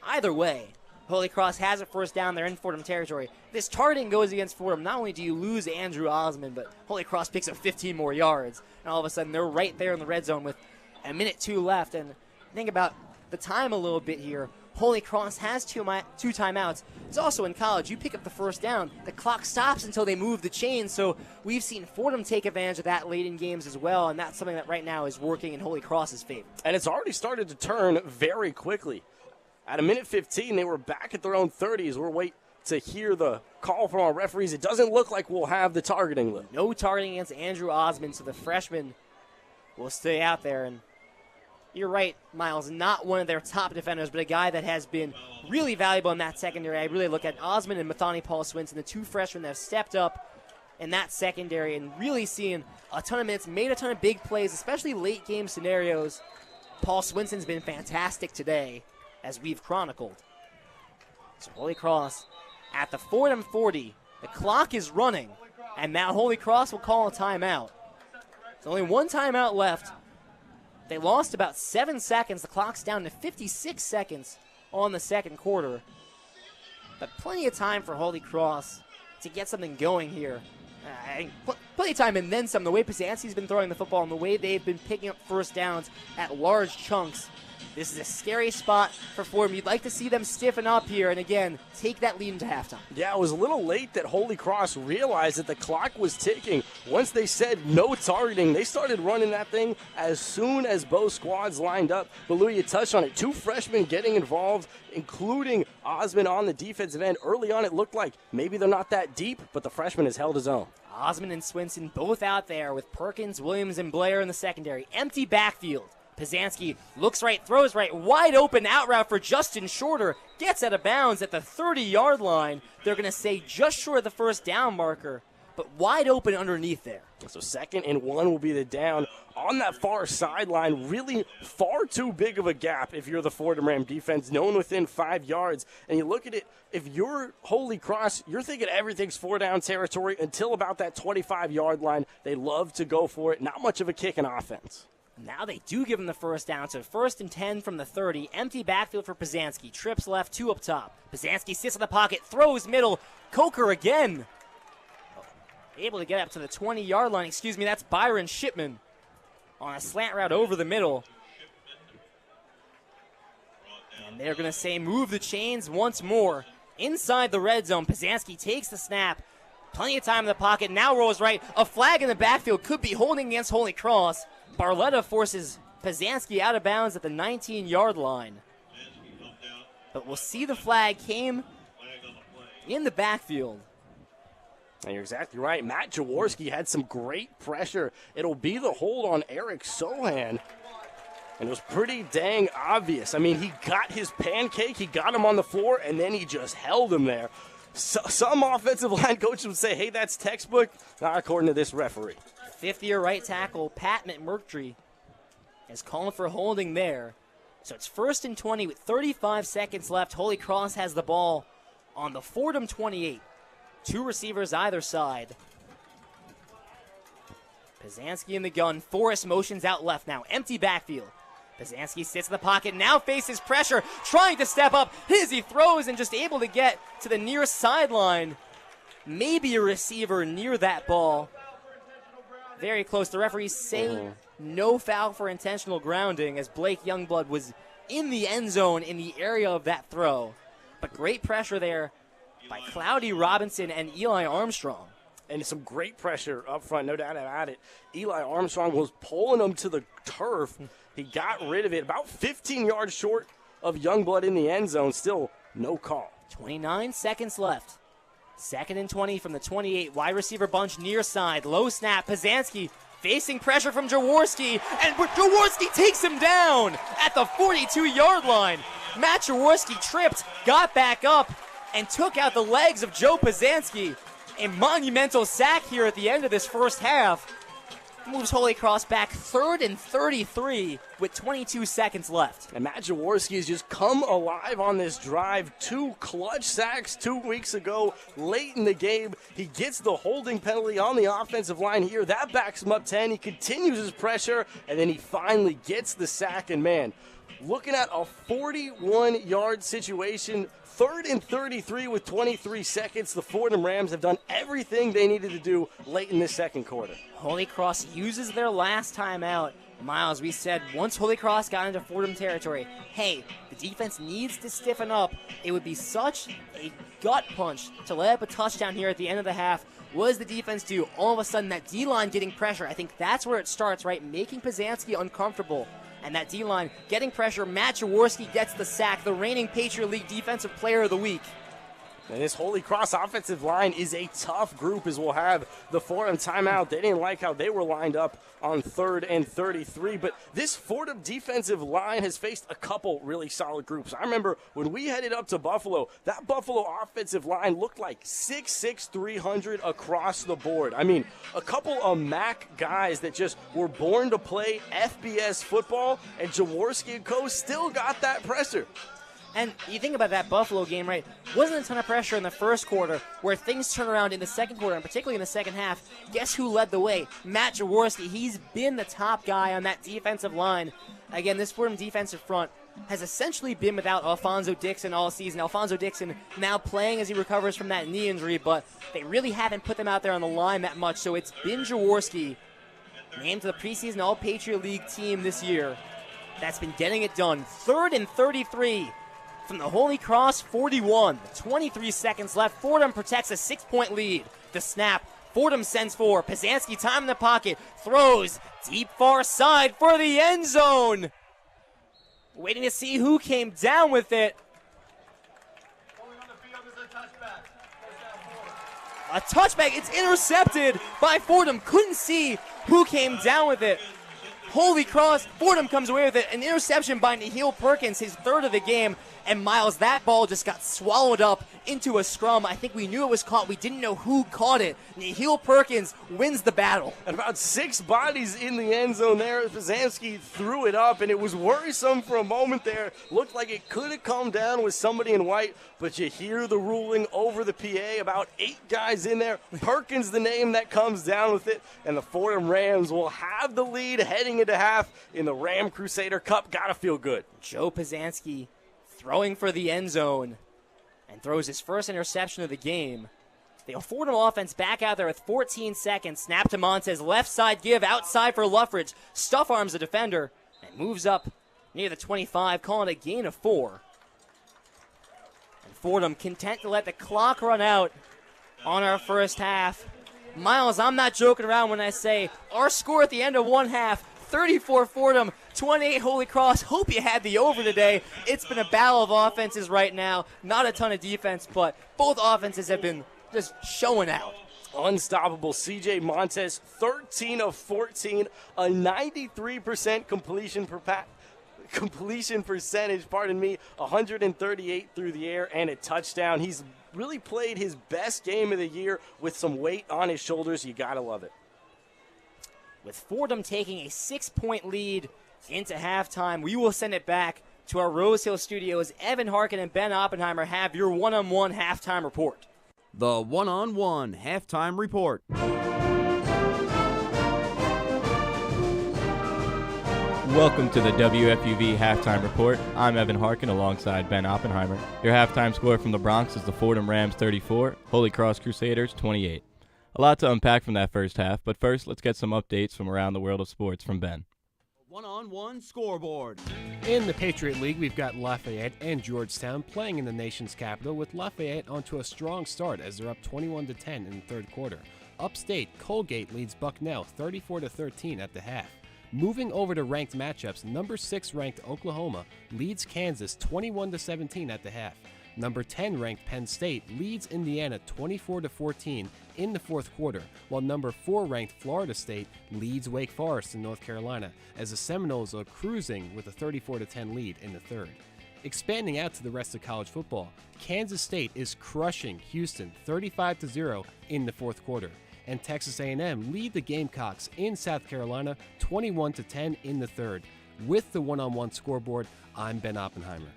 Either way, Holy Cross has a first down. They're in Fordham territory. This targeting goes against Fordham. Not only do you lose Andrew Osmond, but Holy Cross picks up 15 more yards. And all of a sudden, they're right there in the red zone with a minute 2 left. And think about the time a little bit here. Holy Cross has two timeouts. It's also in college. You pick up the first down, the clock stops until they move the chain. So we've seen Fordham take advantage of that late in games as well, and that's something that right now is working in Holy Cross's favor. And it's already started to turn very quickly. At a minute 15, they were back at their own 30s. We're waiting to hear the call from our referees. It doesn't look like we'll have the targeting lift. No targeting against Andrew Osmond, so the freshman will stay out there. And you're right, Miles, not one of their top defenders, but a guy that has been really valuable in that secondary. I really look at Osmond and Mathani Paul Swinson, the two freshmen that have stepped up in that secondary and really seen a ton of minutes, made a ton of big plays, especially late game scenarios. Paul Swinson's been fantastic today, as we've chronicled. So Holy Cross at the Fordham 40. The clock is running, and now Holy Cross will call a timeout. There's only one timeout left. They lost about 7 seconds. The clock's down to 56 seconds on the second quarter. But plenty of time for Holy Cross to get something going here. Plenty of time and then some. The way Pizanski's been throwing the football and the way they've been picking up first downs at large chunks. This is a scary spot for Fordham. You'd like to see them stiffen up here and, again, take that lead into halftime. Yeah, it was a little late that Holy Cross realized that the clock was ticking. Once they said no targeting, they started running that thing as soon as both squads lined up. But, Louis, you touched on it. Two freshmen getting involved, including Osmond on the defensive end. Early on, it looked like maybe they're not that deep, but the freshman has held his own. Osmond and Swinson both out there with Perkins, Williams, and Blair in the secondary. Empty backfield. Pizanski looks right, throws right, wide open out route for Justin Shorter. Gets out of bounds at the 30-yard line. They're going to say just short of the first down marker, but wide open underneath there. So 2nd and 1 will be the down on that far sideline. Really far too big of a gap if you're the Fordham Ram defense, no one within 5 yards. And you look at it, if you're Holy Cross, you're thinking everything's 4-down territory until about that 25-yard line. They love to go for it. Not much of a kick in offense. Now they do give him the first down, so 1st and 10 from the 30. Empty backfield for Pizanski. Trips left, 2 up top. Pizanski sits in the pocket, throws middle. Coker again. Able to get up to the 20-yard line. Excuse me, that's Byron Shipman on a slant route over the middle. And they're going to say move the chains once more. Inside the red zone, Pizanski takes the snap. Plenty of time in the pocket, now rolls right. A flag in the backfield could be holding against Holy Cross. Barletta forces Pizanski out of bounds at the 19-yard line. But we'll see the flag came in the backfield. And you're exactly right. Matt Jaworski had some great pressure. It'll be the hold on Eric Sohan. And it was pretty dang obvious. I mean, he got his pancake, he got him on the floor, and then he just held him there. Some offensive line coaches would say, hey, that's textbook. Not according to this referee. Fifth-year right tackle Pat McMurtry is calling for holding there. So it's 1st and 20 with 35 seconds left. Holy Cross has the ball on the Fordham 28. 2 receivers either side. Pazanski in the gun. Forrest motions out left now. Empty backfield. Pazanski sits in the pocket, now faces pressure, trying to step up. He throws and just able to get to the near sideline. Maybe a receiver near that ball. Very close. The referees say no foul for intentional grounding as Blake Youngblood was in the end zone in the area of that throw. But great pressure there by Cloudy Robinson and Eli Armstrong. And some great pressure up front, no doubt about it. Eli Armstrong was pulling him to the turf. He got rid of it about 15 yards short of Youngblood in the end zone. Still no call. 29 seconds left. 2nd and 20 from the 28. Wide receiver bunch near side. Low snap. Pazanski facing pressure from Jaworski. And Jaworski takes him down at the 42-yard line. Matt Jaworski tripped, got back up, and took out the legs of Joe Pazanski. A monumental sack here at the end of this first half. Moves Holy Cross back 3rd and 33 with 22 seconds left. And Matt Jaworski has just come alive on this drive. 2 clutch sacks 2 weeks ago late in the game. He gets the holding penalty on the offensive line here. That backs him up 10. He continues his pressure, and then he finally gets the sack. And, man, looking at a 41-yard situation, 3rd and 33 with 23 seconds. The Fordham Rams have done everything they needed to do late in this second quarter. Holy Cross uses their last timeout. Miles, we said once Holy Cross got into Fordham territory, hey, the defense needs to stiffen up. It would be such a gut punch to let up a touchdown here at the end of the half. What does the defense do? All of a sudden, that D-line getting pressure. I think that's where it starts, right? Making Pazanski uncomfortable. And that D-line getting pressure. Matt Jaworski gets the sack, the reigning Patriot League Defensive Player of the Week. And this Holy Cross offensive line is a tough group, as we'll have the Fordham timeout. They didn't like how they were lined up on 3rd and 33. But this Fordham defensive line has faced a couple really solid groups. I remember when we headed up to Buffalo, that Buffalo offensive line looked like 6'6", 300 across the board. I mean, a couple of MAC guys that just were born to play FBS football, and Jaworski and co. still got that pressure. And you think about that Buffalo game, right? Wasn't a ton of pressure in the first quarter where things turn around in the second quarter, and particularly in the second half. Guess who led the way? Matt Jaworski. He's been the top guy on that defensive line. Again, this Fordham defensive front has essentially been without Alfonso Dixon all season. Alfonso Dixon now playing as he recovers from that knee injury, but they really haven't put them out there on the line that much. So it's been Jaworski, named to the preseason All-Patriot League team this year, that's been getting it done. 3rd and 33. From the Holy Cross 41, 23 seconds left. Fordham protects a 6-point lead. The snap. Fordham sends 4. Pazanski time in the pocket. Throws deep far side for the end zone. Waiting to see who came down with it. A touchback. It's intercepted by Fordham. Couldn't see who came down with it. Holy Cross. Fordham comes away with it. An interception by Nihil Perkins, his 3rd of the game. And Miles, that ball just got swallowed up into a scrum. I think we knew it was caught. We didn't know who caught it. Nihil Perkins wins the battle. And about 6 bodies in the end zone there. Pazanski threw it up, and it was worrisome for a moment there. Looked like it could have come down with somebody in white, but you hear the ruling over the PA. About 8 guys in there. Perkins the name that comes down with it, and the Fordham Rams will have the lead heading into half in the Ram Crusader Cup. Gotta feel good. Joe Pazanski throwing for the end zone and throws his first interception of the game. The Fordham offense back out there with 14 seconds. Snap to Montes. Left side give. Outside for Luffridge. Stuff arms the defender and moves up near the 25, calling a gain of 4. And Fordham content to let the clock run out on our first half. Miles, I'm not joking around when I say our score at the end of one half, 34 Fordham, 28 Holy Cross. Hope you had the over today. It's been a battle of offenses right now. Not a ton of defense, but both offenses have been just showing out. Unstoppable. CJ Montes, 13 of 14, a 93% completion completion percentage, 138 through the air and a touchdown. He's really played his best game of the year with some weight on his shoulders. You got to love it. With Fordham taking a 6-point lead into halftime, we will send it back to our Rose Hill studios. Evan Harkin and Ben Oppenheimer have your one-on-one halftime report. The one-on-one halftime report. Welcome to the WFUV Halftime Report. I'm Evan Harkin alongside Ben Oppenheimer. Your halftime score from the Bronx is the Fordham Rams 34, Holy Cross Crusaders 28. A lot to unpack from that first half, but first let's get some updates from around the world of sports from Ben. One-on-one scoreboard. In the Patriot League, we've got Lafayette and Georgetown playing in the nation's capital, with Lafayette onto a strong start as they're up 21-10 in the third quarter. Upstate, Colgate leads Bucknell 34-13 at the half. Moving over to ranked matchups, number 6 ranked Oklahoma leads Kansas 21-17 at the half. Number 10 ranked Penn State leads Indiana 24-14 in the fourth quarter, while number 4 ranked Florida State leads Wake Forest in North Carolina, as the Seminoles are cruising with a 34-10 lead in the third. Expanding out to the rest of college football, Kansas State is crushing Houston 35-0 in the fourth quarter, and Texas A&M lead the Gamecocks in South Carolina 21-10 in the third. With the one-on-one scoreboard, I'm Ben Oppenheimer.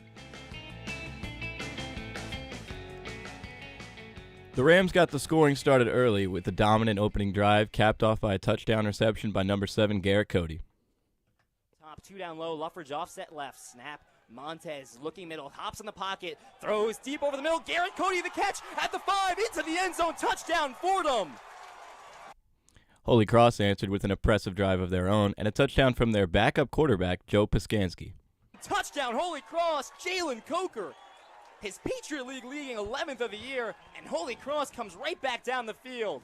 The Rams got the scoring started early with the dominant opening drive, capped off by a touchdown reception by number 7 Garrett Cody. Top 2 down low, Luffridge offset left, snap. Montes looking middle, hops in the pocket, throws deep over the middle. Garrett Cody the catch at the 5, into the end zone, touchdown Fordham. Holy Cross answered with an impressive drive of their own and a touchdown from their backup quarterback, Joe Piskanski. Touchdown Holy Cross, Jalen Coker. His Patriot League leading 11th of the year, and Holy Cross comes right back down the field.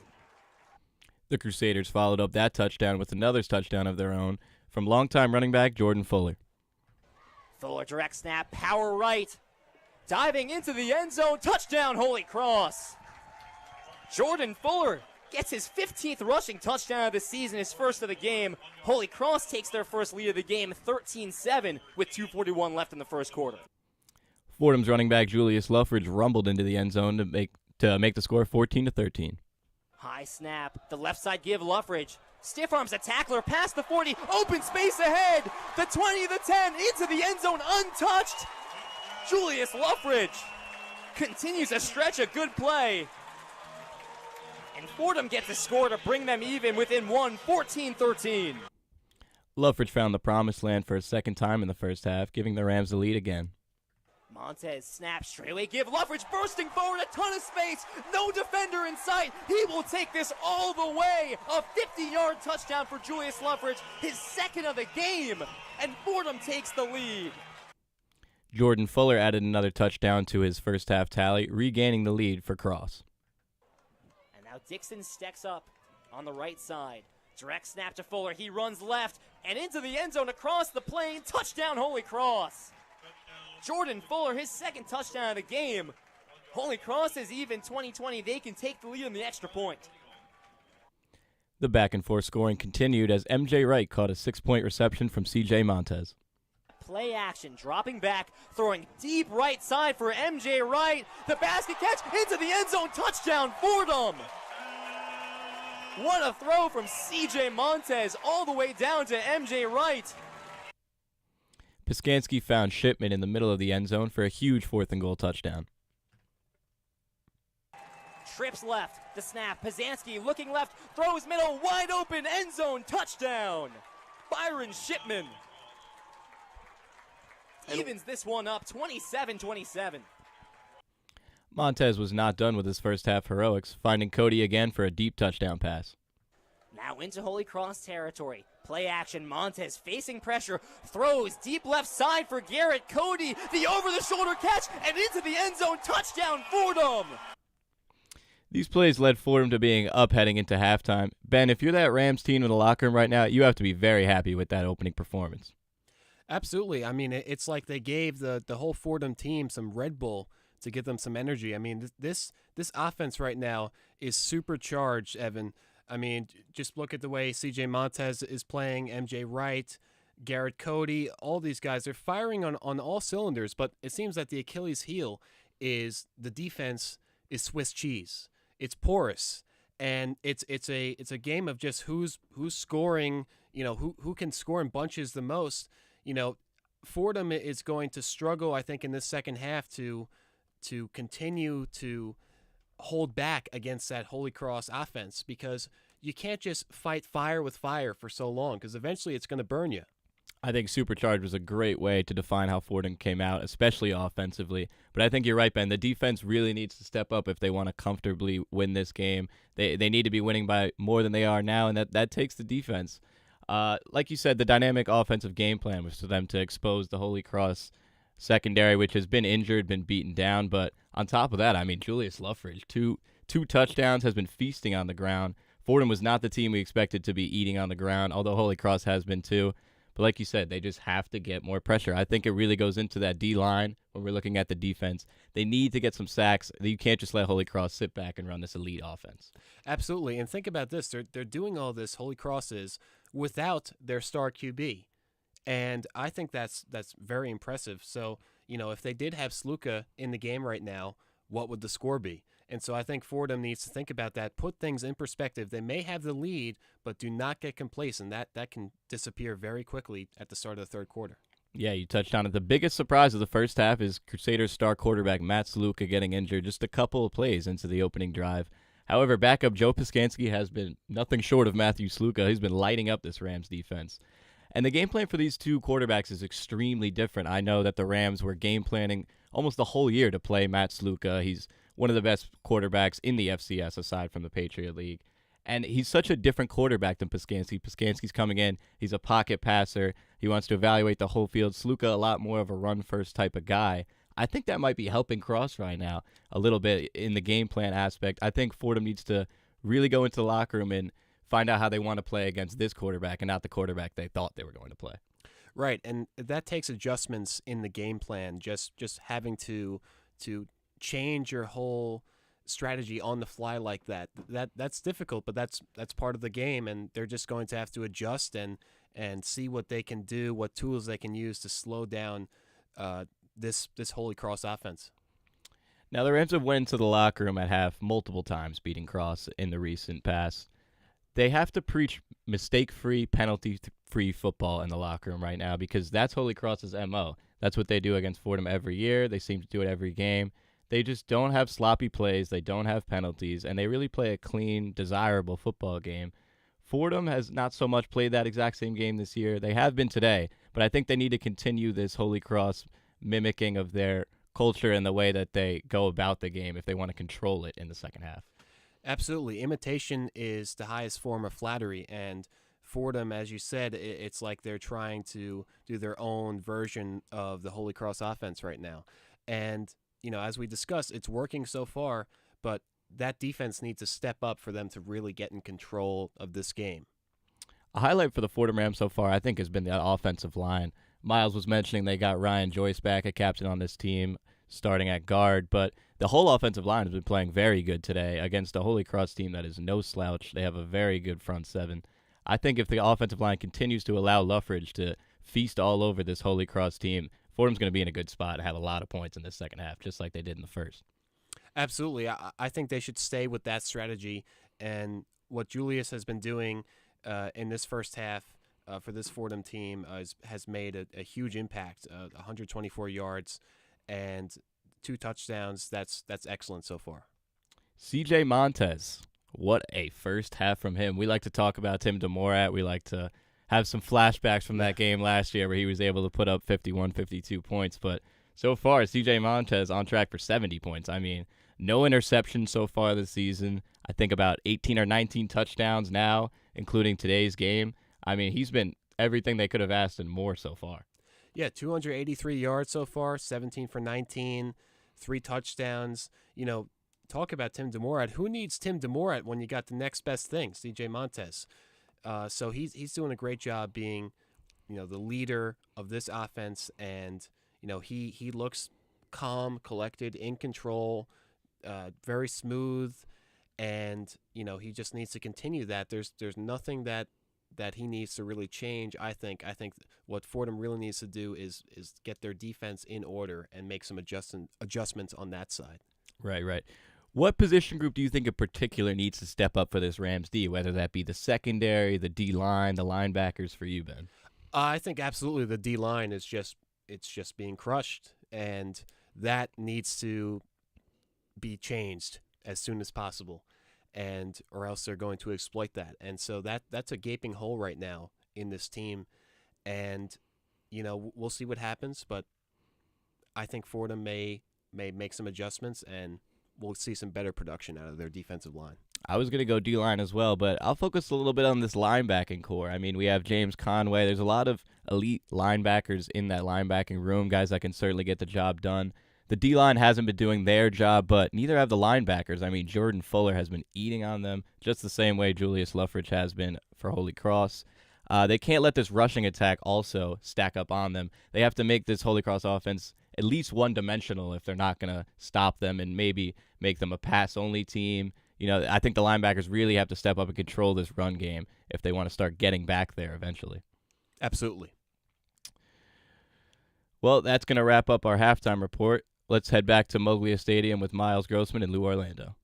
The Crusaders followed up that touchdown with another touchdown of their own from longtime running back Jordan Fuller. Fuller direct snap, power right. Diving into the end zone, touchdown Holy Cross. Jordan Fuller gets his 15th rushing touchdown of the season, his first of the game. Holy Cross takes their first lead of the game, 13-7, with 2:41 left in the first quarter. Fordham's running back Julius Lough rumbled into the end zone to make the score 14-13. High snap, the left side give, Luffridge. Stiff arms the tackler, past the 40, open space ahead. The 20, the 10, into the end zone, untouched. Julius Luffridge continues a stretch of good play. And Fordham gets a score to bring them even within one, 14-13. Luffridge found the promised land for a second time in the first half, giving the Rams the lead again. Montes snaps, straightaway give, Luffridge bursting forward, a ton of space, no defender in sight. He will take this all the way. A 50-yard touchdown for Julius Luffridge, his second of the game, and Fordham takes the lead. Jordan Fuller added another touchdown to his first half tally, regaining the lead for Cross. And now Dixon stacks up on the right side. Direct snap to Fuller, he runs left and into the end zone across the plane, touchdown Holy Cross. Jordan Fuller, his second touchdown of the game. Holy Cross is even 20-20. They can take the lead on the extra point. The back-and-forth scoring continued as MJ Wright caught a 6-point reception from CJ Montes. Play action, dropping back, throwing deep right side for MJ Wright. The basket catch into the end zone, touchdown Fordham. What a throw from CJ Montes all the way down to MJ Wright. Piskanski found Shipman in the middle of the end zone for a huge 4th-and-goal touchdown. Trips left, the snap, Piskanski looking left, throws middle, wide open, end zone, touchdown. Byron Shipman evens this one up, 27-27. Montes was not done with his first half heroics, finding Cody again for a deep touchdown pass. Now into Holy Cross territory. Play action, Montes facing pressure, throws deep left side for Garrett Cody, the over-the-shoulder catch, and into the end zone, touchdown Fordham! These plays led Fordham to being up heading into halftime. Ben, if you're that Rams team in the locker room right now, you have to be very happy with that opening performance. Absolutely. I mean, it's like they gave the whole Fordham team some Red Bull to give them some energy. I mean, this offense right now is supercharged, Evan. I mean, just look at the way CJ Montes is playing, MJ Wright, Garrett Cody, all these guys, they're firing on all cylinders, but it seems that the Achilles heel is the defense is Swiss cheese. It's porous, and it's a game of just who's scoring, who can score in bunches the most. Fordham is going to struggle, I think, in this second half to continue to hold back against that Holy Cross offense, because you can't just fight fire with fire for so long, because eventually it's going to burn you. I think supercharged was a great way to define how Fordham came out, especially offensively. But I think you're right, Ben. The defense really needs to step up if they want to comfortably win this game. They need to be winning by more than they are now, and that takes the defense. Like you said, the dynamic offensive game plan was for them to expose the Holy Cross secondary, which has been injured, been beaten down. But on top of that, I mean, Julius Lough, two touchdowns, has been feasting on the ground. Fordham was not the team we expected to be eating on the ground, although Holy Cross has been too. But like you said, they just have to get more pressure. I think it really goes into that D-line when we're looking at the defense. They need to get some sacks. You can't just let Holy Cross sit back and run this elite offense. Absolutely. And think about this. They're doing all this, Holy Cross is, without their star QB. And I think that's very impressive. So, if they did have Sluka in the game right now, what would the score be? And so I think Fordham needs to think about that, put things in perspective. They may have the lead, but do not get complacent. That can disappear very quickly at the start of the third quarter. Yeah, you touched on it. The biggest surprise of the first half is Crusaders star quarterback Matt Sluka getting injured just a couple of plays into the opening drive. However, backup Joe Piskanski has been nothing short of Matthew Sluka. He's been lighting up this Rams defense. And the game plan for these two quarterbacks is extremely different. I know that the Rams were game planning almost the whole year to play Matt Sluka. He's one of the best quarterbacks in the FCS aside from the Patriot League. And he's such a different quarterback than Piskanski. Piskanski's coming in. He's a pocket passer. He wants to evaluate the whole field. Sluka, a lot more of a run-first type of guy. I think that might be helping Cross right now a little bit in the game plan aspect. I think Fordham needs to really go into the locker room and find out how they want to play against this quarterback and not the quarterback they thought they were going to play. Right, and that takes adjustments in the game plan, just having to change your whole strategy on the fly like that. That's difficult, but that's part of the game, and they're just going to have to adjust and see what they can do, what tools they can use to slow down this Holy Cross offense. Now, the Rams have went to the locker room at half multiple times, beating Cross in the recent past. They have to preach mistake-free, penalty-free football in the locker room right now, because that's Holy Cross's MO. That's what they do against Fordham every year. They seem to do it every game. They just don't have sloppy plays. They don't have penalties, and they really play a clean, desirable football game. Fordham has not so much played that exact same game this year. They have been today, but I think they need to continue this Holy Cross mimicking of their culture and the way that they go about the game if they want to control it in the second half. Absolutely. Imitation is the highest form of flattery, and Fordham, as you said, it's like they're trying to do their own version of the Holy Cross offense right now. And, as we discussed, it's working so far, but that defense needs to step up for them to really get in control of this game. A highlight for the Fordham Rams so far, I think, has been the offensive line. Miles was mentioning they got Ryan Joyce back, a captain on this team, starting at guard, but the whole offensive line has been playing very good today against a Holy Cross team that is no slouch. They have a very good front seven. I think if the offensive line continues to allow Luffridge to feast all over this Holy Cross team, Fordham's going to be in a good spot and have a lot of points in this second half, just like they did in the first. Absolutely. I think they should stay with that strategy, and what Julius has been doing in this first half for this Fordham team has made a huge impact. 124 yards and 2 touchdowns. That's excellent so far. CJ Montes, what a first half from him. We like to talk about Tim DeMorat. We like to have some flashbacks from that game last year where he was able to put up 51, 52 points. But so far, CJ Montes on track for 70 points. I mean, no interceptions so far this season. I think about 18 or 19 touchdowns now, including today's game. I mean, he's been everything they could have asked and more so far. Yeah, 283 yards so far, 17 for 19, 3 touchdowns. Talk about Tim DeMorat. Who needs Tim DeMorat when you got the next best thing, CJ Montes? So he's doing a great job being, the leader of this offense, and he looks calm, collected, in control, very smooth, and he just needs to continue that. There's nothing that that he needs to really change. I think what Fordham really needs to do is get their defense in order and make some adjustments on that side. Right. What position group do you think in particular needs to step up for this Rams D, whether that be the secondary, the D-line, the linebackers for you, Ben? I think absolutely the D-line is just being crushed, and that needs to be changed as soon as possible, or else they're going to exploit that. And so that's a gaping hole right now in this team, and we'll see what happens, but I think Fordham may make some adjustments, and we'll see some better production out of their defensive line. I was going to go D-line as well, but I'll focus a little bit on this linebacking core. I mean, we have James Conway. There's a lot of elite linebackers in that linebacking room, guys that can certainly get the job done. The D-line hasn't been doing their job, but neither have the linebackers. I mean, Jordan Fuller has been eating on them just the same way Julius Lough has been for Holy Cross. They can't let this rushing attack also stack up on them. They have to make this Holy Cross offense at least one-dimensional if they're not going to stop them and maybe make them a pass-only team. I think the linebackers really have to step up and control this run game if they want to start getting back there eventually. Absolutely. Well, that's going to wrap up our halftime report. Let's head back to Moglia Stadium with Miles Grossman and Lou Orlando.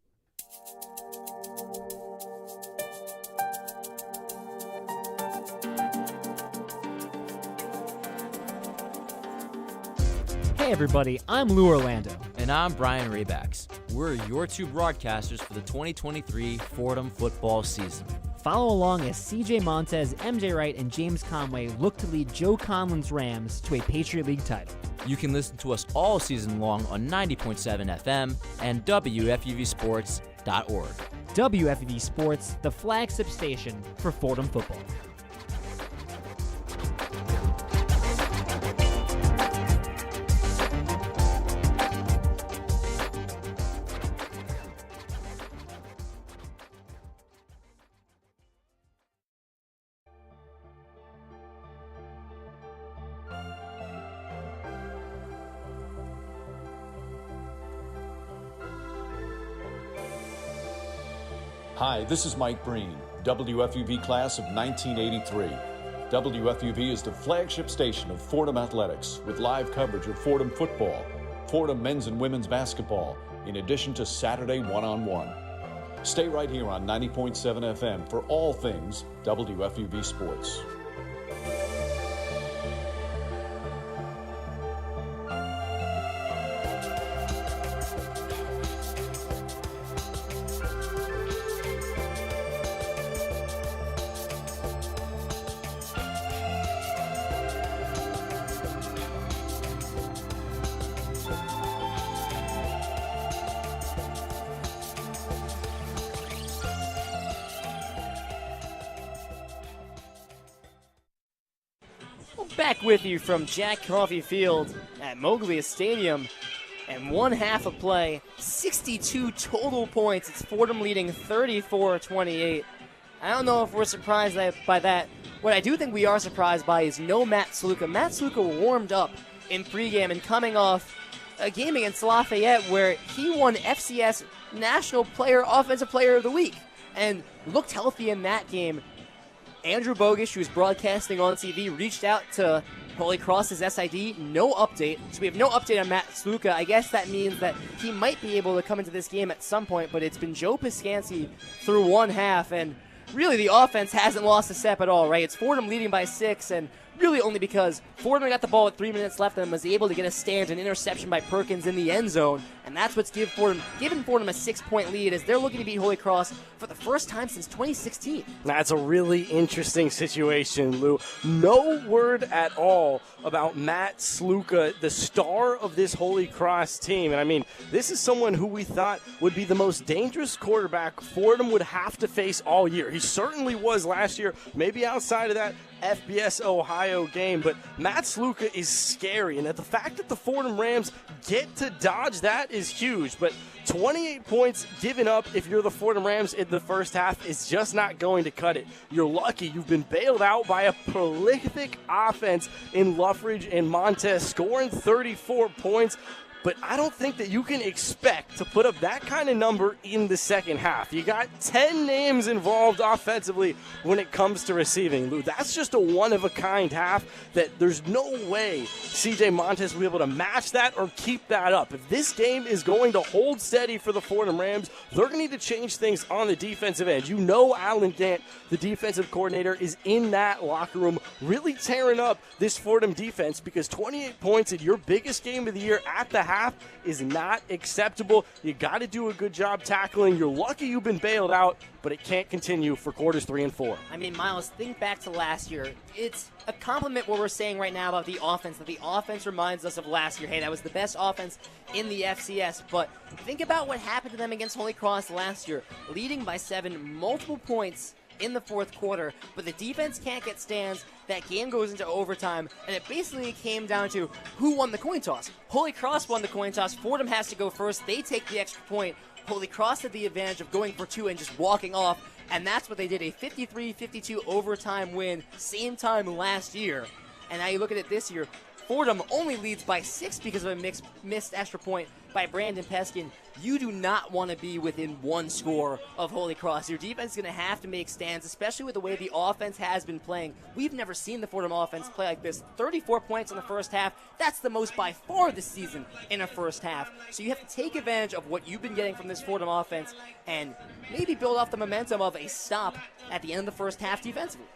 Hey everybody, I'm Lou Orlando. And I'm Brian Raybacks. We're your two broadcasters for the 2023 Fordham football season. Follow along as CJ Montes, MJ Wright, and James Conway look to lead Joe Conlin's Rams to a Patriot League title. You can listen to us all season long on 90.7 FM and WFUVSports.org. WFUV Sports, the flagship station for Fordham football. Hi, this is Mike Breen, WFUV class of 1983. WFUV is the flagship station of Fordham Athletics with live coverage of Fordham football, Fordham men's and women's basketball, in addition to Saturday one-on-one. Stay right here on 90.7 FM for all things WFUV Sports. Back with you from Jack Coffey Field at Moglia Stadium, and one half of play, 62 total points. It's Fordham leading 34-28. I don't know if we're surprised by that. What I do think we are surprised by is no Matt Sluka. Matt Sluka warmed up in pregame and coming off a game against Lafayette where he won FCS National Offensive Player of the Week and looked healthy in that game. Andrew Bogish, who's broadcasting on TV, reached out to Holy Cross's SID. No update. So we have no update on Matt Sluka. I guess that means that he might be able to come into this game at some point, but it's been Joe Piskanski through one half, and really the offense hasn't lost a step at all, right? It's Fordham leading by 6, and really only because Fordham got the ball with 3 minutes left and was able to get a stand, an interception by Perkins in the end zone, and that's what's given Fordham a 6-point lead as they're looking to beat Holy Cross for the first time since 2016. That's a really interesting situation, Lou. No word at all about Matt Sluka, the star of this Holy Cross team. And I mean, this is someone who we thought would be the most dangerous quarterback Fordham would have to face all year. He certainly was last year, maybe outside of that FBS Ohio game, but Matt Sluka is scary, and the fact that the Fordham Rams get to dodge that is huge. But 28 points given up if you're the Fordham Rams in the first half is just not going to cut it. You're lucky you've been bailed out by a prolific offense in Luffridge and Montes, scoring 34 points. but I don't think that you can expect to put up that kind of number in the second half. You got 10 names involved offensively when it comes to receiving. Lou, that's just a one-of-a-kind half that there's no way CJ Montes will be able to match that or keep that up. If this game is going to hold steady for the Fordham Rams, they're going to need to change things on the defensive end. You know Alan Gant, the defensive coordinator, is in that locker room really tearing up this Fordham defense, because 28 points in your biggest game of the year at the half is not acceptable. You got to do a good job tackling. You're lucky you've been bailed out, but it can't continue for quarters 3 and 4. I mean, Miles, think back to last year. It's a compliment what we're saying right now about the offense, that the offense reminds us of last year. Hey, that was the best offense in the FCS, but think about what happened to them against Holy Cross last year, leading by 7, multiple points in the fourth quarter, but the defense can't get stands. That game goes into overtime, and it basically came down to who won the coin toss. Holy Cross won the coin toss. Fordham has to go first. They take the extra point. Holy Cross had the advantage of going for 2 and just walking off, and that's what they did, a 53-52 overtime win, same time last year. And now you look at it this year, Fordham only leads by 6 because of a missed extra point by Brandon Peskin. You do not want to be within 1 score of Holy Cross. Your defense is going to have to make stands, especially with the way the offense has been playing. We've never seen the Fordham offense play like this. 34 points in the first half. That's the most by far this season in a first half. So you have to take advantage of what you've been getting from this Fordham offense and maybe build off the momentum of a stop at the end of the first half defensively.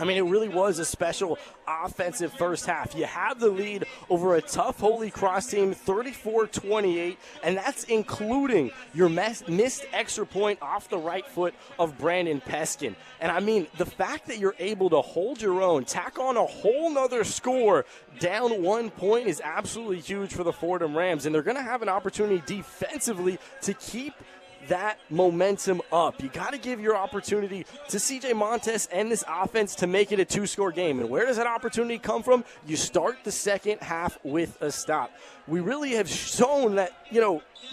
I mean, it really was a special offensive first half. You have the lead over a tough Holy Cross team, 34-28, and that's including your missed extra point off the right foot of Brandon Peskin. And I mean, the fact that you're able to hold your own, tack on a whole nother score down 1 point is absolutely huge for the Fordham Rams, and they're going to have an opportunity defensively to keep that momentum up. You got to give your opportunity to CJ Montes and this offense to make it a 2-score game. And where does that opportunity come from? You start the second half with a stop. We really have shown that,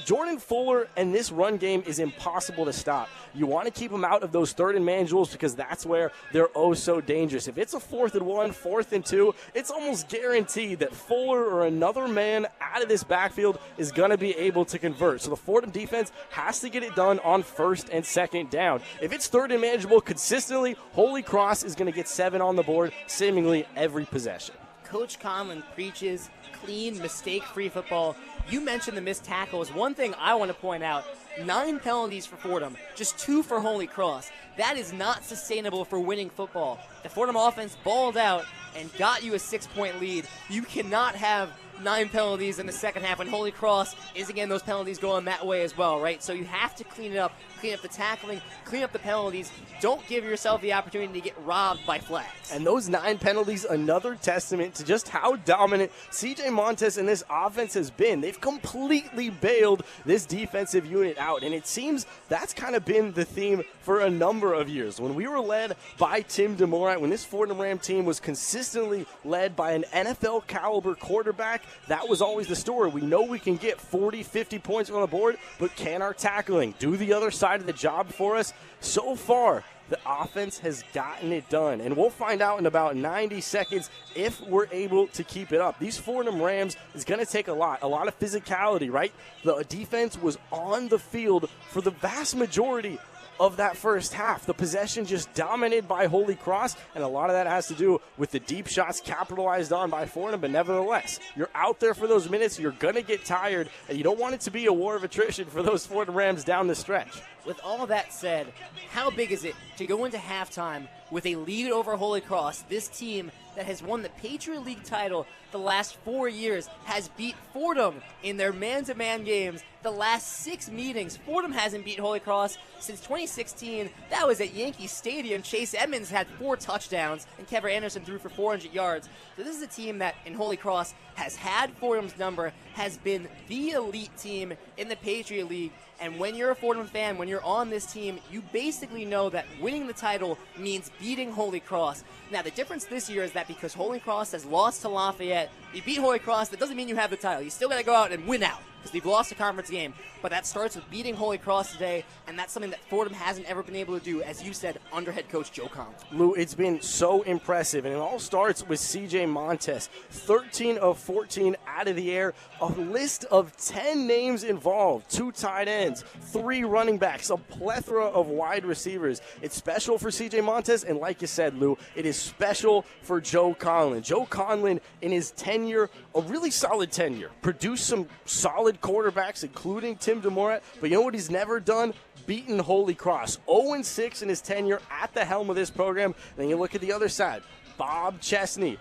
Jordan Fuller and this run game is impossible to stop. You want to keep them out of those 3rd and man jewels, because that's where they're oh so dangerous. If it's a 4th and 1, 4th and 2, it's almost guaranteed that Fuller or another man out of this backfield is going to be able to convert. So the Fordham defense has to get it done on 1st and 2nd down. If it's 3rd and manageable consistently, Holy Cross is going to get 7 on the board seemingly every possession. Coach Conlon preaches clean, mistake-free football. You mentioned the missed tackles. One thing I want to point out, 9 penalties for Fordham, just 2 for Holy Cross. That is not sustainable for winning football. The Fordham offense balled out and got you a 6-point lead. You cannot have 9 penalties in the second half when Holy Cross is, again, those penalties going that way as well, right? So you have to clean it up, clean up the tackling, clean up the penalties. Don't give yourself the opportunity to get robbed by flags. And those 9 penalties, another testament to just how dominant CJ Montes and this offense has been. They've completely bailed this defensive unit out, and it seems that's kind of been the theme for a number of years. When we were led by Tim DeMorat, when this Fordham Ram team was consistently led by an NFL caliber quarterback, that was always the story. We know we can get 40, 50 points on the board, but can our tackling do the other side of the job for us? So far, the offense has gotten it done, and we'll find out in about 90 seconds if we're able to keep it up. These Fordham Rams is going to take a lot of physicality, right? The defense was on the field for the vast majority of that first half. The possession just dominated by Holy Cross, and a lot of that has to do with the deep shots capitalized on by Fordham, but nevertheless, you're out there for those minutes, you're going to get tired, and you don't want it to be a war of attrition for those Fordham Rams down the stretch. With all that said, how big is it to go into halftime with a lead over Holy Cross? This team that has won the Patriot League title the last 4 years has beat Fordham in their man-to-man games the last 6 meetings. Fordham hasn't beat Holy Cross since 2016. That was at Yankee Stadium. Chase Edmonds had 4 touchdowns, and Kevin Anderson threw for 400 yards. So this is a team that, in Holy Cross, has had Fordham's number, has been the elite team in the Patriot League. And when you're a Fordham fan, when you're on this team, you basically know that winning the title means beating Holy Cross. Now, the difference this year is that because Holy Cross has lost to Lafayette, You beat Holy Cross, that doesn't mean you have the title. You still got to go out and win out because they've lost a conference game. But that starts with beating Holy Cross today, and that's something that Fordham hasn't ever been able to do, as you said, under head coach Joe Conlin. Lou, it's been so impressive, and it all starts with CJ Montes. 13 of 14 out of the air, a list of 10 names involved, 2 tight ends, 3 running backs, a plethora of wide receivers. It's special for CJ Montes, and like you said, Lou, it is special for Joe Conlin. Joe Conlin, in his tenure, a really solid tenure, produced some solid quarterbacks, including Tim DeMorat, but you know what he's never done? Beaten Holy Cross. 0-6 in his tenure at the helm of this program. Then you look at the other side. Bob Chesney.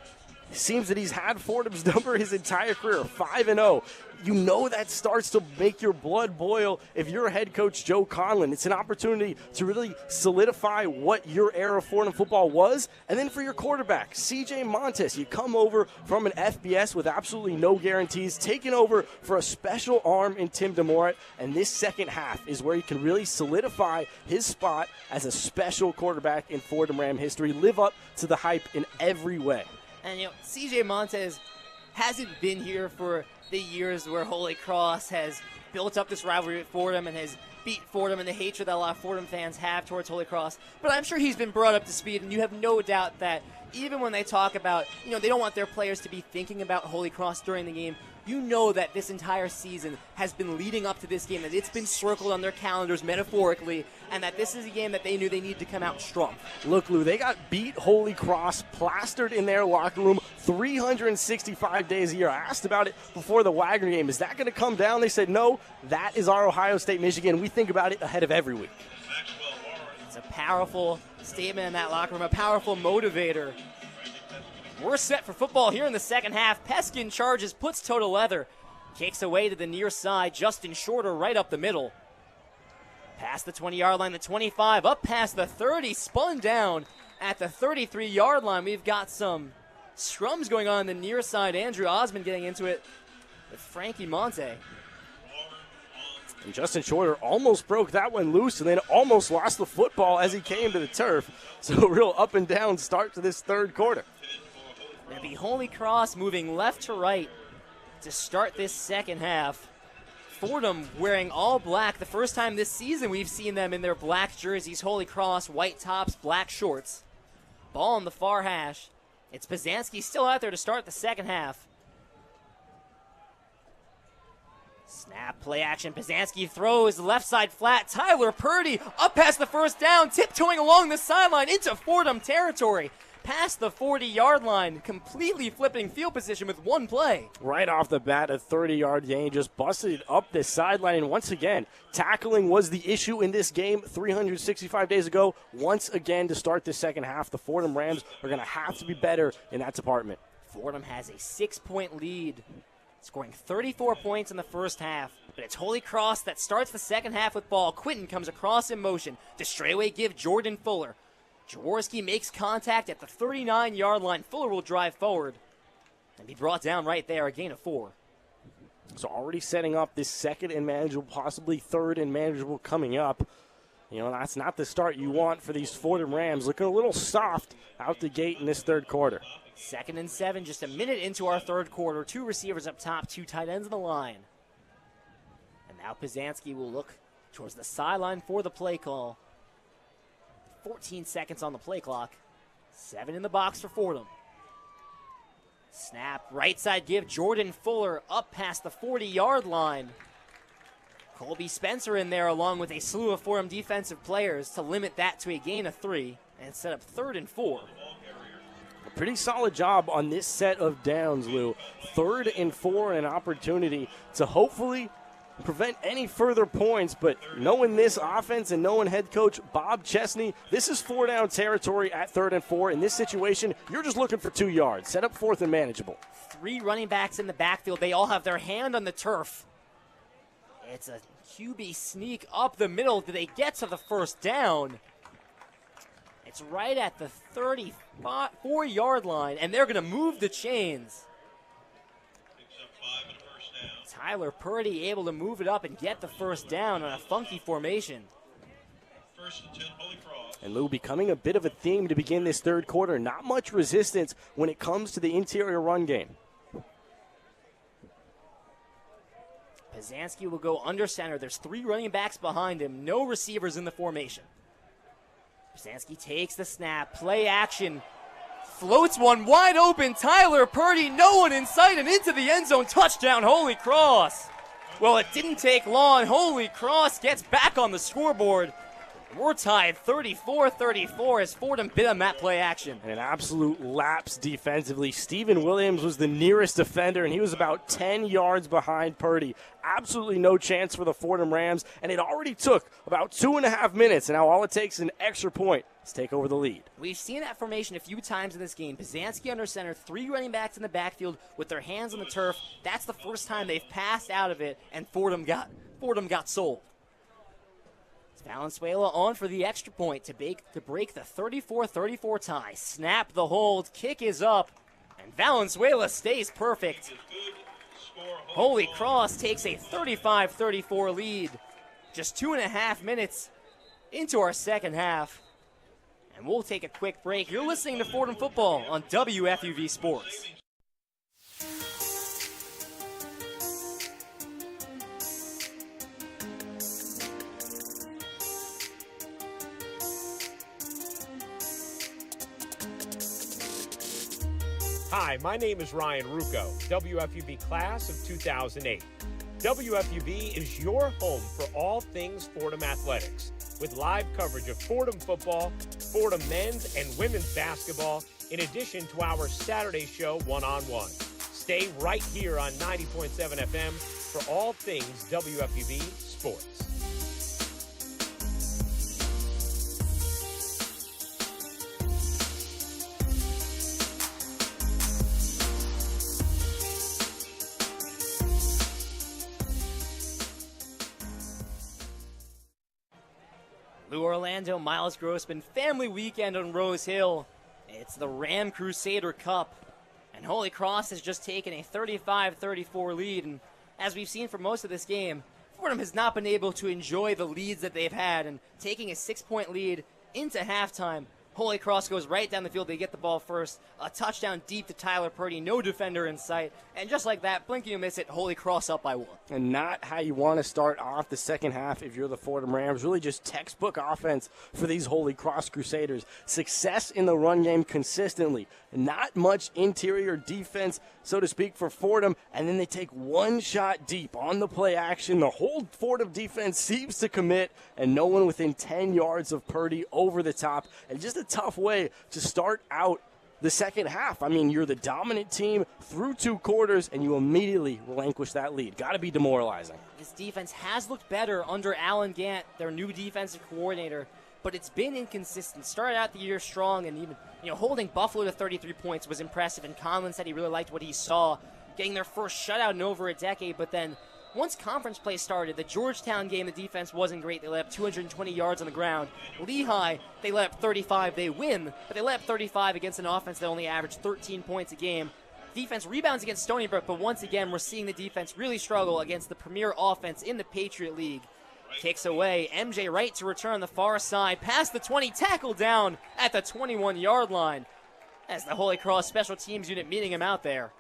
It seems that he's had Fordham's number his entire career, 5-0. You know that starts to make your blood boil if you're head coach Joe Conlin. It's an opportunity to really solidify what your era of Fordham football was. And then for your quarterback, CJ Montes, you come over from an FBS with absolutely no guarantees, taking over for a special arm in Tim DeMorat. And this second half is where he can really solidify his spot as a special quarterback in Fordham Ram history, live up to the hype in every way. And, CJ Montes hasn't been here for the years where Holy Cross has built up this rivalry with Fordham and has beat Fordham, and the hatred that a lot of Fordham fans have towards Holy Cross. But I'm sure he's been brought up to speed, and you have no doubt that even when they talk about, they don't want their players to be thinking about Holy Cross during the game, you know that this entire season has been leading up to this game, that it's been circled on their calendars metaphorically, and that this is a game that they knew they needed to come out strong. Look, Lou, they got beat Holy Cross, plastered in their locker room 365 days a year. I asked about it before the Wagner game. Is that going to come down? They said, no, that is our Ohio State, Michigan. We think about it ahead of every week. It's a powerful statement in that locker room, a powerful motivator. We're set for football here in the second half. Peskin charges, puts toe to leather. Kicks away to the near side. Justin Shorter right up the middle. Past the 20-yard line, the 25, up past the 30, spun down at the 33-yard line. We've got some scrums going on the near side. Andrew Osmond getting into it with Frankie Monte. And Justin Shorter almost broke that one loose and then almost lost the football as he came to the turf. So a real up and down start to this third quarter. It'll be Holy Cross moving left to right to start this second half. Fordham wearing all black. The first time this season we've seen them in their black jerseys. Holy Cross, white tops, black shorts. Ball on the far hash. It's Pazanski still out there to start the second half. Snap, play action. Pazanski throws left side flat. Tyler Purdy up past the first down, tiptoeing along the sideline into Fordham territory. Past the 40-yard line, completely flipping field position with one play. Right off the bat, a 30-yard gain, just busted it up the sideline. And once again, tackling was the issue in this game 365 days ago. Once again, to start the second half, the Fordham Rams are going to have to be better in that department. Fordham has a 6-point lead, scoring 34 points in the first half. But it's Holy Cross that starts the second half with ball. Quinton comes across in motion to straightaway give Jordan Fuller. Jaworski makes contact at the 39-yard line. Fuller will drive forward and be brought down right there, a gain of 4. So already setting up this second and manageable, possibly third and manageable coming up. That's not the start you want for these Fordham Rams. Looking a little soft out the gate in this third quarter. 2nd and 7, just a minute into our third quarter. 2 receivers up top, 2 tight ends on the line. And now Pazanski will look towards the sideline for the play call. 14 seconds on the play clock. 7 in the box for Fordham. Snap, right side give, Jordan Fuller up past the 40-yard line. Colby Spencer in there along with a slew of Fordham defensive players to limit that to a gain of 3 and set up 3rd and 4. A pretty solid job on this set of downs, Lou. 3rd and 4, an opportunity to hopefully prevent any further points, but knowing this offense and knowing head coach Bob Chesney, this is 4-down territory at 3rd and 4. In this situation, you're just looking for 2 yards. Set up 4th and manageable. 3 running backs in the backfield. They all have their hand on the turf. It's a QB sneak up the middle. Do they get to the first down? It's right at the 34-yard line, and they're going to move the chains. Tyler Purdy able to move it up and get the first down on a funky formation. 1st and 10, Holy Cross. And Lou, becoming a bit of a theme to begin this third quarter. Not much resistance when it comes to the interior run game. Pizanski will go under center. There's 3 running backs behind him. No receivers in the formation. Pizanski takes the snap. Play action. Floats one wide open. Tyler Purdy, no one in sight, and into the end zone. Touchdown, Holy Cross. Well, it didn't take long. Holy Cross gets back on the scoreboard. We're tied 34-34 as Fordham bit on that play action. And an absolute lapse defensively. Steven Williams was the nearest defender, and he was about 10 yards behind Purdy. Absolutely no chance for the Fordham Rams, and it already took about 2.5 minutes, and now all it takes is an extra point to take over the lead. We've seen that formation a few times in this game. Pizanski under center, 3 running backs in the backfield with their hands on the turf. That's the first time they've passed out of it, and Fordham got sold. Valenzuela on for the extra point to break the 34-34 tie. Snap the hold, kick is up, and Valenzuela stays perfect. Holy Cross takes a 35-34 lead. Just 2.5 minutes into our second half. And we'll take a quick break. You're listening to Fordham Football on WFUV Sports. Hi, my name is Ryan Rucco, WFUV class of 2008. WFUV is your home for all things Fordham athletics, with live coverage of Fordham football, Fordham men's and women's basketball, in addition to our Saturday show, One-on-One. Stay right here on 90.7 FM for all things WFUV sports. Lou Orlando, Miles Grossman, family weekend on Rose Hill. It's the Ram Crusader Cup. And Holy Cross has just taken a 35-34 lead. And as we've seen for most of this game, Fordham has not been able to enjoy the leads that they've had. And taking a 6-point lead into halftime, Holy Cross goes right down the field. They get the ball first. A touchdown deep to Tyler Purdy. No defender in sight. And just like that, blink and you miss it, Holy Cross up by 1. And not how you want to start off the second half if you're the Fordham Rams. Really just textbook offense for these Holy Cross Crusaders. Success in the run game consistently. Not much interior defense, so to speak, for Fordham. And then they take one shot deep on the play action. The whole Fordham defense seems to commit, and no one within 10 yards of Purdy over the top. And just a tough way to start out the second half. I mean, you're the dominant team through 2 quarters, and you immediately relinquish that lead. Got to be demoralizing. This defense has looked better under Alan Gant, their new defensive coordinator, but it's been inconsistent. Started out the year strong, and even holding Buffalo to 33 points was impressive, and Conin said he really liked what he saw, getting their first shutout in over a decade. But then once conference play started, the Georgetown game, the defense wasn't great. They let up 220 yards on the ground. Lehigh, they let up 35. They win, but they let up 35 against an offense that only averaged 13 points a game. Defense rebounds against Stony Brook, but once again, we're seeing the defense really struggle against the premier offense in the Patriot League. Kicks away, MJ Wright to return on the far side, past the 20, tackled down at the 21-yard line. As the Holy Cross special teams unit meeting him out there.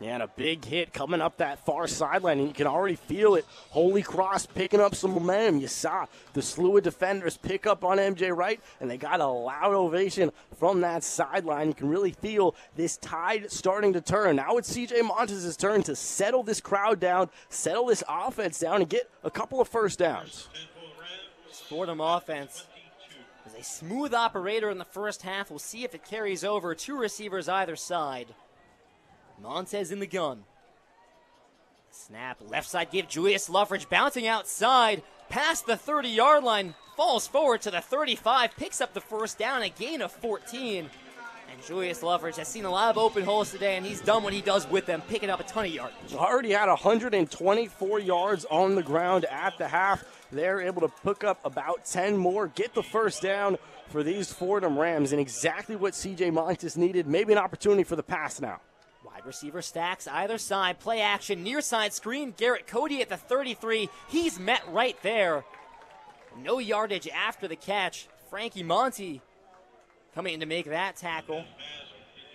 Yeah, and a big hit coming up that far sideline, and you can already feel it. Holy Cross picking up some momentum. You saw the slew of defenders pick up on MJ Wright, and they got a loud ovation from that sideline. You can really feel this tide starting to turn. Now it's CJ Montes' turn to settle this crowd down, settle this offense down, and get a couple of first downs. This Fordham offense is a smooth operator in the first half. We'll see if it carries over. 2 receivers either side. Montes in the gun. Snap, left side give, Julius Lough bouncing outside, past the 30-yard line, falls forward to the 35, picks up the first down, a gain of 14. And Julius Lough has seen a lot of open holes today, and he's done what he does with them, picking up a ton of yards. Already had 124 yards on the ground at the half. They're able to pick up about 10 more, get the first down for these Fordham Rams, and exactly what CJ Montes needed, maybe an opportunity for the pass now. Wide receiver stacks either side. Play action, near side screen. Garrett Cody at the 33. He's met right there. No yardage after the catch. Frankie Monte coming in to make that tackle.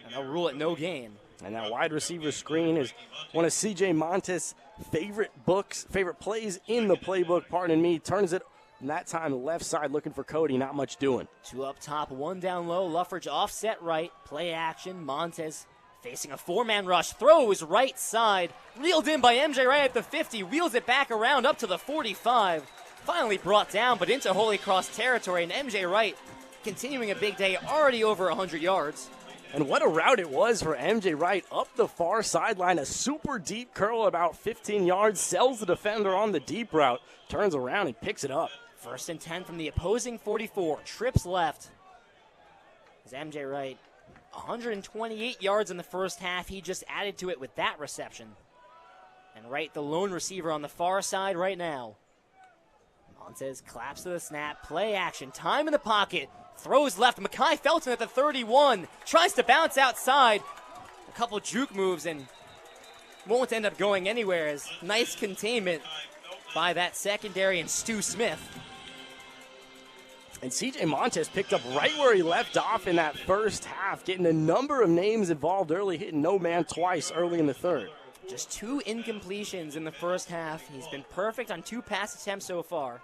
And they'll rule it no gain. And that wide receiver screen is one of C.J. Montes' favorite plays in the playbook, pardon me. Turns it, and that time left side looking for Cody, not much doing. 2 up top, 1 down low. Lough offset right, play action. Montes facing a 4-man rush, throws right side. Reeled in by MJ Wright at the 50, wheels it back around up to the 45. Finally brought down, but into Holy Cross territory, and MJ Wright continuing a big day, already over 100 yards. And what a route it was for MJ Wright up the far sideline. A super deep curl about 15 yards. Sells the defender on the deep route. Turns around and picks it up. 1st and 10 from the opposing 44. Trips left. As MJ Wright, 128 yards in the first half. He just added to it with that reception. And Wright, the lone receiver on the far side right now. Montes claps to the snap. Play action. Time in the pocket. Throws left. Mekhi Felton at the 31. Tries to bounce outside. A couple juke moves and won't end up going anywhere. As nice containment by that secondary and Stu Smith. And C.J. Montes picked up right where he left off in that first half, getting a number of names involved early, hitting no man twice early in the third. Just 2 incompletions in the first half. He's been perfect on 2 pass attempts so far.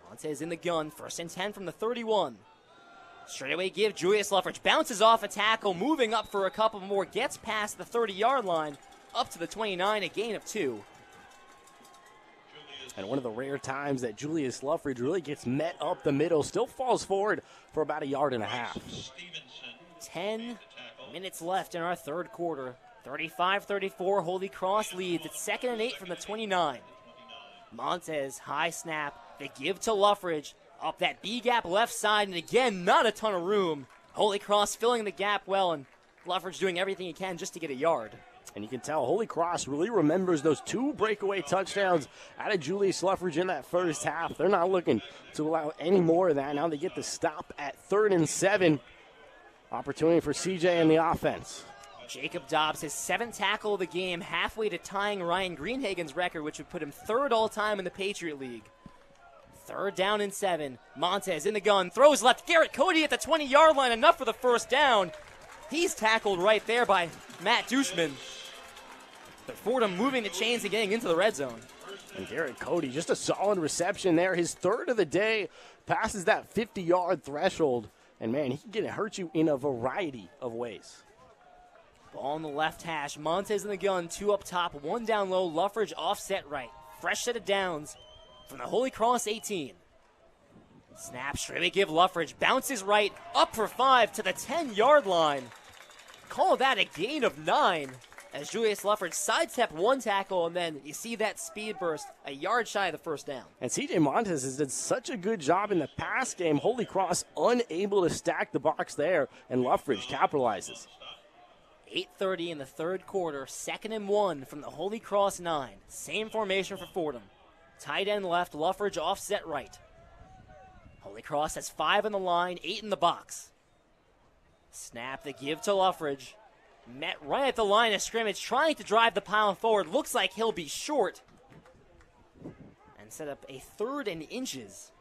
Montes in the gun, 1st and 10 from the 31. Straightaway give, Julius Lough bounces off a tackle, moving up for a couple more, gets past the 30-yard line, up to the 29, a gain of 2. And one of the rare times that Julius Lough really gets met up the middle, still falls forward for about 1.5 yards. 10 minutes left in our third quarter. 35-34, Holy Cross leads. It's 2nd and 8 from the 29. Montes, high snap. They give to Lough up that B-gap left side, and again, not a ton of room. Holy Cross filling the gap well, and Lough doing everything he can just to get a yard. And you can tell Holy Cross really remembers those 2 breakaway touchdowns out of Julius Lough in that first half. They're not looking to allow any more of that. Now they get the stop at 3rd and 7. Opportunity for CJ and the offense. Jacob Dobbs, his 7th tackle of the game, halfway to tying Ryan Greenhagen's record, which would put him 3rd all-time in the Patriot League. 3rd down and 7. Montes in the gun, throws left. Garrett Cody at the 20-yard line, enough for the first down. He's tackled right there by Matt Dushman. But Fordham moving the chains and getting into the red zone. And Garrett Cody, just a solid reception there. His 3rd of the day, passes that 50-yard threshold. And, man, he can hurt you in a variety of ways. Ball on the left hash. Montes in the gun, 2 up top, 1 down low. Lough offset right. Fresh set of downs from the Holy Cross 18. Snap, straightaway give Lough. Bounces right, up for 5 to the 10-yard line. Call that a gain of 9. As Julius Lough sidestep 1 tackle, and then you see that speed burst a yard shy of the first down. And C.J. Montes has done such a good job in the pass game. Holy Cross unable to stack the box there, and Lough capitalizes. 8:30 in the third quarter, 2nd and 1 from the Holy Cross 9. Same formation for Fordham. Tight end left, Lough offset right. Holy Cross has 5 on the line, 8 in the box. Snap, the give to Lough. Met right at the line of scrimmage, trying to drive the pile forward. Looks like he'll be short. And set up a 3rd and inches.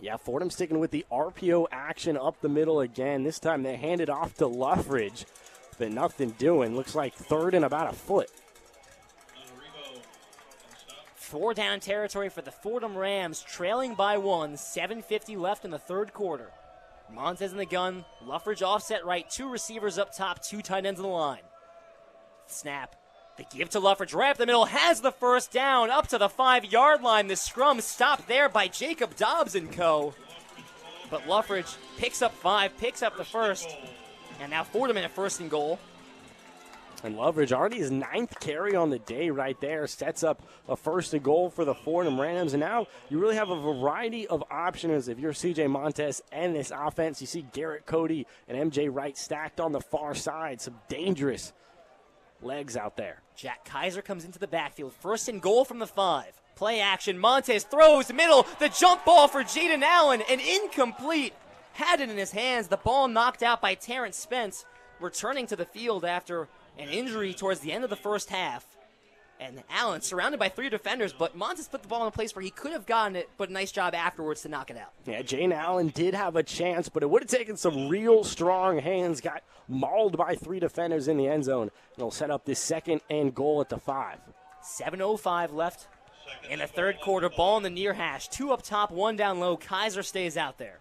Yeah, Fordham sticking with the RPO action up the middle again. This time they hand it off to Lough, but nothing doing. Looks like 3rd and about a foot. 4 down territory for the Fordham Rams, trailing by 1. 7:50 left in the third quarter. Montes in the gun, Lough offset right, 2 receivers up top, 2 tight ends in the line. Snap, the give to Lough right up the middle, has the first down, up to the 5-yard line. The scrum stopped there by Jacob Dobbs and co. But Lough picks up 5, picks up the first, and now Fordham in a 1st and goal. And Lough already his 9th carry on the day right there, sets up a 1st and goal for the Fordham Rams. And now you really have a variety of options if you're C.J. Montes and this offense. You see Garrett Cody and M.J. Wright stacked on the far side. Some dangerous legs out there. Jack Kaiser comes into the backfield. 1st and goal from the 5. Play action. Montes throws middle. The jump ball for Jaden Allen, and incomplete. Had it in his hands. The ball knocked out by Terrence Spence, returning to the field after an injury towards the end of the first half. And Allen surrounded by 3 defenders, but Montes put the ball in a place where he could have gotten it, but a nice job afterwards to knock it out. Yeah, Jane Allen did have a chance, but it would have taken some real strong hands. Got mauled by 3 defenders in the end zone. It'll set up this second and goal at the 5. 7:05 left in the third quarter. Ball in the near hash. 2 up top, 1 down low. Kaiser stays out there.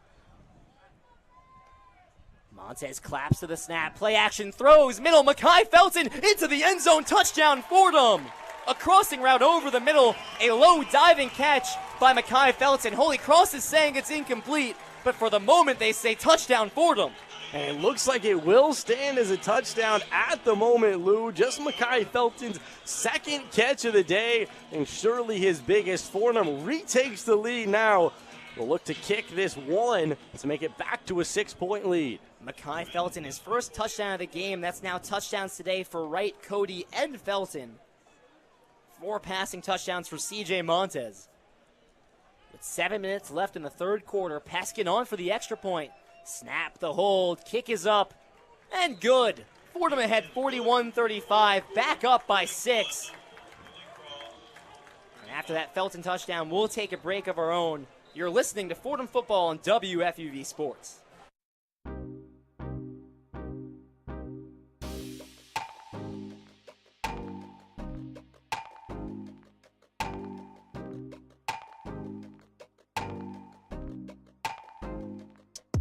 Montes claps to the snap. Play action, throws, middle. Mekhi Felton into the end zone. Touchdown, Fordham. A crossing route over the middle. A low diving catch by Mekhi Felton. Holy Cross is saying it's incomplete, but for the moment they say touchdown, Fordham. And it looks like it will stand as a touchdown at the moment, Lou. Just Mekhi Felton's second catch of the day, and surely his biggest. Fordham retakes the lead now. We'll look to kick this one to make it back to a 6-point lead. Mekhi Felton, his first touchdown of the game. That's now touchdowns today for Wright, Cody, and Felton. 4 passing touchdowns for C.J. Montes. With 7 minutes left in the third quarter, Peskin on for the extra point. Snap the hold, kick is up, and good. Fordham ahead 41-35, back up by 6. And after that Felton touchdown, we'll take a break of our own. You're listening to Fordham Football on WFUV Sports.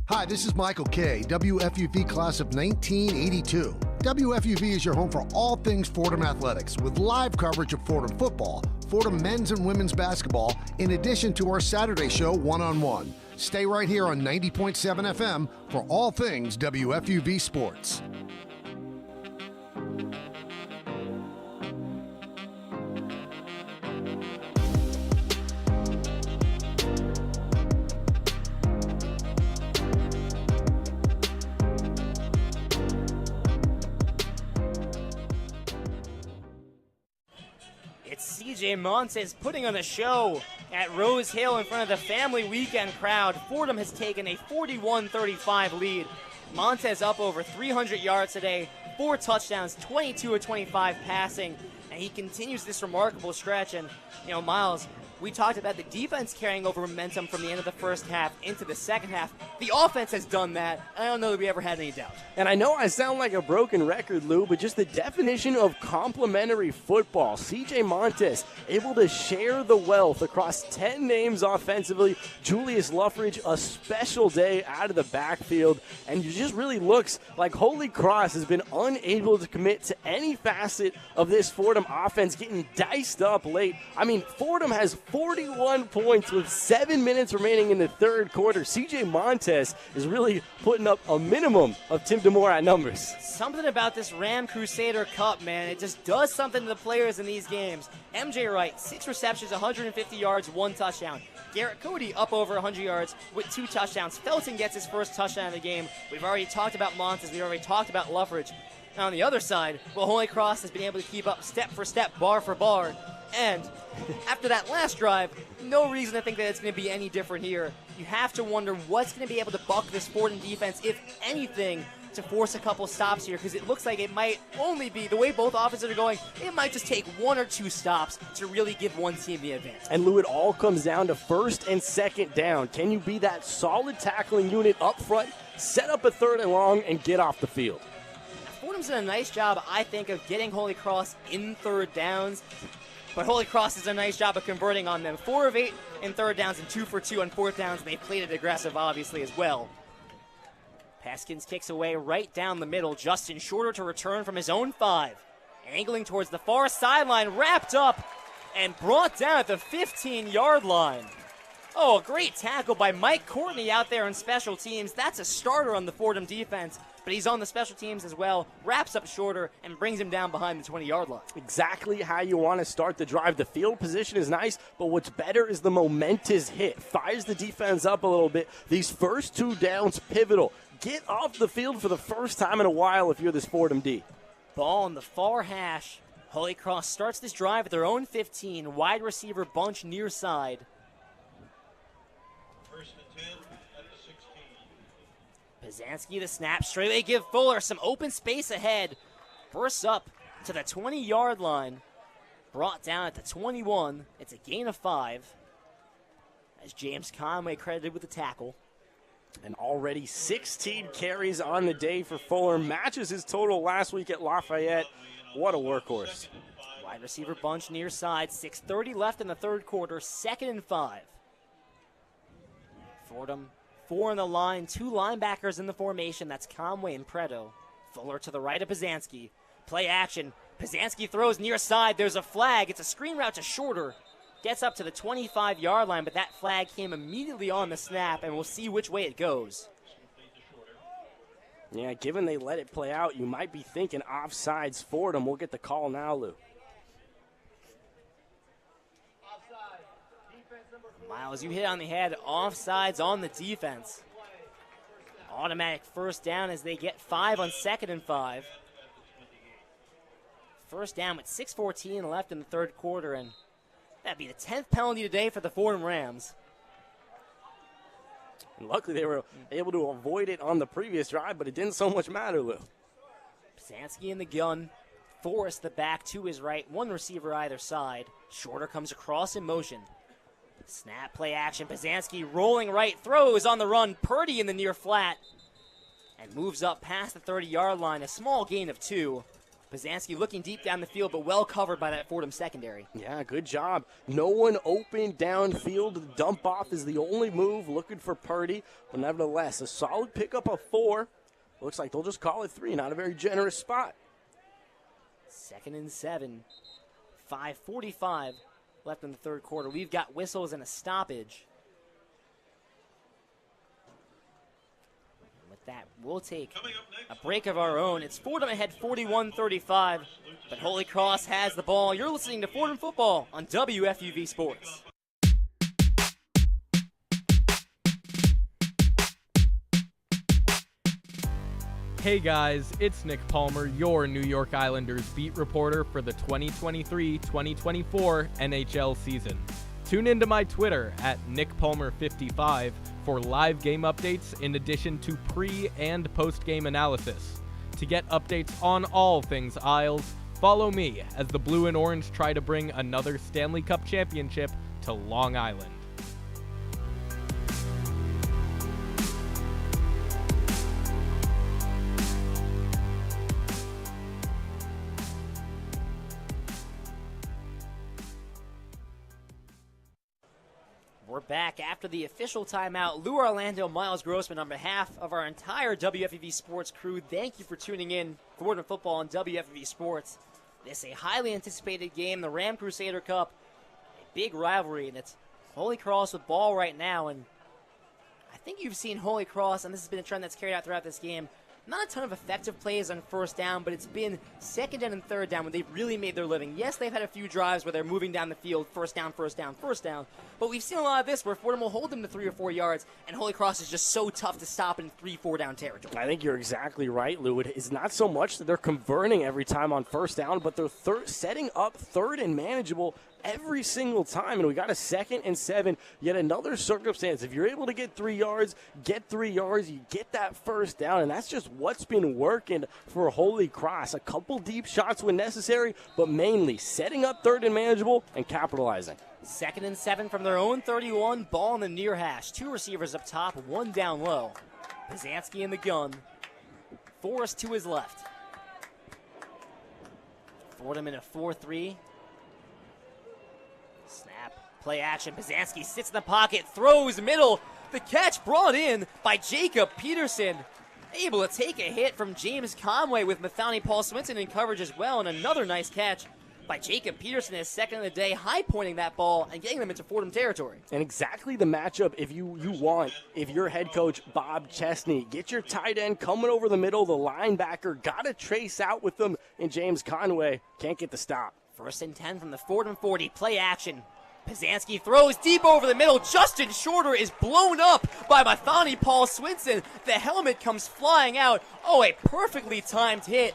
Hi, this is Michael Kay, WFUV class of 1982. WFUV is your home for all things Fordham athletics, with live coverage of Fordham football, Fordham men's and women's basketball, in addition to our Saturday show, One on One. Stay right here on 90.7 FM for all things WFUV Sports. C.J. Montes putting on the show at Rose Hill in front of the family weekend crowd. Fordham has taken a 41-35 lead. Montes up over 300 yards today, 4 touchdowns, 22 of 25 passing, and he continues this remarkable stretch. And, you know, Miles, we talked about the defense carrying over momentum from the end of the first half into the second half. The offense has done that. I don't know that we ever had any doubt. And I know I sound like a broken record, Lou, but just the definition of complementary football. C.J. Montes able to share the wealth across 10 names offensively. Julius Lough, a special day out of the backfield. And it just really looks like Holy Cross has been unable to commit to any facet of this Fordham offense, getting diced up late. I mean, Fordham has 41 points with 7 minutes remaining in the third quarter. C.J. Montes is really putting up a minimum of Tim DeMorat numbers. Something about this Ram Crusader Cup, man. It just does something to the players in these games. MJ Wright, 6 receptions, 150 yards, 1 touchdown. Garrett Cody up over 100 yards with 2 touchdowns. Felton gets his first touchdown of the game. We've already talked about Montes. We've already talked about Lough. Now on the other side, well, Holy Cross has been able to keep up step for step, bar for bar. And after that last drive, no reason to think that it's going to be any different here. You have to wonder what's going to be able to buck this Fordham defense, if anything, to force a couple stops here, because it looks like it might only be, the way both offenses are going, it might just take 1 or 2 stops to really give one team the advantage. And Lou, it all comes down to first and second down. Can you be that solid tackling unit up front, set up a 3rd and long, and get off the field? Fordham's done a nice job, I think, of getting Holy Cross in 3rd downs. But Holy Cross does a nice job of converting on them. 4 of 8 in 3rd downs and 2 for 2 on 4th downs. They've played it aggressive, obviously, as well. Paskins kicks away right down the middle. Justin Shorter to return from his own 5. Angling towards the far sideline, wrapped up and brought down at the 15-yard line. Oh, a great tackle by Mike Courtney out there on special teams. That's a starter on the Fordham defense. But he's on the special teams as well, wraps up Shorter, and brings him down behind the 20-yard line. Exactly how you want to start the drive. The field position is nice, but what's better is the momentous hit. Fires the defense up a little bit. These first 2 downs, pivotal. Get off the field for the first time in a while if you're this Fordham D. Ball on the far hash. Holy Cross starts this drive at their own 15. Wide receiver bunch near side. Pazanski the snap, straightaway give Fuller some open space ahead. Bursts up to the 20-yard line. brought down at the 21. It's a gain of 5 as James Conway credited with the tackle. And already 16 carries on the day for Fuller. Matches his total last week at Lafayette. What a workhorse. Wide receiver bunch near side. 6:30 left in the third quarter. 2nd and 5. Fordham, 4 on the line. 2 linebackers in the formation. That's Conway and Preto. Fuller to the right of Pizanski. Play action. Pizanski throws near side. There's a flag. It's a screen route to Shorter. Gets up to the 25-yard line, but that flag came immediately on the snap, and we'll see which way it goes. Yeah, given they let it play out, you might be thinking offsides. Fordham will get the call now, Lou. Miles, you hit on the head. Offsides on the defense. Automatic first down as they get 5 on 2nd and 5. First down with 6:14 left in the third quarter, and that'd be the 10th penalty today for the Fordham Rams. And luckily they were able to avoid it on the previous drive, but it didn't so much matter, Lou. Pizanski in the gun. Forrest the back to his right. 1 receiver either side. Shorter comes across in motion. Snap, play action. Pizanski rolling right. Throws on the run. Purdy in the near flat. And moves up past the 30-yard line. A small gain of 2. Pizanski looking deep down the field, but well covered by that Fordham secondary. Yeah, good job. No one open downfield. The dump off is the only move, looking for Purdy. But nevertheless, a solid pickup of 4. Looks like they'll just call it 3. Not a very generous spot. 2nd and 7. 5:45 left in the third quarter. We've got whistles and a stoppage. With that, we'll take a break of our own. It's Fordham ahead 41-35, but Holy Cross has the ball. You're listening to Fordham Football on WFUV Sports. Hey guys, it's Nick Palmer, your New York Islanders beat reporter for the 2023-2024 NHL season. Tune into my Twitter at NickPalmer55 for live game updates in addition to pre- and post-game analysis. To get updates on all things Isles, follow me as the Blue and Orange try to bring another Stanley Cup championship to Long Island. We're back after the official timeout. Lou Orlando, Miles Grossman, on behalf of our entire WFUV Sports crew, thank you for tuning in. Fordham Football on WFUV Sports. This is a highly anticipated game, the Ram Crusader Cup, a big rivalry, and it's Holy Cross with ball right now. And I think you've seen Holy Cross, and this has been a trend that's carried out throughout this game. Not a ton of effective plays on first down, but it's been second down and third down when they've really made their living. Yes, they've had a few drives where they're moving down the field, first down, but we've seen a lot of this where Fordham will hold them to 3 or 4 yards, and Holy Cross is just so tough to stop in 3-4 down territory. I think you're exactly right, Lou. It's not so much that they're converting every time on first down, but they're setting up third and manageable every single time, and we got a 2nd and 7, yet another circumstance. If you're able to get 3 yards, you get that first down, and that's just what's been working for Holy Cross. A couple deep shots when necessary, but mainly setting up third and manageable and capitalizing. 2nd and 7 from their own 31, ball in the near hash. 2 receivers up top, 1 down low. Pizanski in the gun. Forrest to his left. Fordham in a 4-3. Snap, play action. Pizanski sits in the pocket, throws middle. The catch brought in by Jacob Peterson. Able to take a hit from James Conway with Mathani Paul Swinson in coverage as well. And another nice catch by Jacob Peterson, his second of the day, high-pointing that ball and getting them into Fordham territory. And exactly the matchup if you want, if you're head coach Bob Chesney. Get your tight end coming over the middle, the linebacker, got to trace out with them, and James Conway can't get the stop. 1st and 10 from the Fordham 40, play action. Pizanski throws deep over the middle. Justin Shorter is blown up by Mathani Paul Swinson. The helmet comes flying out. Oh, a perfectly timed hit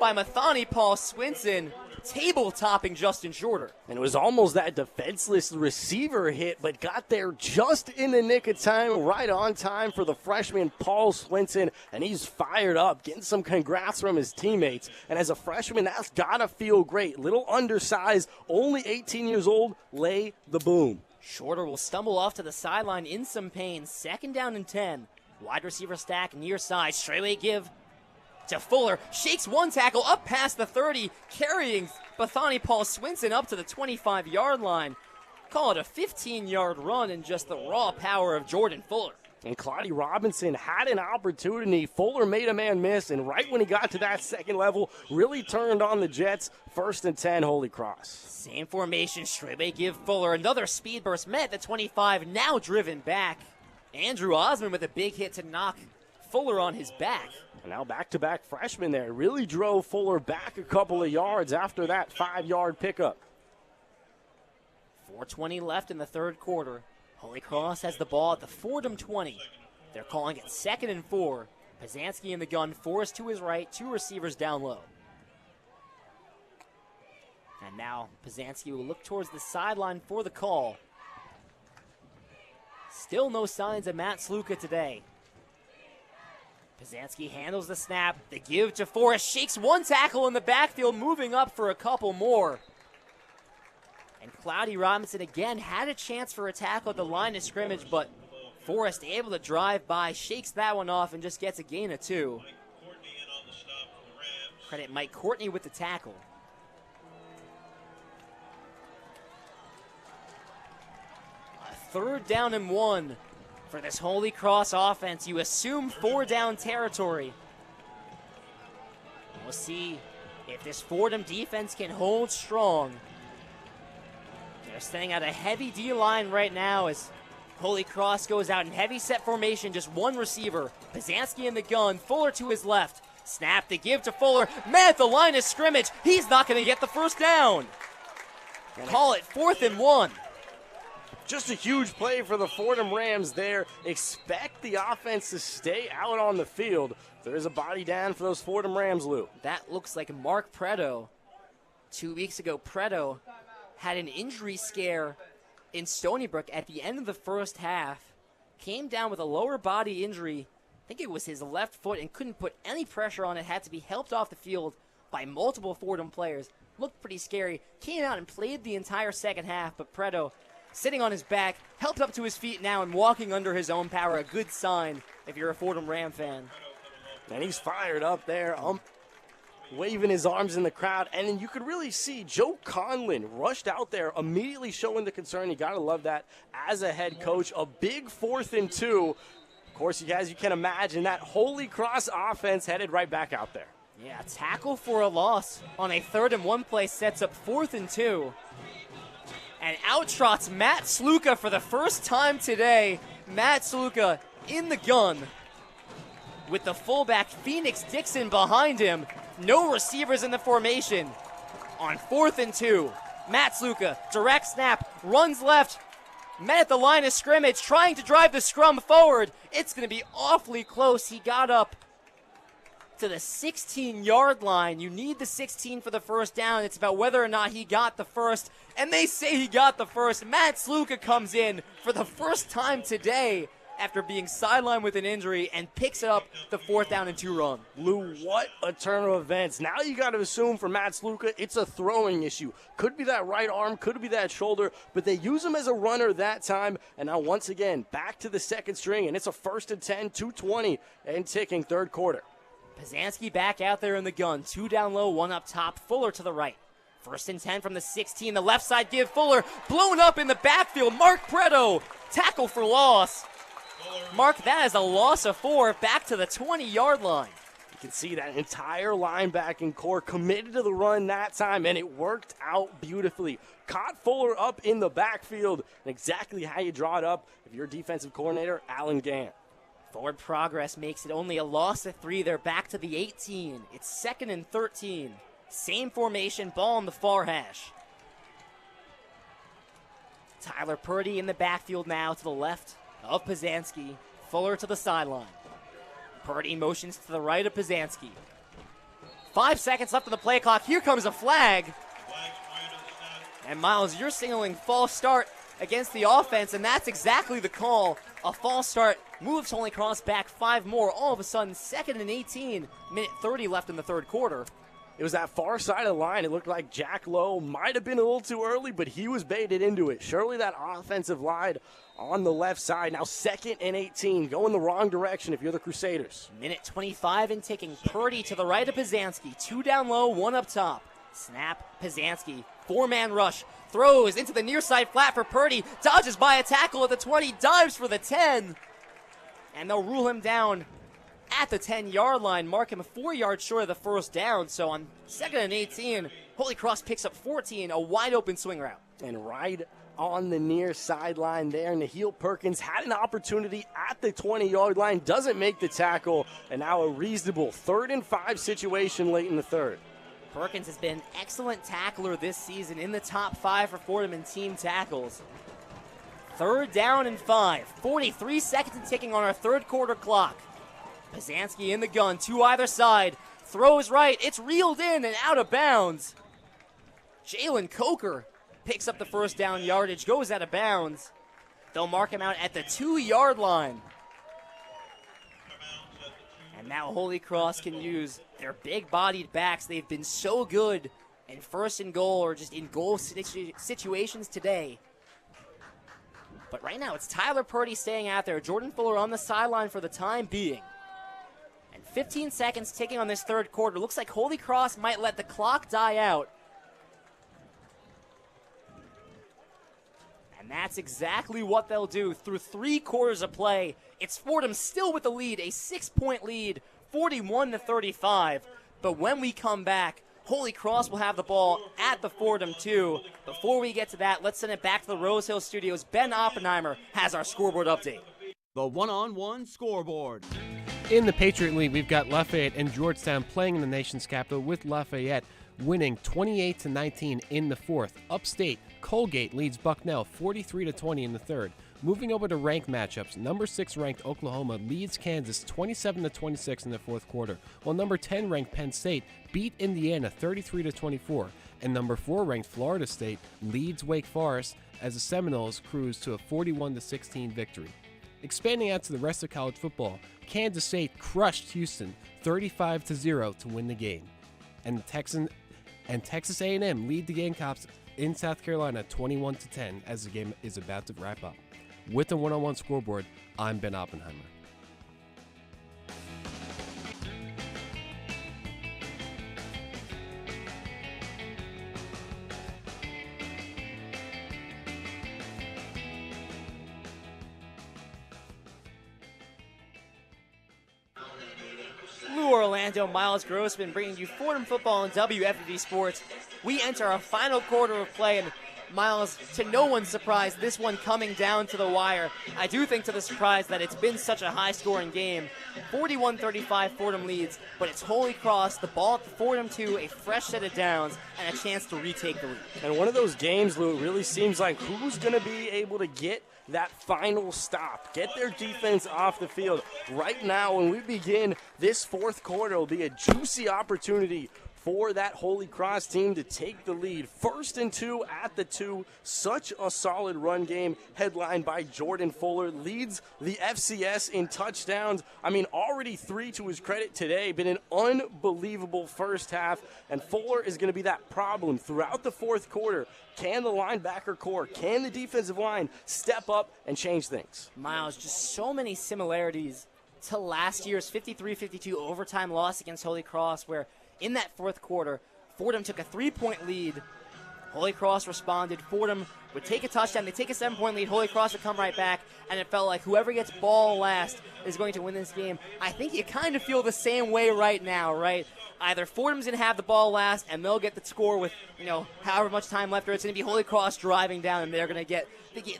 by Mathani Paul Swinson, table-topping Justin Shorter. And it was almost that defenseless receiver hit, but got there just in the nick of time, right on time for the freshman Paul Swinson, and he's fired up, getting some congrats from his teammates. And as a freshman, that's got to feel great. Little undersized, only 18 years old, lay the boom. Shorter will stumble off to the sideline in some pain. 2nd down and 10. Wide receiver stack near side. Straightaway give to Fuller. Shakes one tackle up past the 30, carrying Mathani Paul Swinson up to the 25-yard line. Call it a 15-yard run and just the raw power of Jordan Fuller. And Claudia Robinson had an opportunity. Fuller made a man miss, and right when he got to that second level, really turned on the Jets. 1st and 10, Holy Cross. Same formation, straightaway give Fuller. Another speed burst met the 25, now driven back. Andrew Osmond with a big hit to knock Fuller on his back. And now back-to-back freshmen there. Really drove Fuller back a couple of yards after that 5-yard pickup. 4:20 left in the 3rd quarter. Holy Cross has the ball at the Fordham 20. They're calling it 2nd and 4. Pazanski in the gun, Forrest to his right, 2 receivers down low. And now Pazanski will look towards the sideline for the call. Still no signs of Matt Sluka today. Pazanski handles the snap. The give to Forrest. Shakes one tackle in the backfield, moving up for a couple more. And Cloudy Robinson again had a chance for a tackle at the line of scrimmage, but Forrest able to drive by, shakes that one off, and just gets a gain of 2. Credit Mike Courtney with the tackle. A 3rd down and 1 for this Holy Cross offense. You assume 4-down territory. We'll see if this Fordham defense can hold strong. They're staying out a heavy D-line right now as Holy Cross goes out in heavy set formation, just 1 receiver. Pazanski in the gun, Fuller to his left. Snap the give to Fuller. Man at the line of scrimmage. He's not going to get the 1st down. Call it 4th and 1. Just a huge play for the Fordham Rams there. Expect the offense to stay out on the field. There is a body down for those Fordham Rams, Lou. That looks like Mark Preto. 2 weeks ago, Preto had an injury scare in Stony Brook at the end of the 1st half. Came down with a lower body injury. I think it was his left foot, and couldn't put any pressure on it. Had to be helped off the field by multiple Fordham players. Looked pretty scary. Came out and played the entire 2nd half, but Preto sitting on his back, helped up to his feet now and walking under his own power. A good sign if you're a Fordham Ram fan. And he's fired up there, waving his arms in the crowd. And then you could really see Joe Conlin rushed out there, immediately showing the concern. You got to love that as a head coach. A big 4th and 2. Of course, as you can imagine, that Holy Cross offense headed right back out there. Yeah, tackle for a loss on a 3rd and 1 play sets up 4th and 2. And out trots Matt Sluka for the first time today. Matt Sluka in the gun with the fullback Phoenix Dixon behind him. No receivers in the formation. On 4th and 2, Matt Sluka, direct snap, runs left. Met at the line of scrimmage, trying to drive the scrum forward. It's going to be awfully close. He got up to the 16-yard line. You need the 16 for the 1st down. It's about whether or not he got the 1st. And they say he got the 1st. Matt Sluka comes in for the first time today after being sidelined with an injury and picks up the 4th down and 2 run. Lou, what a turn of events. Now you got to assume for Matt Sluka, it's a throwing issue. Could be that right arm, could be that shoulder, but they use him as a runner that time. And now once again, back to the 2nd string, and it's a 1st and 10, 2:20 and ticking 3rd quarter. Pazanski back out there in the gun. 2 down low, 1 up top. Fuller to the right. 1st and 10 from the 16. The left side give Fuller. Blown up in the backfield. Mark Preto. Tackle for loss. Mark, that is a loss of 4. Back to the 20-yard line. You can see that entire linebacking core committed to the run that time, and it worked out beautifully. Caught Fuller up in the backfield, and exactly how you draw it up if you're defensive coordinator, Alan Gant. Forward progress makes it only a loss of 3. They're back to the 18. It's 2nd and 13. Same formation, ball on the far hash. Tyler Purdy in the backfield now to the left of Pazanski. Fuller to the sideline. Purdy motions to the right of Pazanski. 5 seconds left on the play clock. Here comes a flag. And Miles, you're signaling false start against the offense, and that's exactly the call. A false start moves Holy Cross back 5 more. All of a sudden, 2nd and 18, minute 30 left in the third quarter. It was that far side of the line. It looked like Jack Lowe might have been a little too early, but he was baited into it. Surely that offensive line on the left side. Now 2nd and 18, going the wrong direction if you're the Crusaders. Minute 25 and ticking. Purdy to the right of Pizanski. 2 down low, 1 up top. Snap, Pizanski. 4-man rush. Throws into the near side flat for Purdy. Dodges by a tackle at the 20. Dives for the 10. And they'll rule him down at the 10-yard line. Mark him 4 yards short of the first down. So on 2nd and 18, Holy Cross picks up 14. A wide open swing route. And right on the near sideline there, Naheel Perkins had an opportunity at the 20-yard line. Doesn't make the tackle. And now a reasonable 3rd and 5 situation late in the third. Perkins has been an excellent tackler this season, in the top 5 for Fordham in team tackles. 3rd down and 5. 43 seconds and ticking on our third quarter clock. Pizanski in the gun, 2 either side. Throws right. It's reeled in and out of bounds. Jalen Coker picks up the first down yardage, goes out of bounds. They'll mark him out at the 2-yard line. And now Holy Cross can use their big-bodied backs. They've been so good in 1st and goal or just in goal situations today. But right now it's Tyler Purdy staying out there. Jordan Fuller on the sideline for the time being. And 15 seconds ticking on this third quarter. Looks like Holy Cross might let the clock die out. And that's exactly what they'll do. Through 3 quarters of play, it's Fordham still with the lead, a 6-point lead, 41-35. But when we come back, Holy Cross will have the ball at the Fordham 2. Before we get to that, let's send it back to the Rose Hill Studios. Ben Oppenheimer has our scoreboard update. The one-on-one scoreboard. In the Patriot League, we've got Lafayette and Georgetown playing in the nation's capital, with Lafayette winning 28-19 in the fourth. Upstate, Colgate leads Bucknell 43-20 in the third. Moving over to ranked matchups, number 6 ranked Oklahoma leads Kansas 27-26 in the fourth quarter, while number 10 ranked Penn State beat Indiana 33-24, and number 4 ranked Florida State leads Wake Forest as the Seminoles cruise to a 41-16 victory. Expanding out to the rest of college football, Kansas State crushed Houston 35-0 to win the game, and Texas A&M lead the Gamecocks in South Carolina 21-10 as the game is about to wrap up. With the one-on-one scoreboard, I'm Ben Oppenheimer. Lou Orlando, Miles Grossman bringing you Fordham football on WFUV Sports. We enter our final quarter of play, and Miles, to no one's surprise, this one coming down to the wire. I do think to the surprise that it's been such a high-scoring game. 41-35 Fordham leads, but it's Holy Cross, the ball at the Fordham 2, a fresh set of downs, and a chance to retake the lead. And one of those games, Lou, it really seems like who's going to be able to get that final stop, get their defense off the field. Right now, when we begin this fourth quarter, will be a juicy opportunity for that Holy Cross team to take the lead. 1st and 2 at the 2. Such a solid run game headlined by Jordan Fuller. Leads the FCS in touchdowns. I mean, already 3 to his credit today. Been an unbelievable first half. And Fuller is going to be that problem throughout the fourth quarter. Can the linebacker core, can the defensive line step up and change things? Miles, just so many similarities to last year's 53-52 overtime loss against Holy Cross, where in that fourth quarter, Fordham took a 3-point lead. Holy Cross responded. Fordham would take a touchdown. They take a 7-point lead. Holy Cross would come right back, and it felt like whoever gets ball last is going to win this game. I think you kind of feel the same way right now, right? Either Fordham's going to have the ball last, and they'll get the score with, however much time left, or it's going to be Holy Cross driving down, and they're going to get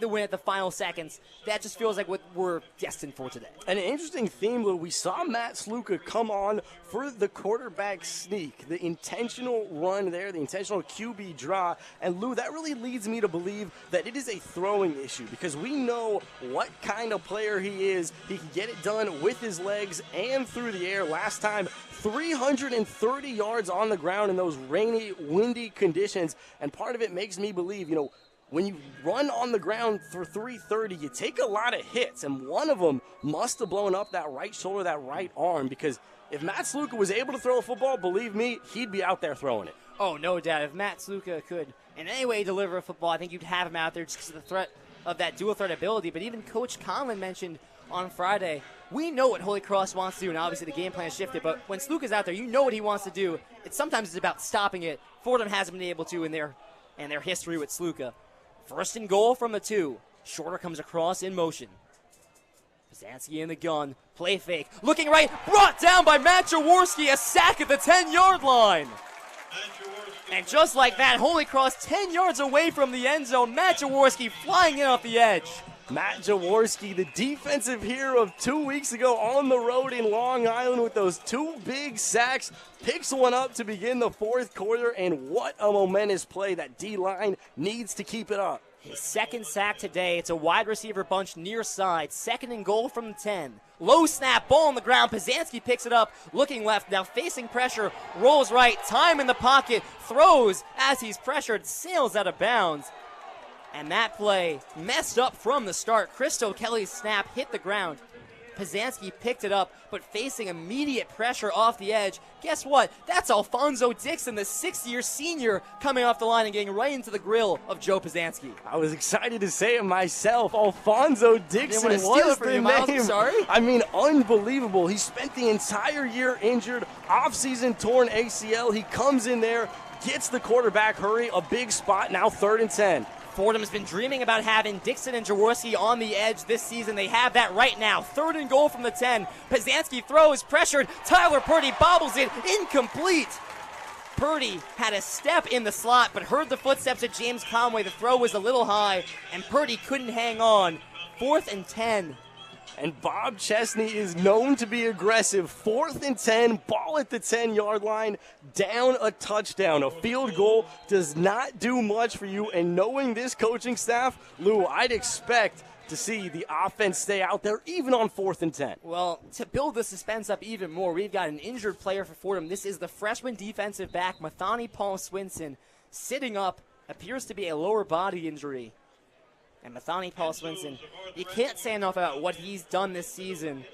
the win at the final seconds. That just feels like what we're destined for today. An interesting theme, Lou. We saw Matt Sluka come on for the quarterback sneak, the intentional run there, the intentional QB draw. And, Lou, that really leads me to believe that it is a throwing issue, because we know what kind of player he is. He can get it done with his legs and through the air. Last time, 330 yards on the ground in those rainy, windy conditions. And part of it makes me believe, when you run on the ground for 330, you take a lot of hits. And one of them must have blown up that right shoulder, that right arm, because if Matt Sluka was able to throw a football, believe me, he'd be out there throwing it. Oh, no doubt. If Matt Sluka could in any way deliver a football, I think you'd have him out there just because of the threat of that dual threat ability. But even Coach Conin mentioned on Friday, we know what Holy Cross wants to do, and obviously the game plan shifted, but when Sluka's out there, you know what he wants to do. Sometimes it's about stopping it. Fordham hasn't been able to in their history with Sluka. First and goal from the 2. Shorter comes across in motion. Pizanski in the gun. Play fake. Looking right. Brought down by Matt Jaworski. A sack at the 10-yard line. And just like that, Holy Cross 10 yards away from the end zone. Matt Jaworski flying in off the edge. Matt Jaworski, the defensive hero of 2 weeks ago on the road in Long Island with those 2 big sacks, picks one up to begin the fourth quarter, and what a momentous play. That D-line needs to keep it up. His second sack today. It's a wide receiver bunch near side. Second and goal from the 10. Low snap, ball on the ground. Pizanski picks it up, looking left, now facing pressure, rolls right, time in the pocket, throws as he's pressured, sails out of bounds. And that play messed up from the start. Christo Kelly's snap hit the ground. Pizanski picked it up, but facing immediate pressure off the edge. Guess what? That's Alfonso Dixon, the 6th-year senior, coming off the line and getting right into the grill of Joe Pizanski. I was excited to say it myself. Alfonso Dixon was the name. I'm sorry. I mean, unbelievable. He spent the entire year injured, off-season torn ACL. He comes in there, gets the quarterback hurry, a big spot, now 3rd and 10. Fordham's been dreaming about having Dixon and Jaworski on the edge this season. They have that right now. 3rd and goal from the 10. Pizanski throws, pressured. Tyler Purdy bobbles it, incomplete. Purdy had a step in the slot, but heard the footsteps of James Conway. The throw was a little high, and Purdy couldn't hang on. 4th and 10. And Bob Chesney is known to be aggressive. 4th and 10, ball at the 10-yard line, down a touchdown. A field goal does not do much for you. And knowing this coaching staff, Lou, I'd expect to see the offense stay out there even on 4th and 10. Well, to build the suspense up even more, we've got an injured player for Fordham. This is the freshman defensive back, Mathani Paul Swinson, sitting up. Appears to be a lower body injury. And Mathani Paul Swinson, you can't say enough about what he's done this season.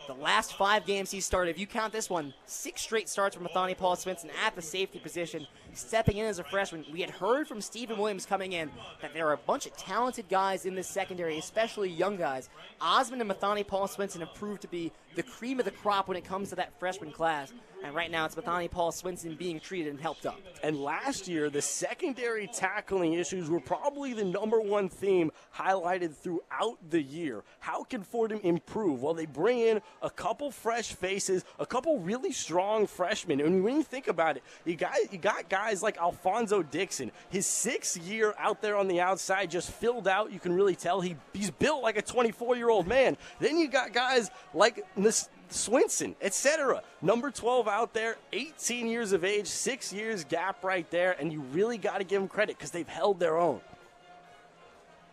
The last 5 games he started, if you count this one, 6 straight starts for Mathani Paul Swinson at the safety position, stepping in as a freshman. We had heard from Stephen Williams coming in that there are a bunch of talented guys in this secondary, especially young guys. Osmond and Mathani Paul Swinson have proved to be the cream of the crop when it comes to that freshman class. And right now it's Mathani Paul Swinson being treated and helped up. And last year, the secondary tackling issues were probably the #1 theme highlighted throughout the year. How can Fordham improve? Well, they bring in a couple fresh faces, a couple really strong freshmen. And when you think about it, you got guys like Alfonso Dixon. His 6th year out there on the outside just filled out. You can really tell he's built like a 24-year-old man. Then you got guys like this Swinson, etc. Number 12 out there, 18 years of age, 6 years gap right there, and you really got to give them credit because they've held their own.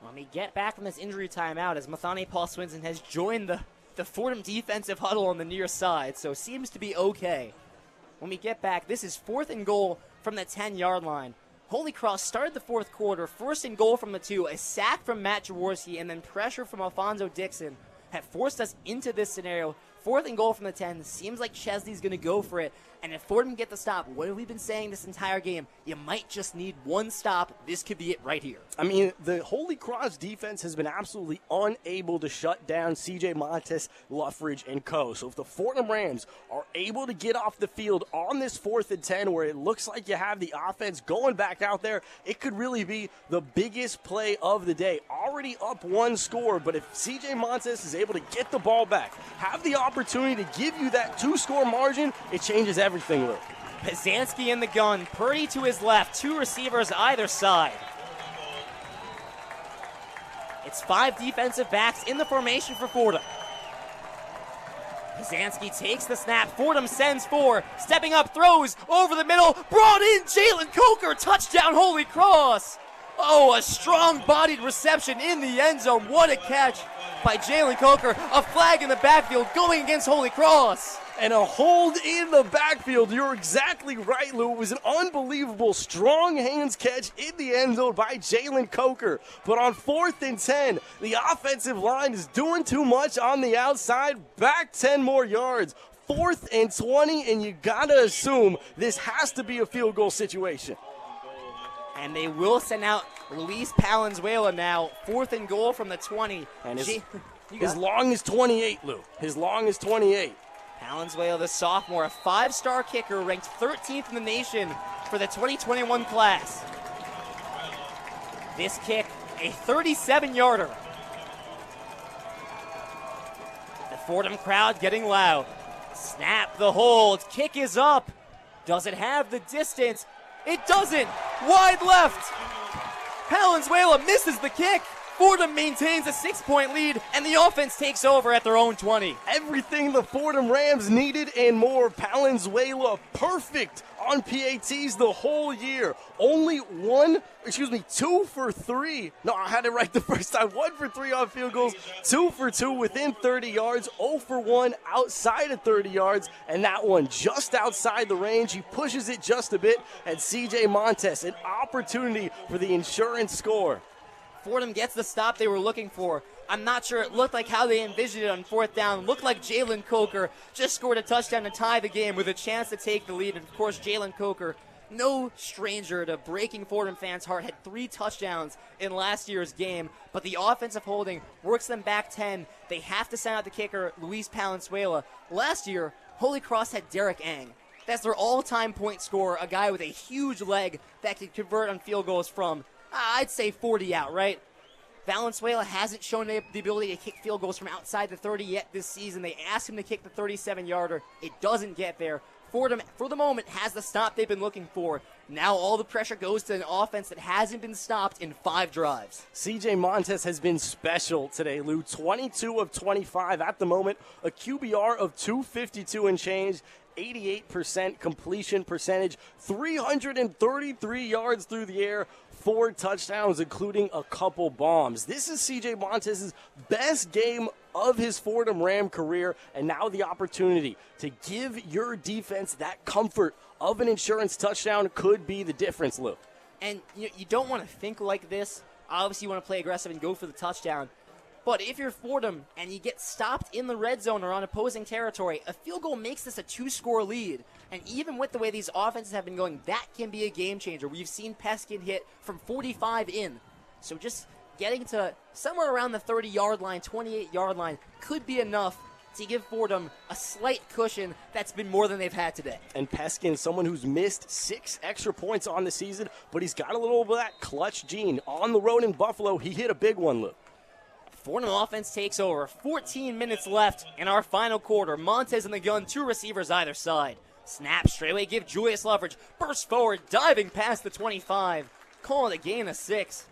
Let me get back from this injury timeout as Mathani Paul Swinson has joined the Fordham defensive huddle on the near side, so seems to be okay. When we get back, this is 4th and goal from the 10-yard line. Holy Cross started the 4th quarter, 1st and goal from the 2, a sack from Matt Jaworski, and then pressure from Alfonso Dixon have forced us into this scenario. 4th and goal from the 10. Seems like Chesney's going to go for it. And if Fordham get the stop, what have we been saying this entire game? You might just need one stop. This could be it right here. I mean, the Holy Cross defense has been absolutely unable to shut down C.J. Montes, Luffridge, and co. So if the Fordham Rams are able to get off the field on this 4th and 10 where it looks like you have the offense going back out there, it could really be the biggest play of the day. Already up 1 score, but if C.J. Montes is able to get the ball back, have the opportunity to give you that 2-score margin, it changes everything, Luke. Pizanski in the gun, Purdy to his left, 2 receivers either side. It's 5 defensive backs in the formation for Fordham. Pizanski takes the snap, Fordham sends 4, stepping up, throws over the middle, brought in Jalen Coker, touchdown Holy Cross. Oh, a strong-bodied reception in the end zone. What a catch by Jalen Coker. A flag in the backfield going against Holy Cross. And a hold in the backfield. You're exactly right, Lou. It was an unbelievable strong hands catch in the end zone by Jalen Coker. But on 4th and 10, the offensive line is doing too much on the outside. Back 10 more yards. 4th and 20, and you gotta assume this has to be a field goal situation. And they will send out Luis Palenzuela now. 4th and goal from the 20. And as long as 28, Lou. As long as 28. Palenzuela, the sophomore, a 5-star kicker, ranked 13th in the nation for the 2021 class. This kick, a 37-yarder. The Fordham crowd getting loud. Snap, the hold, kick is up. Does it have the distance? It doesn't. Wide left. Palenzuela misses the kick. Fordham maintains a 6-point lead, and the offense takes over at their own 20. Everything the Fordham Rams needed and more. Palenzuela perfect on PATs the whole year. Only 2 for 3. No, I had it right the first time. 1 for 3 on field goals, 2 for 2 within 30 yards, 0 for 1 outside of 30 yards, and that one just outside the range. He pushes it just a bit, and CJ Montes, an opportunity for the insurance score. Fordham gets the stop they were looking for. I'm not sure it looked like how they envisioned it on 4th down. Looked like Jalen Coker just scored a touchdown to tie the game with a chance to take the lead. And, of course, Jalen Coker, no stranger to breaking Fordham fans' heart, had 3 touchdowns in last year's game. But the offensive holding works them back 10. They have to send out the kicker, Luis Palenzuela. Last year, Holy Cross had Derek Ang. That's their all-time point scorer, a guy with a huge leg that can convert on field goals from, I'd say 40 out, right? Valenzuela hasn't shown the ability to kick field goals from outside the 30 yet this season. They asked him to kick the 37-yarder. It doesn't get there. Fordham, for the moment, has the stop they've been looking for. Now all the pressure goes to an offense that hasn't been stopped in 5 drives. CJ Montes has been special today, Lou. 22 of 25 at the moment. A QBR of 252 and change. 88% completion percentage, 333 yards through the air, 4 touchdowns, including a couple bombs. This is CJ Montes' best game of his Fordham Ram career, and now the opportunity to give your defense that comfort of an insurance touchdown could be the difference, Lou. And you don't want to think like this. Obviously, you want to play aggressive and go for the touchdown. But if you're Fordham and you get stopped in the red zone or on opposing territory, a field goal makes this a 2-score lead. And even with the way these offenses have been going, that can be a game changer. We've seen Peskin hit from 45 in. So just getting to somewhere around the 30-yard line, 28-yard line could be enough to give Fordham a slight cushion that's been more than they've had today. And Peskin, someone who's missed 6 extra points on the season, but he's got a little of that clutch gene. On the road in Buffalo, he hit a big one, Lou. Fordham offense takes over. 14 minutes left in our final quarter. Montes in the gun, 2 receivers either side. Snap, straight away, give Julius Lough. Burst forward, diving past the 25. Call it a gain of 6.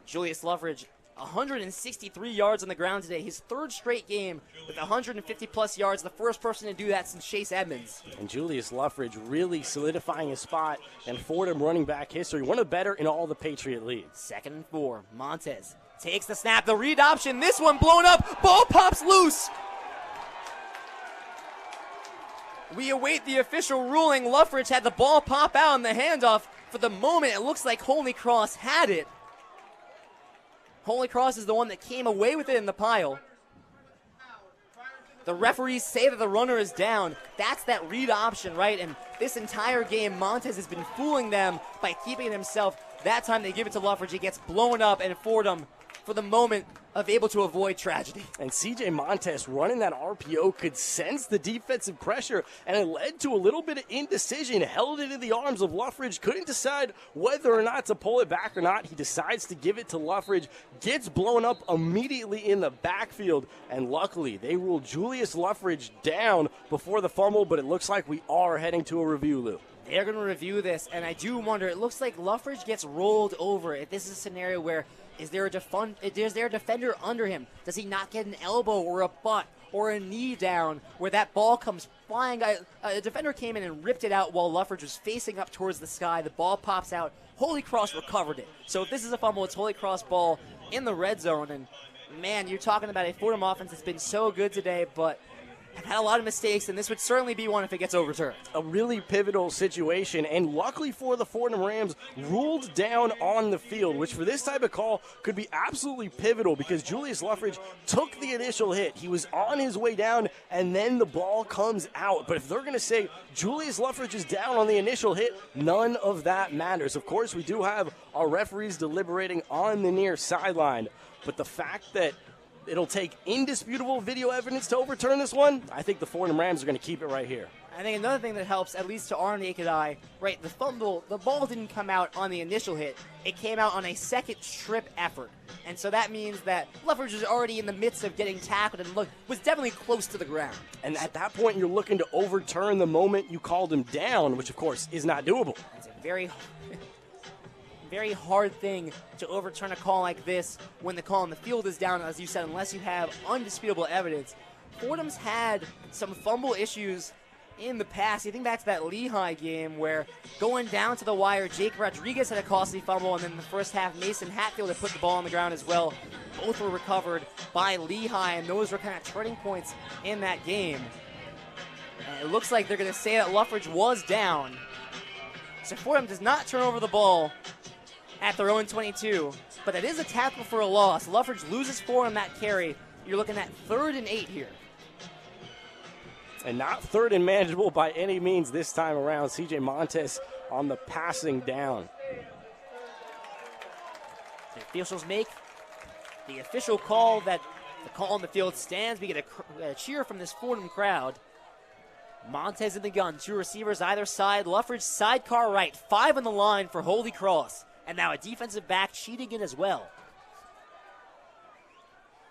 Julius Lough, 163 yards on the ground today. His 3rd straight game with 150-plus yards. The first person to do that since Chase Edmonds. And Julius Lough really solidifying his spot in Fordham running back history. One of the better in all the Patriot League. 2nd and 4. Montes takes the snap, the read option, this one blown up, ball pops loose. We await the official ruling. Luffridge had the ball pop out in the handoff. For the moment, it looks like Holy Cross had it. Holy Cross is the one that came away with it in the pile. The referees say that the runner is down. That's that read option, right? And this entire game, Montes has been fooling them by keeping it himself. That time they give it to Luffridge. He gets blown up, and Fordham, for the moment, of able to avoid tragedy. And CJ Montes running that RPO could sense the defensive pressure, and it led to a little bit of indecision. Held it in the arms of Luffridge, couldn't decide whether or not to pull it back or not. He decides to give it to Luffridge, gets blown up immediately in the backfield, and luckily they ruled Julius Luffridge down before the fumble, but it looks like we are heading to a review, Lou. They're going to review this, and I do wonder, it looks like Luffridge gets rolled over. If this is a scenario where is there a defender under him? Does he not get an elbow or a butt? or a knee down where that ball comes flying. A defender came in and ripped it out while Luffridge was facing up towards the sky. The ball pops out. Holy Cross recovered it. So if this is a fumble, it's Holy Cross ball in the red zone. And, man, you're talking about a Fordham offense that's been so good today, but have had a lot of mistakes, and this would certainly be one if it gets overturned. A really pivotal situation, and luckily for the Fordham Rams, ruled down on the field, which for this type of call could be absolutely pivotal because Julius Lough took the initial hit. He was on his way down, and then the ball comes out. But if they're going to say Julius Lough is down on the initial hit, none of that matters. Of course, we do have our referees deliberating on the near sideline, but the fact that it'll take indisputable video evidence to overturn this one, I think the Fordham Rams are going to keep it right here. I think another thing that helps, at least to our naked eye, right, the ball didn't come out on the initial hit. It came out on a second strip effort. And so that means that Luffridge was already in the midst of getting tackled and was definitely close to the ground. And at that point, you're looking to overturn the moment you called him down, which, of course, is not doable. It's a very hard thing to overturn a call like this when the call on the field is down, as you said, unless you have undisputable evidence. Fordham's had some fumble issues in the past. You think back to that Lehigh game where going down to the wire, Jake Rodriguez had a costly fumble, and then in the first half, Mason Hatfield had put the ball on the ground as well. Both were recovered by Lehigh, and those were kind of turning points in that game. And it looks like they're going to say that Luffridge was down. So Fordham does not turn over the ball at their own 22, but that is a tackle for a loss. Luffridge loses 4 on that carry. You're looking at 3rd and 8 here. And not 3rd and manageable by any means this time around. CJ Montes on the passing down. The officials make the official call that the call on the field stands. We get a cheer from this Fordham crowd. Montes in the gun, 2 receivers either side. Luffridge sidecar right, 5 on the line for Holy Cross. And now a defensive back cheating in as well.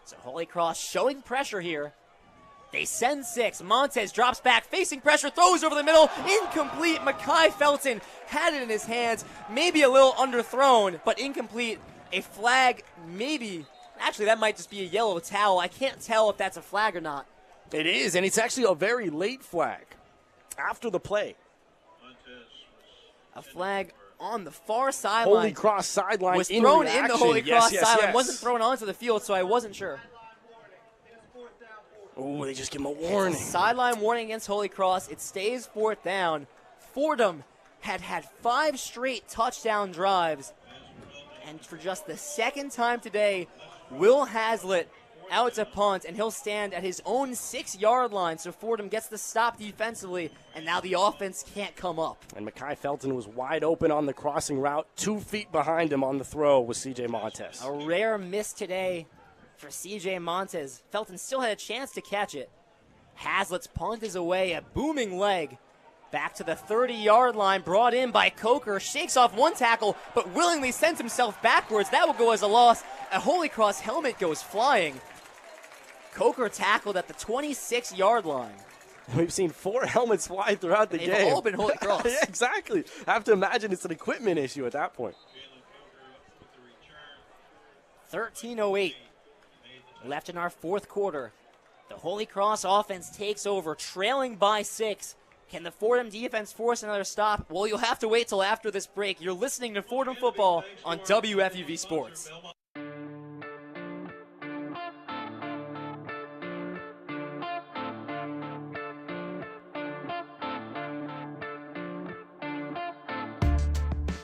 So Holy Cross showing pressure here. They send 6. Montes drops back, facing pressure, throws over the middle. Incomplete. Mekhi Felton had it in his hands. Maybe a little underthrown, but incomplete. A flag, maybe. Actually, that might just be a yellow towel. I can't tell if that's a flag or not. It is, and it's actually a very late flag after the play. A flag on the far sideline. Holy Cross sideline was thrown in the Holy Cross sideline. Yes. Wasn't thrown onto the field, so I wasn't sure. Oh, they just give him a warning. Sideline warning against Holy Cross. It stays 4th down. Fordham had 5 straight touchdown drives. And for just the 2nd time today, Will Hazlitt out to punt, and he'll stand at his own 6-yard line. So Fordham gets the stop defensively, and now the offense can't come up. And Mekhi Felton was wide open on the crossing route. 2 feet behind him on the throw was CJ Montes. A rare miss today for CJ Montes. Felton still had a chance to catch it. Hazlitt's punt is away, a booming leg. Back to the 30-yard line, brought in by Coker. Shakes off 1 tackle, but willingly sends himself backwards. That will go as a loss. A Holy Cross helmet goes flying. Coker tackled at the 26-yard line. We've seen 4 helmets fly throughout the game. They've all been Holy Cross. Yeah, exactly. I have to imagine it's an equipment issue at that point. 13:08 left in our 4th quarter. The Holy Cross offense takes over, trailing by 6. Can the Fordham defense force another stop? Well, you'll have to wait till after this break. You're listening to Fordham Football on WFUV Sports.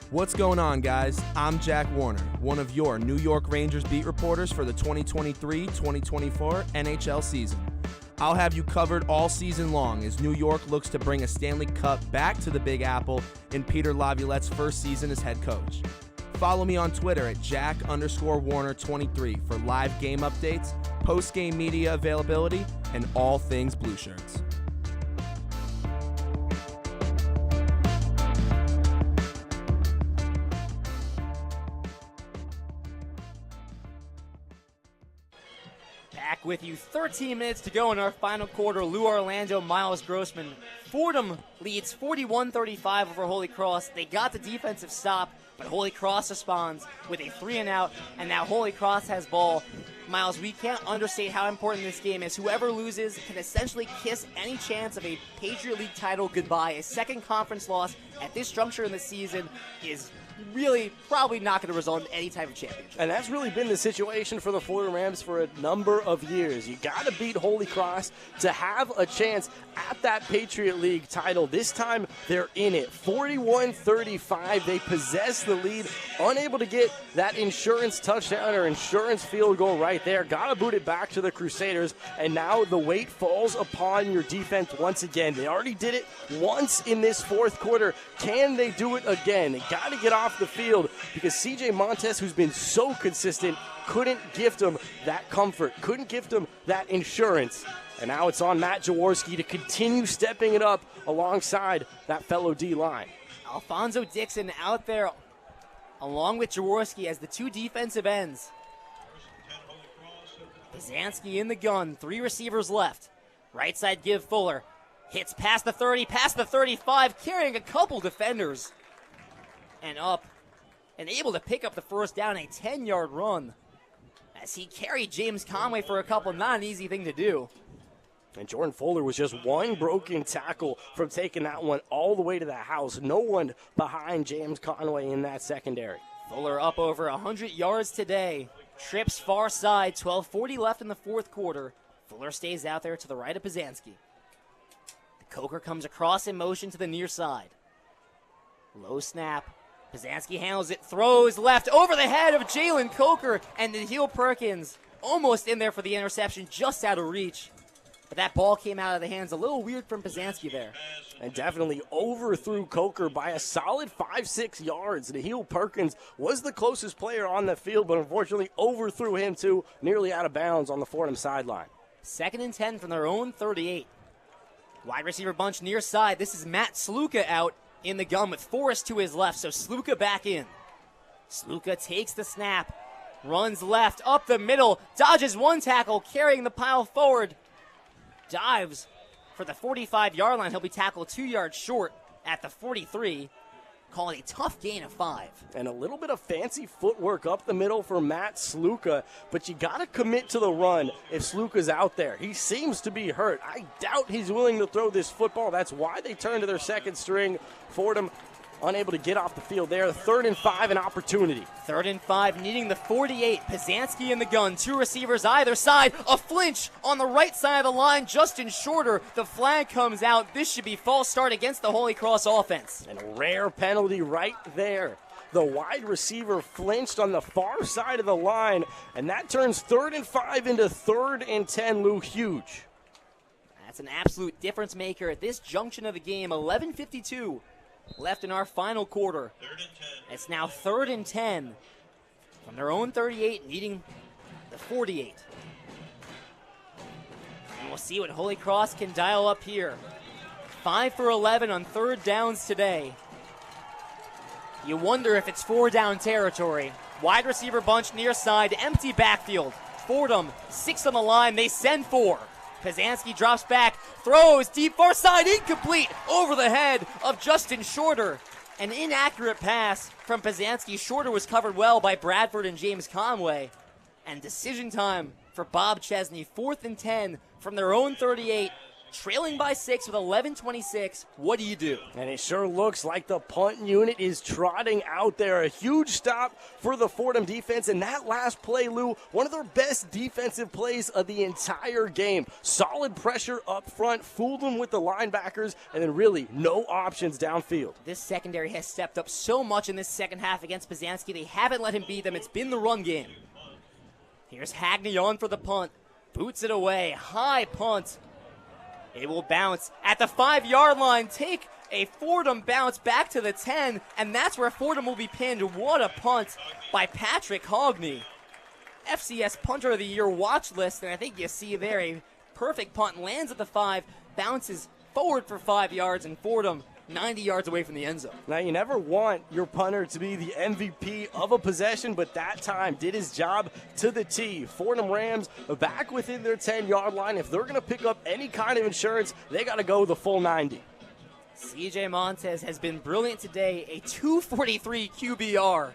What's going on, guys? I'm Jack Warner, one of your New York Rangers beat reporters for the 2023-2024 NHL season. I'll have you covered all season long as New York looks to bring a Stanley Cup back to the Big Apple in Peter Laviolette's first season as head coach. Follow me on Twitter at Jack_Warner23 for live game updates, post-game media availability, and all things Blue Shirts. Back with you, 13 minutes to go in our final quarter. Lou Orlando, Miles Grossman. Fordham leads 41-35 over Holy Cross. They got the defensive stop, But Holy Cross responds with a 3-and-out, and now Holy Cross has ball. Miles, we can't understate how important this game is. Whoever loses can essentially kiss any chance of a Patriot League title goodbye. A second conference loss at this juncture in the season is really probably not going to result in any type of championship. And that's really been the situation for the Fordham Rams for a number of years. You got to beat Holy Cross to have a chance at that Patriot League title. This time they're in it. 41-35. They possess the lead, unable to get that insurance touchdown or insurance field goal right there. Got to boot it back to the Crusaders, and now the weight falls upon your defense once again. They already did it once in this fourth quarter. Can they do it again? They got to get off the field because CJ Montes, who's been so consistent, couldn't gift them that comfort, couldn't gift them that insurance. And now it's on Matt Jaworski to continue stepping it up alongside that fellow D-line. Alfonso Dixon out there along with Jaworski as the two defensive ends. Pizanski in the gun, 3 receivers left. Right side give Fuller. Hits past the 30, past the 35, carrying a couple defenders. And up, and able to pick up the first down, a 10-yard run. As he carried James Conway for a couple, not an easy thing to do. And Jordan Fuller was just one broken tackle from taking that one all the way to the house. No one behind James Conway in that secondary. Fuller up over 100 yards today. Trips far side, 12:40 left in the fourth quarter. Fuller stays out there to the right of Pizanski. The Coker comes across in motion to the near side. Low snap. Pizanski handles it, throws left over the head of Jalen Coker, and the heel Perkins almost in there for the interception, just out of reach. But that ball came out of the hands a little weird from Pizanski there. And definitely overthrew Coker by a solid 5-6 yards. The heel Perkins was the closest player on the field, but unfortunately overthrew him too, nearly out of bounds on the Fordham sideline. 2nd and 10 from their own 38. Wide receiver bunch near side. This is Matt Sluka out in the gun with Forrest to his left, so Sluka back in. Sluka takes the snap, runs left, up the middle, dodges one tackle, carrying the pile forward. Dives for the 45-yard line. He'll be tackled 2 yards short at the 43. Calling a tough gain of 5. And a little bit of fancy footwork up the middle for Matt Sluka, but you got to commit to the run if Sluka's out there. He seems to be hurt. I doubt he's willing to throw this football. That's why they turn to their second string. Fordham unable to get off the field there. 3rd and 5, an opportunity. 3rd and 5, needing the 48. Pizanski in the gun, 2 receivers either side. A flinch on the right side of the line. Justin Shorter, the flag comes out. This should be false start against the Holy Cross offense. And a rare penalty right there. The wide receiver flinched on the far side of the line, and that turns 3rd and 5 into 3rd and 10, Lou. Huge. That's an absolute difference maker at this junction of the game. 11:52 left in our final quarter. It's now 3rd and 10 from their own 38, needing the 48. And we'll see what Holy Cross can dial up here. 5 for 11 on 3rd downs today. You wonder if it's 4-down territory. Wide receiver bunch near side, empty backfield. Fordham, 6 on the line, they send 4. Pizanski drops back, throws deep far side, incomplete, over the head of Justin Shorter. An inaccurate pass from Pizanski. Shorter was covered well by Bradford and James Conway. And decision time for Bob Chesney. 4th and 10 from their own 38. Trailing by 6 with 11:26. What do you do? And it sure looks like the punt unit is trotting out there. A huge stop for the Fordham defense. And that last play, Lou, one of their best defensive plays of the entire game. Solid pressure up front, fooled them with the linebackers, and then really no options downfield. This secondary has stepped up so much in this second half against Pizanski. They haven't let him beat them. It's been the run game. Here's Hagney on for the punt. Boots it away. High punt. It will bounce at the 5-yard line. Take a Fordham bounce back to the 10, and that's where Fordham will be pinned. What a punt by Patrick Hogney. FCS Punter of the Year watch list, and I think you see there a perfect punt. Lands at the 5, bounces forward for 5 yards, and Fordham 90 yards away from the end zone. Now, you never want your punter to be the MVP of a possession, but that time did his job to the T. Fordham Rams back within their 10-yard line. If they're going to pick up any kind of insurance, they got to go the full 90. CJ Montes has been brilliant today, a 243 QBR.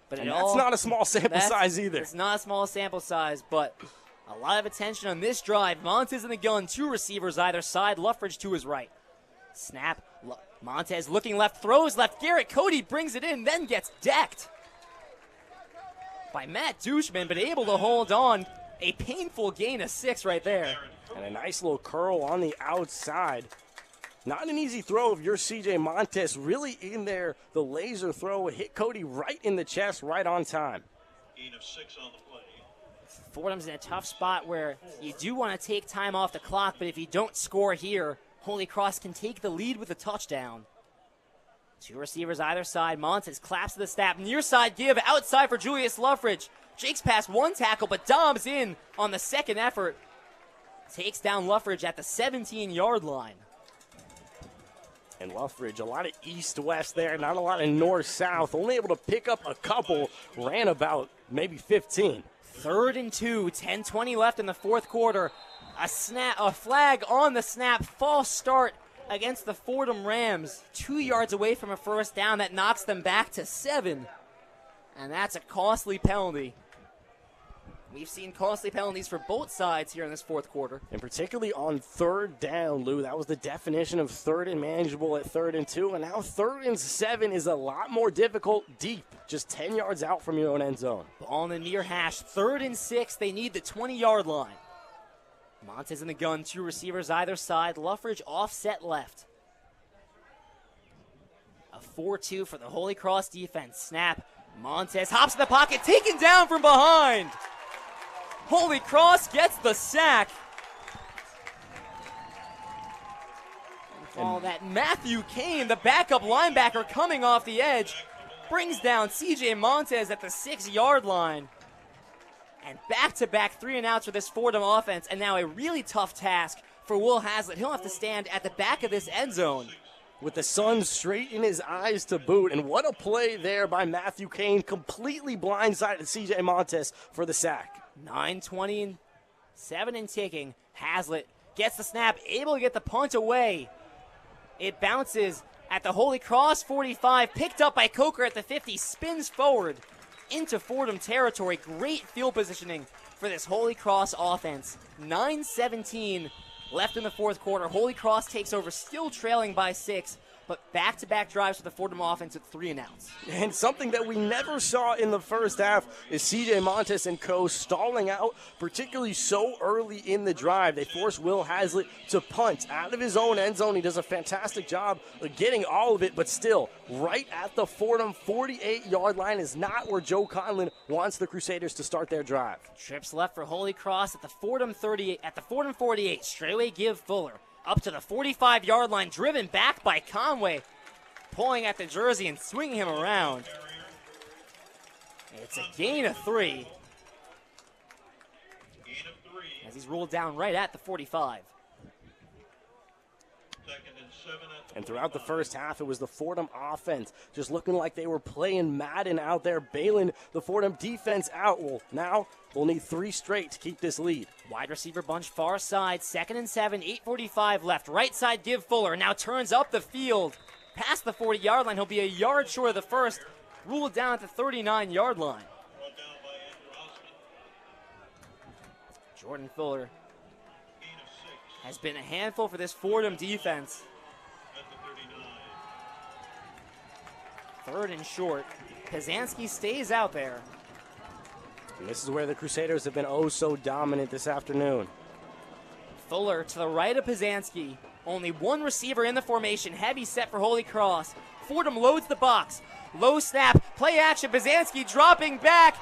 But that's not a small sample size either. It's not a small sample size, but a lot of attention on this drive. Montes in the gun, 2 receivers either side. Luffridge to his right. Snap. Montes looking left, throws left. Garrett Cody brings it in, then gets decked by Matt Dushman, but able to hold on. A painful gain of 6 right there. And a nice little curl on the outside. Not an easy throw if you're CJ Montes. Really in there, the laser throw hit Cody right in the chest, right on time. Gain of 6 on the play. Fordham's in a tough spot where you do want to take time off the clock, but if you don't score here, Holy Cross can take the lead with a touchdown. 2 receivers either side. Montes claps to the snap. Near side give outside for Julius Lough. Jakes past 1 tackle, but Dobbs in on the second effort. Takes down Lough at the 17-yard line. And Luffridge, a lot of east-west there, not a lot of north-south. Only able to pick up a couple, ran about maybe 15. 3rd and 2, 10:20 left in the fourth quarter. A flag on the snap, false start against the Fordham Rams. 2 yards away from a first down that knocks them back to 7. And that's a costly penalty. We've seen costly penalties for both sides here in this fourth quarter. And particularly on 3rd down, Lou, that was the definition of 3rd and manageable at 3rd and 2. And now 3rd and 7 is a lot more difficult deep, just 10 yards out from your own end zone. Ball in the near hash, 3rd and 6. They need the 20-yard line. Montes in the gun, 2 receivers either side. Luffridge offset left. A 4-2 for the Holy Cross defense. Snap. Montes hops in the pocket, taken down from behind. Holy Cross gets the sack. All that Matthew Kane, the backup linebacker coming off the edge, brings down CJ Montes at the 6-yard line. And back-to-back 3-and-outs for this Fordham offense, and now a really tough task for Will Hazlitt. He'll have to stand at the back of this end zone. With the sun straight in his eyes to boot. And what a play there by Matthew Kane. Completely blindsided CJ Montes for the sack. 9:20 and 7 and ticking. Hazlitt gets the snap, able to get the punt away. It bounces at the Holy Cross 45, picked up by Coker at the 50, spins forward into Fordham territory. Great field positioning for this Holy Cross offense. 9:17 left in the fourth quarter. Holy Cross takes over, still trailing by 6, but back-to-back drives for the Fordham offense with 3-and-outs. And something that we never saw in the first half is CJ Montes and co. stalling out, particularly so early in the drive. They force Will Hazlitt to punt out of his own end zone. He does a fantastic job of getting all of it, but still, right at the Fordham 48-yard line is not where Joe Conlin wants the Crusaders to start their drive. Trips left for Holy Cross at the Fordham 38, at the Fordham 48. Straightaway give Fuller. Up to the 45-yard line, driven back by Conway, pulling at the jersey and swinging him around. It's a gain of 3. As he's rolled down right at the 45. And throughout the first half, it was the Fordham offense just looking like they were playing Madden out there, bailing the Fordham defense out. Well, now we'll need 3 straight to keep this lead. Wide receiver bunch far side, 2nd and 7, 8:45 left. Right side give Fuller, now turns up the field. Past the 40-yard line, he'll be a yard short of the first. Ruled down at the 39-yard line. Jordan Fuller has been a handful for this Fordham defense. 3rd and short. Kazansky stays out there. And this is where the Crusaders have been oh so dominant this afternoon. Fuller to the right of Pizanski. Only 1 receiver in the formation. Heavy set for Holy Cross. Fordham loads the box. Low snap. Play action. Pizanski dropping back.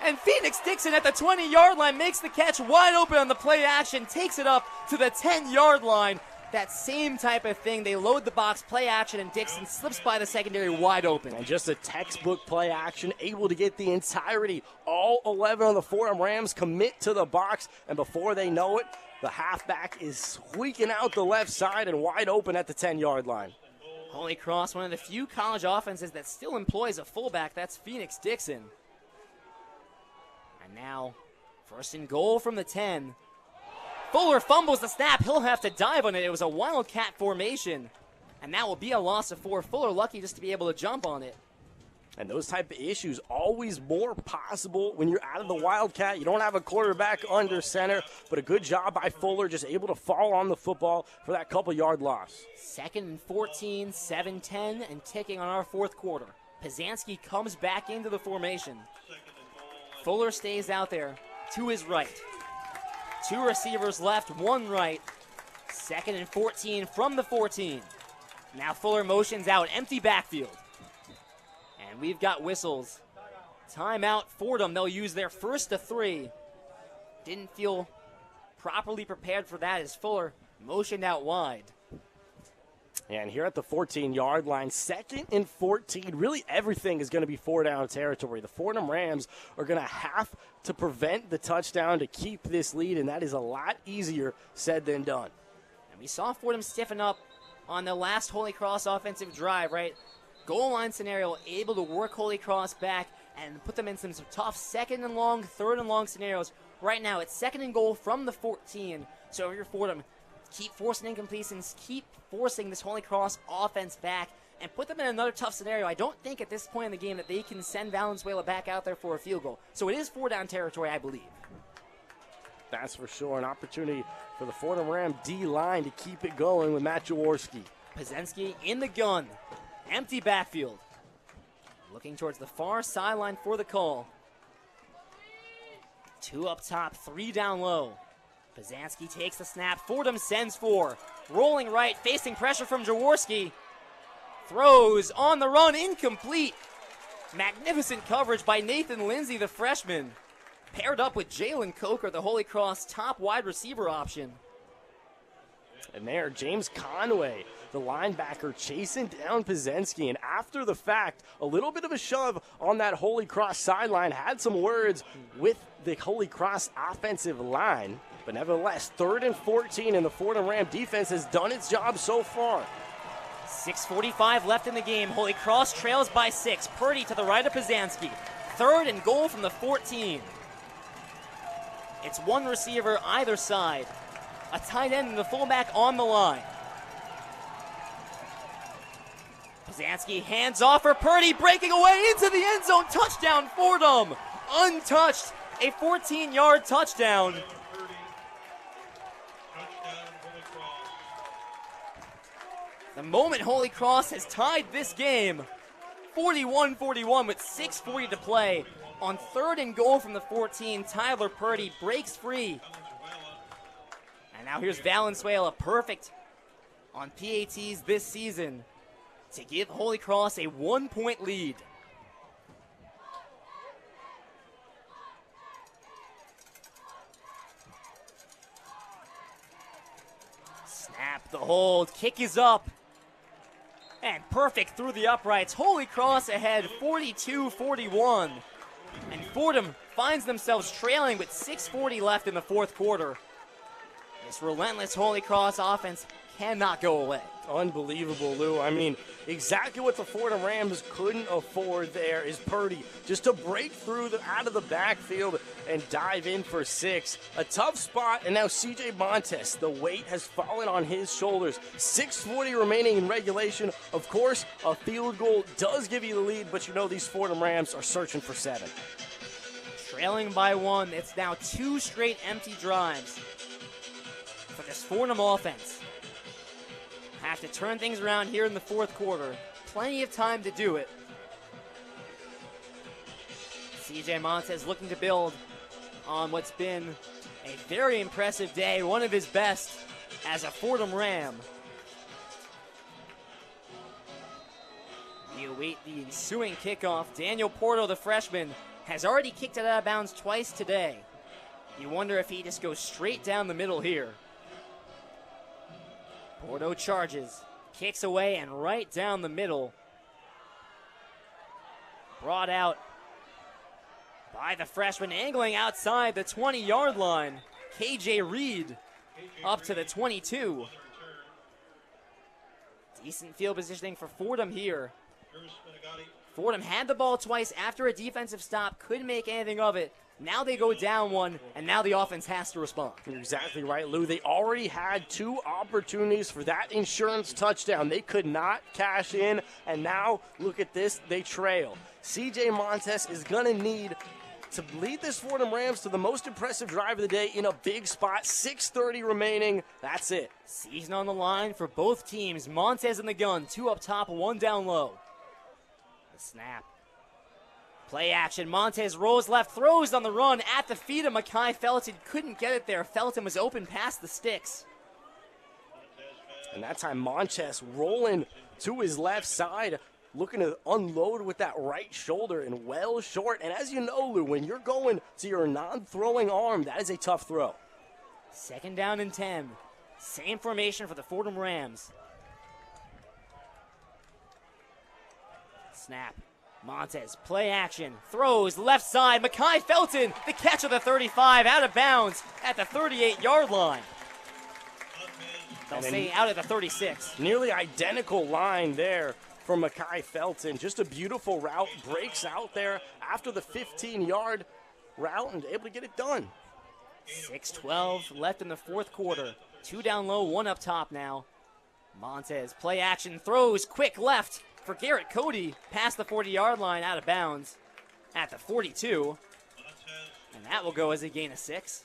And Phoenix Dixon at the 20-yard line makes the catch wide open on the play action. Takes it up to the 10-yard line. That same type of thing. They load the box, play action, and Dixon slips by the secondary wide open. And just a textbook play action, able to get the entirety. All 11 of the Fordham Rams commit to the box, and before they know it, the halfback is squeaking out the left side and wide open at the 10-yard line. Holy Cross, one of the few college offenses that still employs a fullback. That's Phoenix Dixon. And now, 1st and goal from the 10. Fuller fumbles the snap. He'll have to dive on it. It was a wildcat formation, and that will be a loss of 4. Fuller lucky just to be able to jump on it. And those type of issues always more possible when you're out of the wildcat. You don't have a quarterback under center, but a good job by Fuller, just able to fall on the football for that couple-yard loss. 2nd and 14, 7-10, and ticking on our 4th quarter. Pizanski comes back into the formation. Fuller stays out there to his right. 2 receivers left, 1 right. 2nd and 14 from the 14. Now Fuller motions out, empty backfield. And we've got whistles. Timeout, Fordham. They'll use their first to 3. Didn't feel properly prepared for that as Fuller motioned out wide. And here at the 14-yard line, 2nd and 14, really everything is going to be 4-down territory. The Fordham Rams are going to have to prevent the touchdown to keep this lead, and that is a lot easier said than done. And we saw Fordham stiffen up on the last Holy Cross offensive drive, right? Goal line scenario, able to work Holy Cross back and put them in some tough 2nd and long, 3rd and long scenarios. Right now, it's 2nd and goal from the 14. So if you're Fordham, keep forcing incompletions, keep forcing this Holy Cross offense back, and put them in another tough scenario. I don't think at this point in the game that they can send Valenzuela back out there for a field goal. So it is 4-down territory, I believe. That's for sure. An opportunity for the Fordham Ram D-line to keep it going with Matt Jaworski. Pizanski in the gun. Empty backfield. Looking towards the far sideline for the call. 2 up top, 3 down low. Pizanski takes the snap. Fordham sends 4. Rolling right, facing pressure from Jaworski. Throws on the run, incomplete. Magnificent coverage by Nathan Lindsay, the freshman. Paired up with Jalen Coker, the Holy Cross top wide receiver option. And there, James Conway, the linebacker, chasing down Pizanski. And after the fact, a little bit of a shove on that Holy Cross sideline. Had some words with the Holy Cross offensive line. But nevertheless, 3rd and 14, and the Fordham Ram defense has done its job so far. 6:45 left in the game. Holy Cross trails by 6. Purdy to the right of Pizanski. 3rd and goal from the 14. It's 1 receiver either side. A tight end and the fullback on the line. Pizanski hands off for Purdy, breaking away into the end zone. Touchdown, Fordham. Untouched. A 14-yard touchdown. The moment Holy Cross has tied this game, 41-41 with 6:40 to play. On 3rd and goal from the 14, Tyler Purdy breaks free. And now here's Valenzuela, perfect on PATs this season to give Holy Cross a 1-point lead. Snap the hold, kick is up. And perfect through the uprights. Holy Cross ahead, 42-41. And Fordham finds themselves trailing with 6:40 left in the 4th quarter. This relentless Holy Cross offense cannot go away. Unbelievable, Lou. I mean, exactly what the Fordham Rams couldn't afford there is Purdy just to break through out of the backfield and dive in for 6. A tough spot, and now C.J. Montes, the weight has fallen on his shoulders. 6:40 remaining in regulation. Of course, a field goal does give you the lead, but you know these Fordham Rams are searching for 7. Trailing by 1, it's now 2 straight empty drives for this Fordham offense. Have to turn things around here in the 4th quarter. Plenty of time to do it. CJ Montes looking to build on what's been a very impressive day, one of his best as a Fordham Ram. We await the ensuing kickoff. Daniel Porto, the freshman, has already kicked it out of bounds twice today. You wonder if he just goes straight down the middle here. Porto charges, kicks away and right down the middle. Brought out by the freshman, angling outside the 20-yard line. KJ Reed up to the 22. Decent field positioning for Fordham here. Fordham had the ball twice after a defensive stop, couldn't make anything of it. Now they go down one, and now the offense has to respond. You're exactly right, Lou. They already had 2 opportunities for that insurance touchdown. They could not cash in, and now look at this. They trail. CJ Montes is going to need to lead this Fordham Rams to the most impressive drive of the day in a big spot. 6:30 remaining. That's it. Season on the line for both teams. Montes in the gun. 2 up top, 1 down low. The snap. Play action. Montes rolls left, throws on the run at the feet of Mekhi Felton. Couldn't get it there. Felton was open past the sticks. And that time Montes rolling to his left side, looking to unload with that right shoulder and well short. And as you know, Lou, when you're going to your non-throwing arm, that is a tough throw. 2nd down and 10. Same formation for the Fordham Rams. Snap. Montes, play action, throws left side. Mekhi Felton, the catch of the 35, out of bounds at the 38-yard line. They'll say out at the 36. Nearly identical line there from Mekhi Felton. Just a beautiful route, breaks out there after the 15-yard route and able to get it done. 6:12 left in the 4th quarter. 2 down low, 1 up top now. Montes, play action, throws quick left for Garrett Cody, past the 40-yard line, out of bounds at the 42. And that will go as a gain of 6.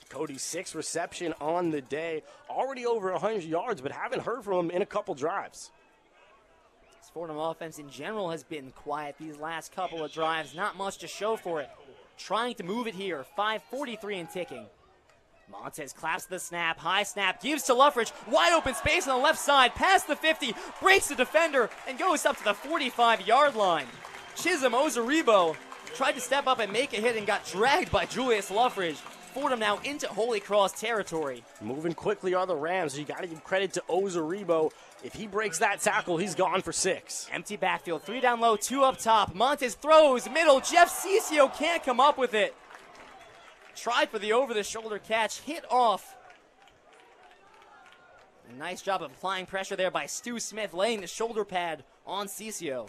Cody's 6th reception on the day. Already over 100 yards, but haven't heard from him in a couple drives. This Fordham offense in general has been quiet these last couple of drives. Not much to show for it. Trying to move it here. 5:43 and ticking. Montes claps the snap, high snap, gives to Lough, wide open space on the left side, past the 50, breaks the defender, and goes up to the 45-yard line. Chisholm Ozaribo tried to step up and make a hit and got dragged by Julius Lough. Fordham now into Holy Cross territory. Moving quickly are the Rams. You got to give credit to Ozaribo. If he breaks that tackle, he's gone for 6. Empty backfield, 3 down low, 2 up top. Montes throws, middle, Jeff Ciccio can't come up with it. Tried for the over-the-shoulder catch, hit off. A nice job of applying pressure there by Stu Smith, laying the shoulder pad on Ciccio.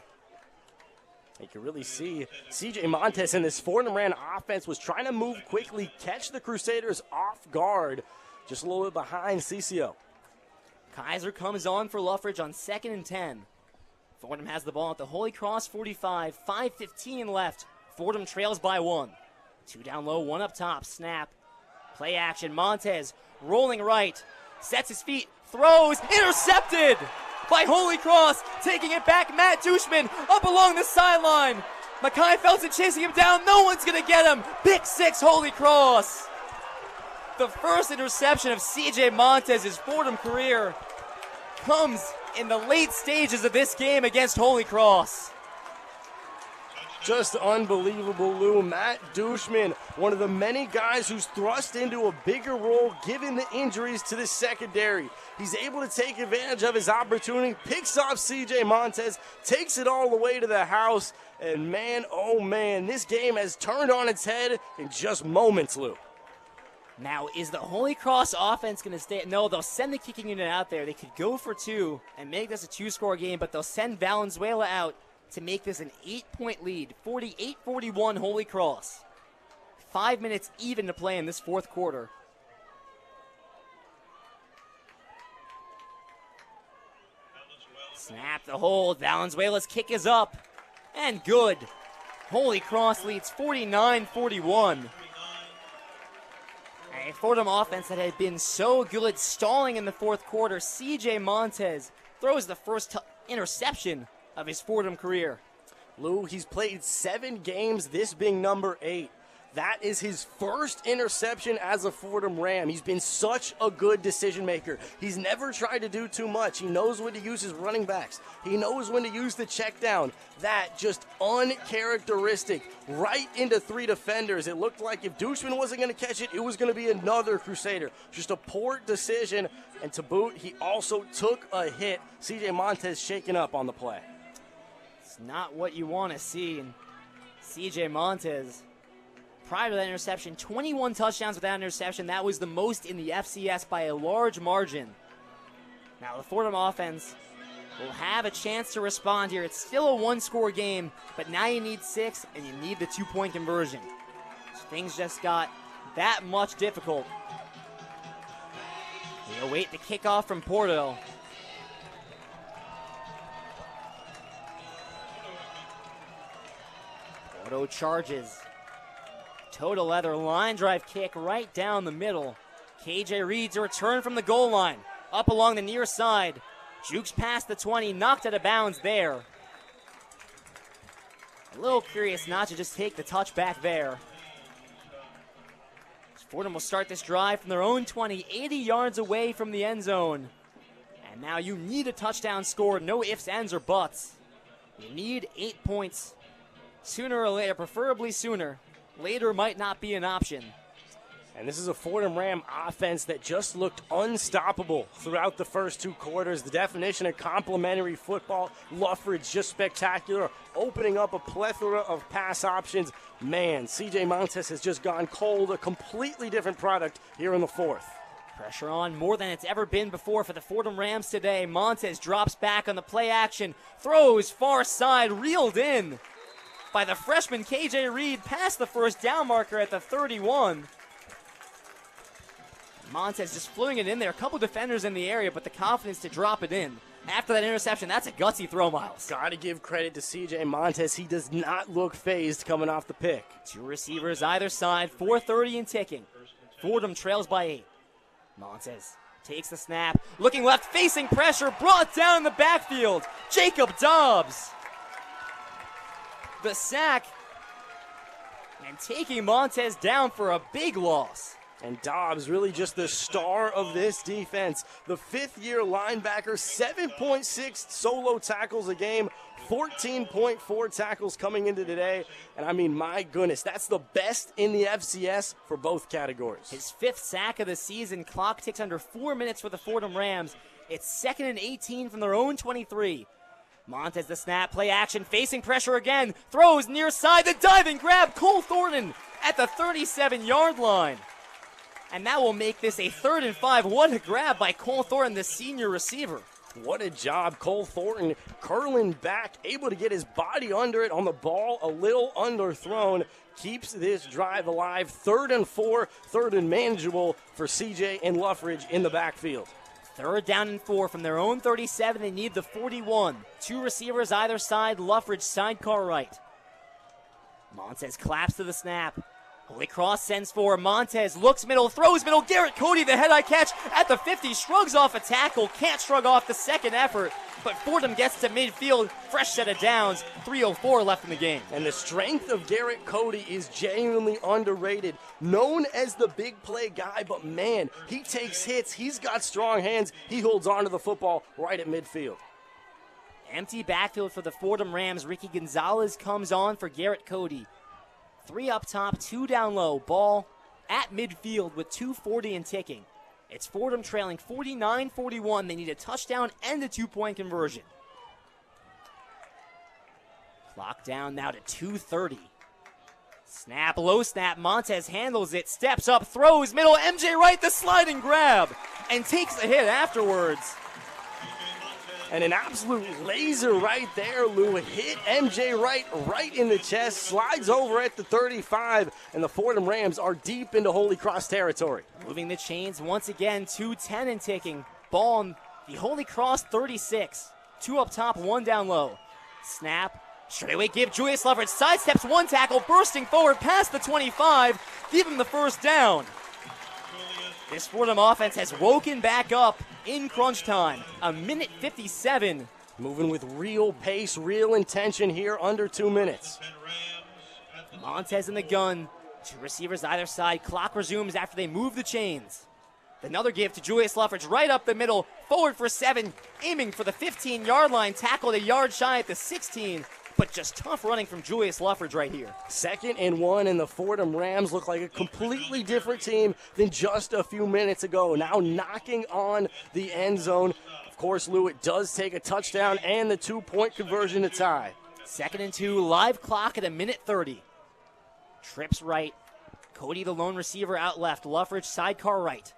You can really see CJ Montes in this Fordham Ram offense was trying to move quickly, catch the Crusaders off guard, just a little bit behind Ciccio. Kaiser comes on for Lough on 2nd and 10. Fordham has the ball at the Holy Cross 45, 5:15 left. Fordham trails by 1. 2 down low, 1 up top, snap. Play action, Montes rolling right, sets his feet, throws, intercepted by Holy Cross, taking it back, Matt Dushman up along the sideline. Mekhi Felton chasing him down, no one's gonna get him. Pick 6, Holy Cross. The first interception of CJ Montes' Fordham career comes in the late stages of this game against Holy Cross. Just unbelievable, Lou. Matt Dushman, one of the many guys who's thrust into a bigger role given the injuries to the secondary. He's able to take advantage of his opportunity, picks off CJ Montes, takes it all the way to the house, and man, oh man, this game has turned on its head in just moments, Lou. Now, is the Holy Cross offense going to stay? No, they'll send the kicking unit out there. They could go for 2 and make this a 2-score game, but they'll send Valenzuela out to make this an 8-point lead, 48-41 Holy Cross. 5 minutes even to play in this 4th quarter. Snap the hold. Valenzuela's kick is up. And good. Holy Cross leads 49-41. A Fordham offense that had been so good stalling in the 4th quarter. CJ Montes throws the first interception of his Fordham career. Lou, he's played 7 games, this being number 8. That is his first interception as a Fordham Ram. He's been such a good decision maker. He's never tried to do too much. He knows when to use his running backs. He knows when to use the check down. That just uncharacteristic. Right into 3 defenders. It looked like if Dushman wasn't going to catch it, it was going to be another Crusader. Just a poor decision. And to boot, he also took a hit. CJ Montes shaken up on the play. It's not what you want to see. And CJ Montes, prior to that interception, 21 touchdowns without interception. That was the most in the FCS by a large margin. Now the Fordham offense will have a chance to respond here. It's still a one-score game, but now you need 6, and you need the 2-point conversion. So things just got that much difficult. We await the kickoff from Porto. Porto charges. Toe-to leather line drive kick right down the middle. KJ Reed's a return from the goal line. Up along the near side. Jukes past the 20, knocked out of bounds there. A little curious not to just take the touch back there. Fordham will start this drive from their own 20, 80 yards away from the end zone. And now you need a touchdown score, no ifs, ands, or buts. You need 8 points. Sooner or later, preferably sooner. Later might not be an option. And this is a Fordham Ram offense that just looked unstoppable throughout the first 2 quarters. The definition of complementary football. Luffridge just spectacular, opening up a plethora of pass options. Man, CJ Montes has just gone cold, a completely different product here in the 4th. Pressure on more than it's ever been before for the Fordham Rams today. Montes drops back on the play action, throws far side, reeled in by the freshman KJ Reed past the first down marker at the 31. Montes just fluing it in there. A couple defenders in the area, but the confidence to drop it in. After that interception, that's a gutsy throw, Miles. Got to give credit to CJ Montes. He does not look phased coming off the pick. 2 receivers either side, 4:30 and ticking. Fordham trails by 8. Montes takes the snap, looking left, facing pressure, brought down in the backfield. Jacob Dobbs. The sack, and taking Montes down for a big loss. And Dobbs really just the star of this defense. The 5th-year linebacker, 7.6 solo tackles a game, 14.4 tackles coming into today. And I mean, my goodness, that's the best in the FCS for both categories. His 5th sack of the season. Clock ticks under 4 minutes for the Fordham Rams. It's 2nd and 18 from their own 23. Montes the snap, play action, facing pressure again. Throws near side, the diving grab. Cole Thornton at the 37-yard line. And that will make this a 3rd and 5. What a grab by Cole Thornton, the senior receiver. What a job. Cole Thornton curling back, able to get his body under it on the ball, a little underthrown. Keeps this drive alive. 3rd and 4, 3rd and manageable for CJ and Luffridge in the backfield. 3rd down and 4 from their own 37. They need the 41. 2 receivers either side. Luffridge sidecar right. Montes claps to the snap. Holy Cross sends for Montes, looks middle, throws middle. Garrett Cody, the head-eye catch at the 50, shrugs off a tackle, can't shrug off the second effort, but Fordham gets to midfield, fresh set of downs, 3:04 left in the game. And the strength of Garrett Cody is genuinely underrated. Known as the big play guy, but man, he takes hits, he's got strong hands, he holds on to the football right at midfield. Empty backfield for the Fordham Rams. Ricky Gonzalez comes on for Garrett Cody. 3 up top, 2 down low. Ball at midfield with 2:40 and ticking. It's Fordham trailing 49-41. They need a touchdown and a 2-point conversion. Clock down now to 2:30. Snap, low snap. Montes handles it, steps up, throws middle. MJ Wright, the sliding grab, and takes a hit afterwards. And an absolute laser right there, Lou. Hit MJ Wright right in the chest, slides over at the 35, and the Fordham Rams are deep into Holy Cross territory. Moving the chains once again, 2:10 and ticking. Ball on the Holy Cross 36. 2 up top, 1 down low. Snap, straightaway give. Julius Lough sidesteps 1 tackle, bursting forward past the 25, give him the first down. This Fordham offense has woken back up in crunch time. 1:57. Moving with real pace, real intention here, under 2 minutes. Montes in the gun. 2 receivers either side. Clock resumes after they move the chains. Another give to Julius Lough right up the middle. Forward for 7. Aiming for the 15-yard line. Tackled a yard shy at the 16. But just tough running from Julius Lough right here. 2nd and 1, and the Fordham Rams look like a completely different team than just a few minutes ago. Now knocking on the end zone. Of course, Lou, it does take a touchdown and the 2-point conversion to tie. 2nd and 2, live clock at 1:30. Trips right. Cody, the lone receiver, out left. Luffridge sidecar right.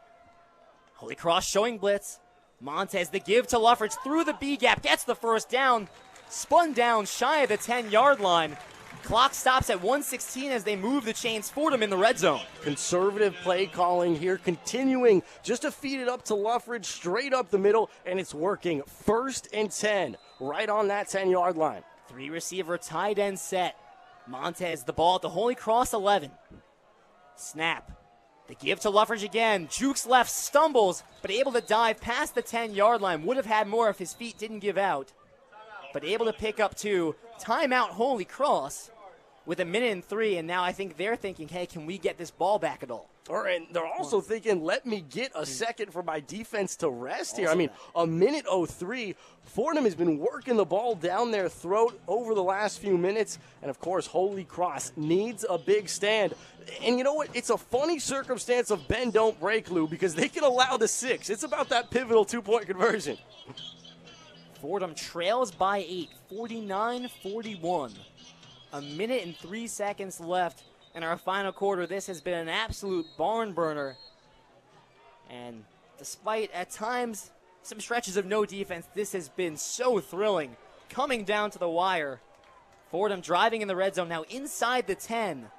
Holy Cross showing blitz. Montes, the give to Luffridge through the B gap, gets the first down, spun down shy of the 10-yard line. Clock stops at 1:16 as they move the chains. Fordham in the red zone. Conservative play calling here, continuing just to feed it up to Luffridge straight up the middle, and it's working. 1st and 10, right on that 10-yard line. 3-receiver tight end set. Montes, the ball at the Holy Cross 11. Snap. The give to Luffridge again. Jukes left, stumbles, but able to dive past the 10-yard line. Would have had more if his feet didn't give out. But able to pick up 2. Timeout Holy Cross with 1:03, and now I think they're thinking, hey, can we get this ball back at all? All right, they're also thinking, let me get a second for my defense to rest here. I mean, 1:03. Fordham has been working the ball down their throat over the last few minutes, and of course, Holy Cross needs a big stand. And you know what? It's a funny circumstance of bend, don't break, Lou, because they can allow the 6. It's about that pivotal 2-point conversion. Fordham trails by 8, 49-41. 1:03 left in our final quarter. This has been an absolute barn burner. And despite, at times, some stretches of no defense, this has been so thrilling. Coming down to the wire. Fordham driving in the red zone now inside the 10.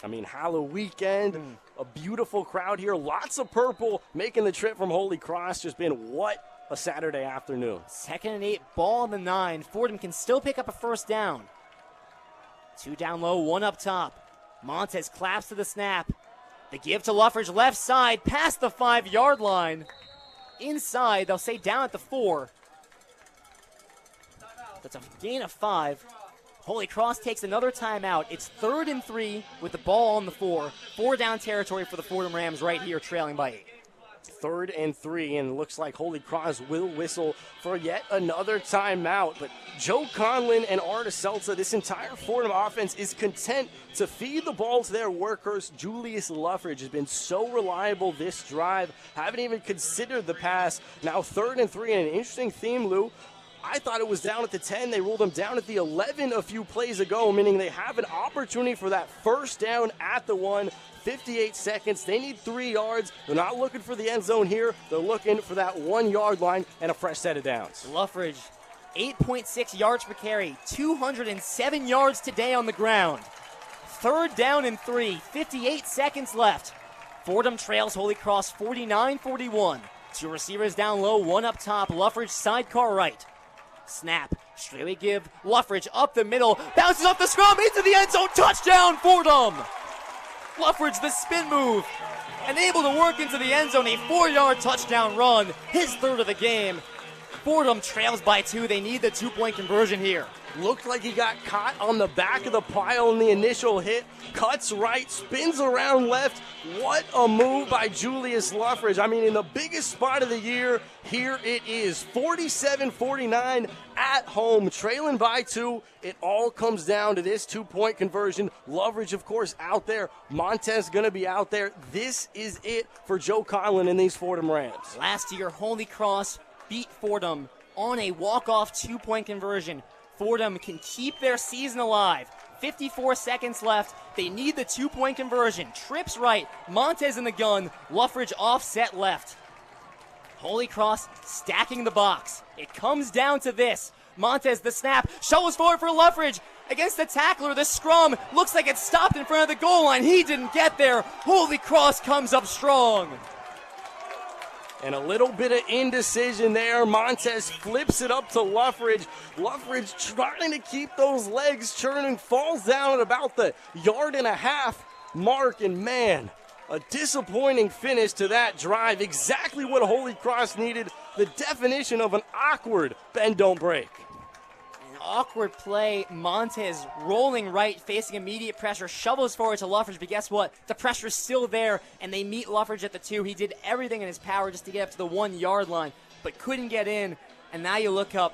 I mean, Halloween weekend, a beautiful crowd here. Lots of purple making the trip from Holy Cross. Just been what a Saturday afternoon. 2nd and 8, ball on the 9. Fordham can still pick up a first down. 2 down low, 1 up top. Montes claps to the snap. The give to Luffridge left side, past the 5-yard line. Inside, they'll say down at the 4. That's a gain of 5. Holy Cross takes another timeout. It's 3rd and 3 with the ball on the 4. 4 down territory for the Fordham Rams right here, trailing by 8. 3rd and 3, and it looks like Holy Cross will whistle for yet another timeout. But Joe Conlin and Arda Seltzer, this entire Fordham offense is content to feed the ball to their workers. Julius Lough has been so reliable this drive. Haven't even considered the pass. Now 3rd and 3, and an interesting theme, Lou. I thought it was down at the 10. They ruled them down at the 11 a few plays ago, meaning they have an opportunity for that first down at the 1. 58 seconds. They need 3 yards. They're not looking for the end zone here. They're looking for that 1-yard line and a fresh set of downs. Luffridge, 8.6 yards per carry, 207 yards today on the ground. 3rd down and 3, 58 seconds left. Fordham trails Holy Cross 49-41. 2 receivers down low, 1 up top. Luffridge sidecar right. Snap, straightaway give. Luffridge up the middle, bounces off the scrum into the end zone. Touchdown, Fordham! Luffridge, the spin move, and able to work into the end zone. A 4-yard touchdown run, his 3rd of the game. Fordham trails by 2. They need the 2-point conversion here. Looked like he got caught on the back of the pile in the initial hit. Cuts right, spins around left. What a move by Julius Lough. I mean, in the biggest spot of the year, here it is. 47-49 at home, trailing by 2. It all comes down to this 2-point conversion. Lough, of course, out there. Montes going to be out there. This is it for Joe Conlin and these Fordham Rams. Last year, Holy Cross beat Fordham on a walk-off 2-point conversion. Fordham can keep their season alive. 54 seconds left. They need the 2-point conversion. Trips right. Montes in the gun. Luffridge offset left. Holy Cross stacking the box. It comes down to this. Montes, the snap. Shovels forward for Luffridge. Against the tackler, the scrum. Looks like it stopped in front of the goal line. He didn't get there. Holy Cross comes up strong. And a little bit of indecision there. Montes flips it up to Luffridge. Luffridge trying to keep those legs churning, falls down at about the 1.5-yard mark. And man, a disappointing finish to that drive. Exactly what Holy Cross needed. The definition of an awkward bend, don't break. Awkward play. Montes rolling right, facing immediate pressure, shovels forward to Luffridge, but guess what? The pressure's still there, and they meet Luffridge at the 2. He did everything in his power just to get up to the 1-yard line, but couldn't get in. And now you look up,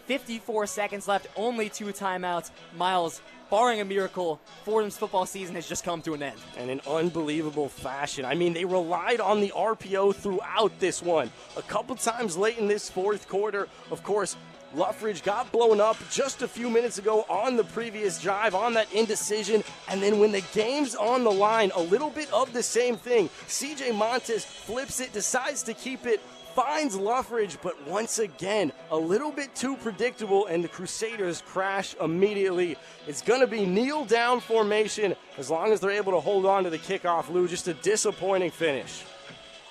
54 seconds left, only 2 timeouts. Miles, barring a miracle, Fordham's football season has just come to an end. And in unbelievable fashion. I mean, they relied on the RPO throughout this one. A couple times late in this 4th quarter, of course, Luffridge got blown up just a few minutes ago on the previous drive, on that indecision. And then when the game's on the line, a little bit of the same thing. CJ Montes flips it, decides to keep it finds Luffridge, but once again, a little bit too predictable, and the Crusaders crash immediately. It's going to be kneel down formation as long as they're able to hold on to the kickoff, Lou. Just a disappointing finish.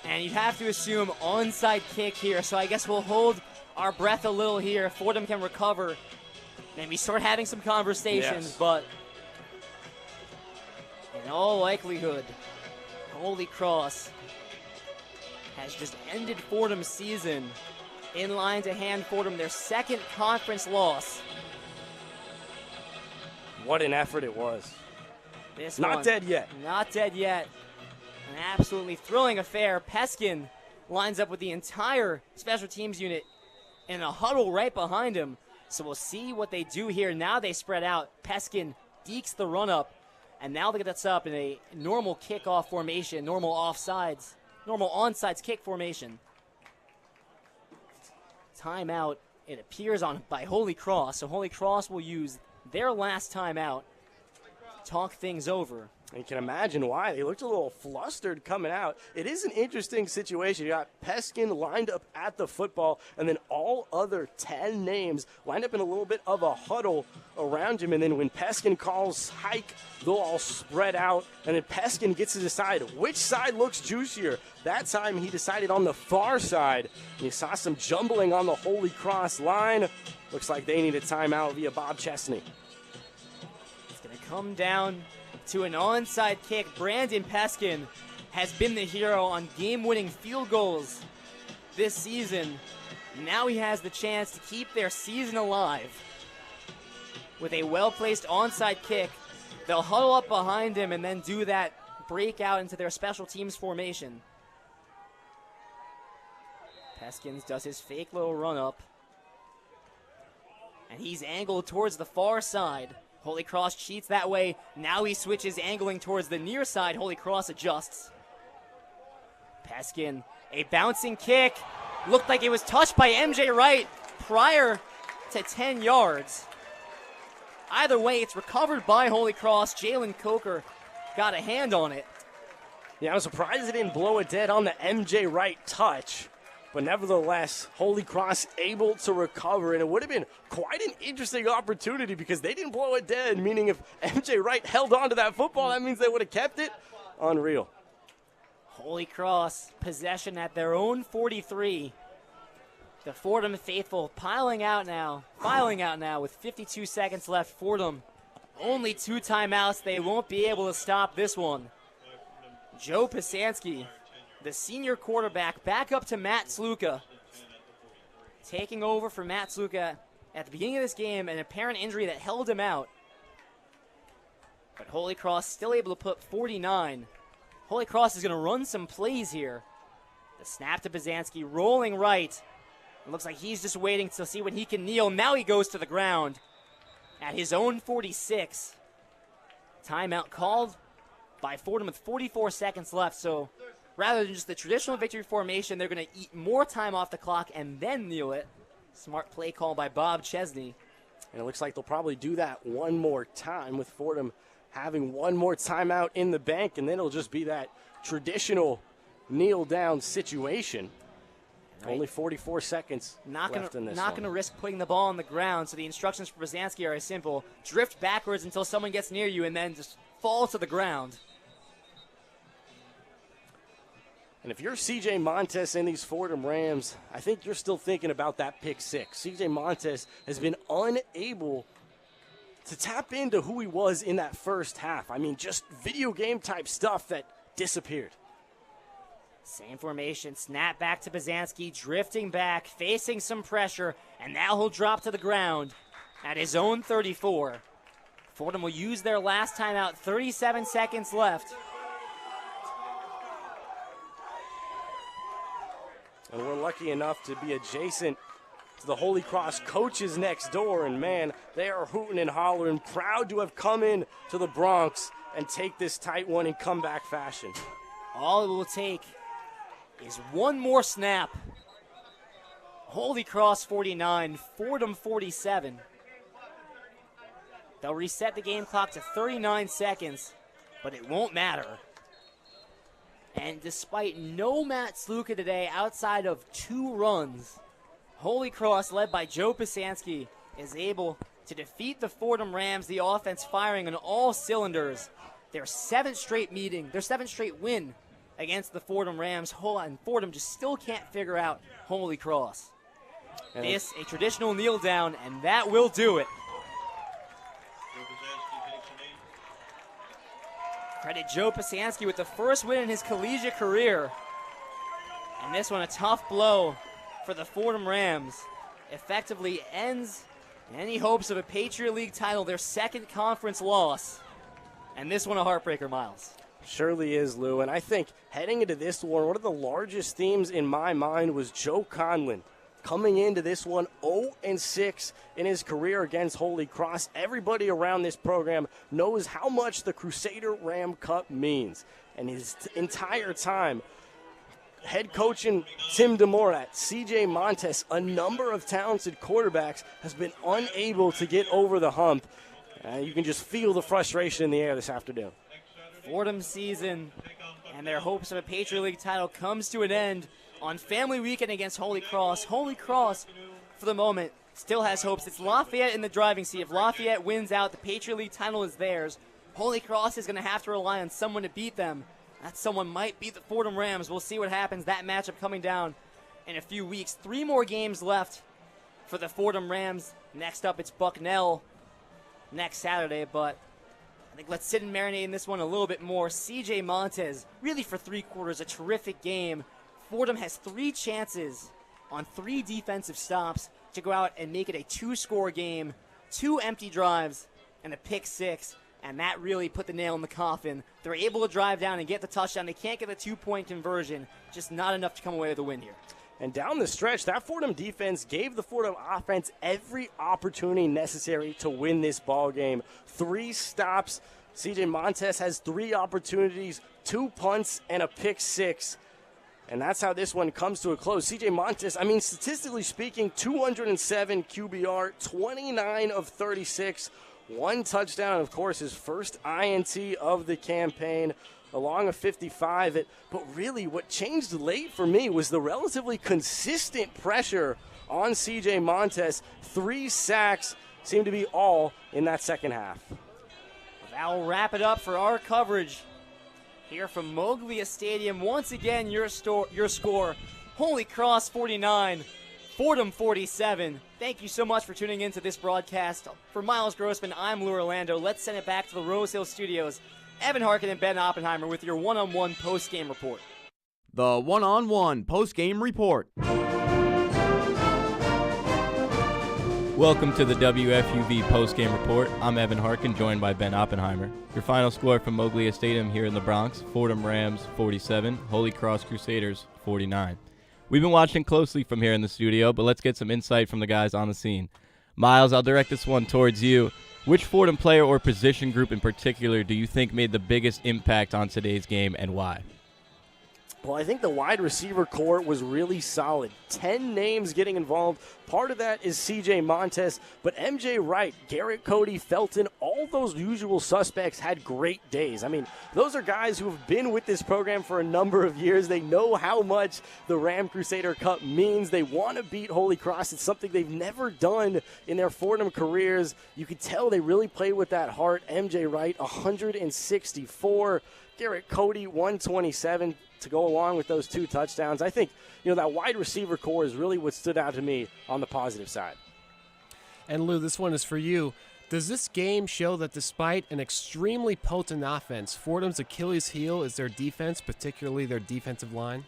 And you'd have to assume onside kick here, so I guess we'll hold our breath a little here. Fordham can recover. Maybe start having some conversations, but in all likelihood, Holy Cross has just ended Fordham's season. In line to hand Fordham their second conference loss. What an effort it was. This Not one, dead yet. Not dead yet. An absolutely thrilling affair. Peskin lines up with the entire special teams unit in a huddle right behind him. So we'll see what they do here. Now they spread out. Peskin dekes the run up. And now they get that up in a normal kickoff formation, normal offsides, normal onsides kick formation. Timeout, it appears on by Holy Cross. So Holy Cross will use their last timeout to talk things over. And you can imagine why. They looked a little flustered coming out. It is an interesting situation. You got Peskin lined up at the football, and then all other 10 names lined up in a little bit of a huddle around him. And then when Peskin calls hike, they'll all spread out. And then Peskin gets to decide which side looks juicier. That time he decided on the far side. You saw some jumbling on the Holy Cross line. Looks like they need a timeout via Bob Chesney. It's going to come down to an onside kick. Brandon Peskin has been the hero on game-winning field goals this season. Now he has the chance to keep their season alive with a well-placed onside kick. They'll huddle up behind him and then do that break out into their special teams formation. Peskins does his fake little run-up, and he's angled towards the far side. Holy Cross cheats that way. Now he switches, angling towards the near side. Holy Cross adjusts. Peskin, a bouncing kick. Looked like it was touched by MJ Wright prior to 10 yards. Either way, it's recovered by Holy Cross. Jalen Coker got a hand on it. Yeah, I'm surprised they didn't blow it dead on the MJ Wright touch. But nevertheless, Holy Cross able to recover, and it would have been quite an interesting opportunity because they didn't blow it dead, meaning if MJ Wright held on to that football, that means they would have kept it. Unreal. Holy Cross, possession at their own 43. The Fordham faithful filing out now with 52 seconds left. Fordham, only 2 timeouts. They won't be able to stop this one. Joe Pisanski, the senior quarterback, back up to Matt Sluka. Taking over for Matt Sluka at the beginning of this game, an apparent injury that held him out. But Holy Cross still able to put 49. Holy Cross is going to run some plays here. The snap to Pisanski, rolling right. It looks like he's just waiting to see when he can kneel. Now he goes to the ground at his own 46. Timeout called by Fordham with 44 seconds left, so rather than just the traditional victory formation, they're going to eat more time off the clock and then kneel it. Smart play call by Bob Chesney. And it looks like they'll probably do that one more time with Fordham having one more timeout in the bank, and then it'll just be that traditional kneel-down situation. Right. Only 44 seconds left in this Not going to risk putting the ball on the ground, so the instructions for Pisanski are as simple. Drift backwards until someone gets near you and then just fall to the ground. And if you're C.J. Montes and these Fordham Rams, I think you're still thinking about that pick six. C.J. Montes has been unable to tap into who he was in that first half. I mean, just video game type stuff that disappeared. Same formation, snap back to Pisanski, drifting back, facing some pressure, and now he'll drop to the ground at his own 34. Fordham will use their last timeout, 37 seconds left. And we're lucky enough to be adjacent to the Holy Cross coaches next door. And, man, they are hooting and hollering, proud to have come in to the Bronx and take this tight one in comeback fashion. All it will take is one more snap. Holy Cross 49, Fordham 47. They'll reset the game clock to 39 seconds, but it won't matter. And despite no Matt Sluka today outside of 2 runs, Holy Cross, led by Joe Pisanski, is able to defeat the Fordham Rams, the offense firing on all cylinders. Their 7th straight win against the Fordham Rams, and Fordham just still can't figure out Holy Cross. This, a traditional kneel down, and that will do it. Credit Joe Pisanski with the first win in his collegiate career. And this one, a tough blow for the Fordham Rams. Effectively ends any hopes of a Patriot League title, their 2nd conference loss. And this one a heartbreaker, Miles. Surely is, Lou. And I think heading into this one of the largest themes in my mind was Joe Conlin. Coming into this one 0-6 in his career against Holy Cross. Everybody around this program knows how much the Crusader Ram Cup means. And his entire time head coaching Tim DeMorat, CJ Montes, a number of talented quarterbacks, has been unable to get over the hump. You can just feel the frustration in the air this afternoon. Fordham season and their hopes of a Patriot League title comes to an end on family weekend against Holy Cross. Holy Cross, for the moment, still has hopes. It's Lafayette in the driving seat. If Lafayette wins out, the Patriot League title is theirs. Holy Cross is going to have to rely on someone to beat them. That someone might beat the Fordham Rams. We'll see what happens. That matchup coming down in a few weeks. 3 more games left for the Fordham Rams. Next up, it's Bucknell next Saturday, but I think let's sit and marinate in this one a little bit more. CJ Montes, really for 3 quarters, a terrific game. Fordham has 3 chances on 3 defensive stops to go out and make it a 2-score game, 2 empty drives, and a pick 6, and that really put the nail in the coffin. They're able to drive down and get the touchdown. They can't get the 2-point conversion, just not enough to come away with a win here. And down the stretch, that Fordham defense gave the Fordham offense every opportunity necessary to win this ball game. 3 stops. CJ Montes has 3 opportunities, 2 punts, and a pick 6. And that's how this one comes to a close. CJ Montes, statistically speaking, 207 QBR, 29 of 36, 1 touchdown, of course, his first INT of the campaign, along a 55. But really, what changed late for me was the relatively consistent pressure on CJ Montes. 3 sacks seemed to be all in that second half. That'll wrap it up for our coverage here from Moglia Stadium. Once again, your score, Holy Cross 49, Fordham 47. Thank you so much for tuning in to this broadcast. For Miles Grossman, I'm Lou Orlando. Let's send it back to the Rose Hill Studios. Evan Harkin and Ben Oppenheimer with your one-on-one post-game report. The one-on-one post-game report. Welcome to the WFUV postgame report. I'm Evan Harkin, joined by Ben Oppenheimer. Your final score from Moglia Stadium here in the Bronx, Fordham Rams 47, Holy Cross Crusaders 49. We've been watching closely from here in the studio, but let's get some insight from the guys on the scene. Miles, I'll direct this one towards you. Which Fordham player or position group in particular do you think made the biggest impact on today's game, and why? Well, I think the wide receiver core was really solid. 10 names getting involved. Part of that is C.J. Montes, but M.J. Wright, Garrett Cody, Felton, all those usual suspects had great days. Those are guys who have been with this program for a number of years. They know how much the Ram Crusader Cup means. They want to beat Holy Cross. It's something they've never done in their Fordham careers. You could tell they really played with that heart. M.J. Wright, 164. Garrett Cody, 127. To go along with those 2 touchdowns. I think, that wide receiver core is really what stood out to me on the positive side. And Lou, this one is for you. Does this game show that despite an extremely potent offense, Fordham's Achilles heel is their defense, particularly their defensive line?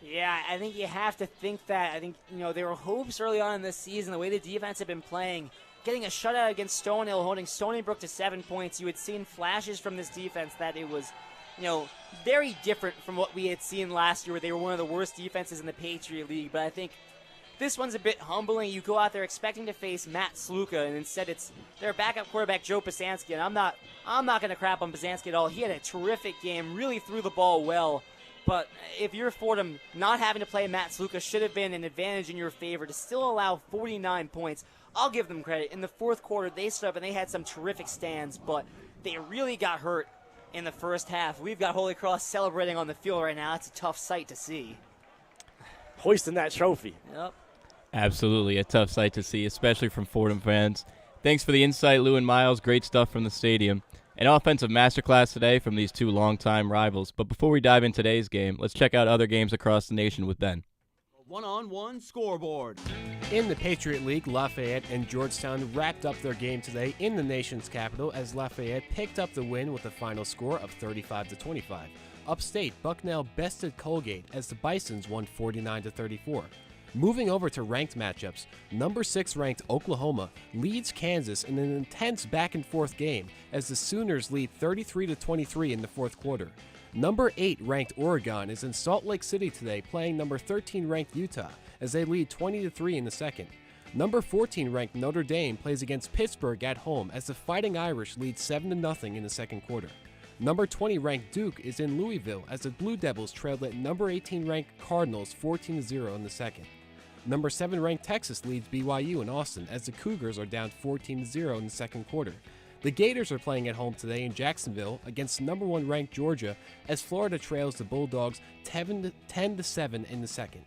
Yeah, I think you have to think that. I think, there were hopes early on in this season, the way the defense had been playing, getting a shutout against Stonehill, holding Stony Brook to 7 points. You had seen flashes from this defense that it was very different from what we had seen last year, where they were one of the worst defenses in the Patriot League. But I think this one's a bit humbling. You go out there expecting to face Matt Sluka, and instead it's their backup quarterback, Joe Pisanski. And I'm not going to crap on Pisanski at all. He had a terrific game, really threw the ball well. But if you're Fordham, not having to play Matt Sluka should have been an advantage in your favor to still allow 49 points. I'll give them credit. In the fourth quarter, they stood up and they had some terrific stands, but they really got hurt in the first half. We've got Holy Cross celebrating on the field right now. It's a tough sight to see. Hoisting that trophy. Yep. Absolutely, a tough sight to see, especially from Fordham fans. Thanks for the insight, Lou and Miles. Great stuff from the stadium. An offensive masterclass today from these two longtime rivals. But before we dive into today's game, let's check out other games across the nation with Ben. One-on-one scoreboard. In the Patriot League, Lafayette and Georgetown wrapped up their game today in the nation's capital as Lafayette picked up the win with a final score of 35-25. Upstate, Bucknell bested Colgate as the Bisons won 49-34. Moving over to ranked matchups, number 6 ranked Oklahoma leads Kansas in an intense back-and-forth game as the Sooners lead 33-23 in the fourth quarter. Number 8 ranked Oregon is in Salt Lake City today playing number 13 ranked Utah as they lead 20-3 in the second. Number 14 ranked Notre Dame plays against Pittsburgh at home as the Fighting Irish lead 7-0 in the second quarter. Number 20 ranked Duke is in Louisville as the Blue Devils trailed at number 18 ranked Cardinals 14-0 in the second. Number 7 ranked Texas leads BYU in Austin as the Cougars are down 14-0 in the second quarter. The Gators are playing at home today in Jacksonville against number 1 ranked Georgia as Florida trails the Bulldogs 10-7 in the second.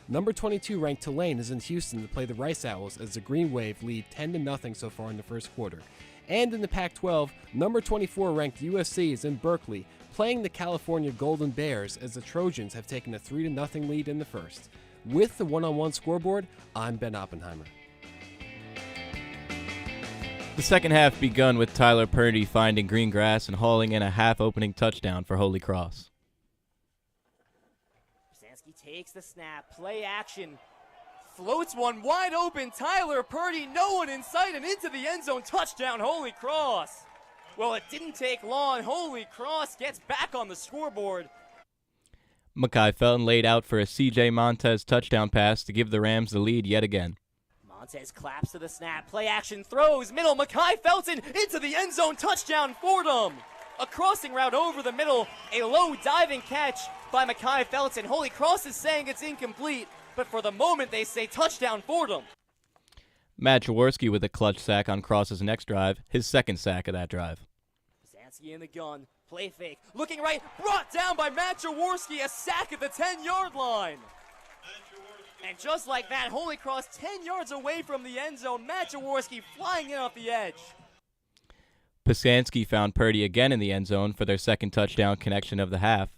Number 22 ranked Tulane is in Houston to play the Rice Owls as the Green Wave lead 10-0 so far in the first quarter. And in the Pac-12, number 24 ranked USC is in Berkeley playing the California Golden Bears as the Trojans have taken a 3-0 lead in the first. With the one-on-one scoreboard, I'm Ben Oppenheimer. The second half begun with Tyler Purdy finding green grass and hauling in a half-opening touchdown for Holy Cross. Brzezinski takes the snap, play action, floats one wide open. Tyler Purdy, no one in sight, and into the end zone, touchdown Holy Cross. Well, it didn't take long. Holy Cross gets back on the scoreboard. Makai Felton laid out for a C.J. Montes touchdown pass to give the Rams the lead yet again. Montes claps to the snap, play action, throws, middle, Makai Felton into the end zone, touchdown Fordham. A crossing route over the middle, a low diving catch by Makai Felton. Holy Cross is saying it's incomplete, but for the moment they say touchdown Fordham. Matt Jaworski with a clutch sack on Cross's next drive, his second sack of that drive. Brzezinski in the gun, play fake, looking right, brought down by Matt Jaworski, a sack at the 10-yard line. And just like that, Holy Cross 10 yards away from the end zone. Matt Jaworski flying in off the edge. Pasansky found Purdy again in the end zone for their second touchdown connection of the half.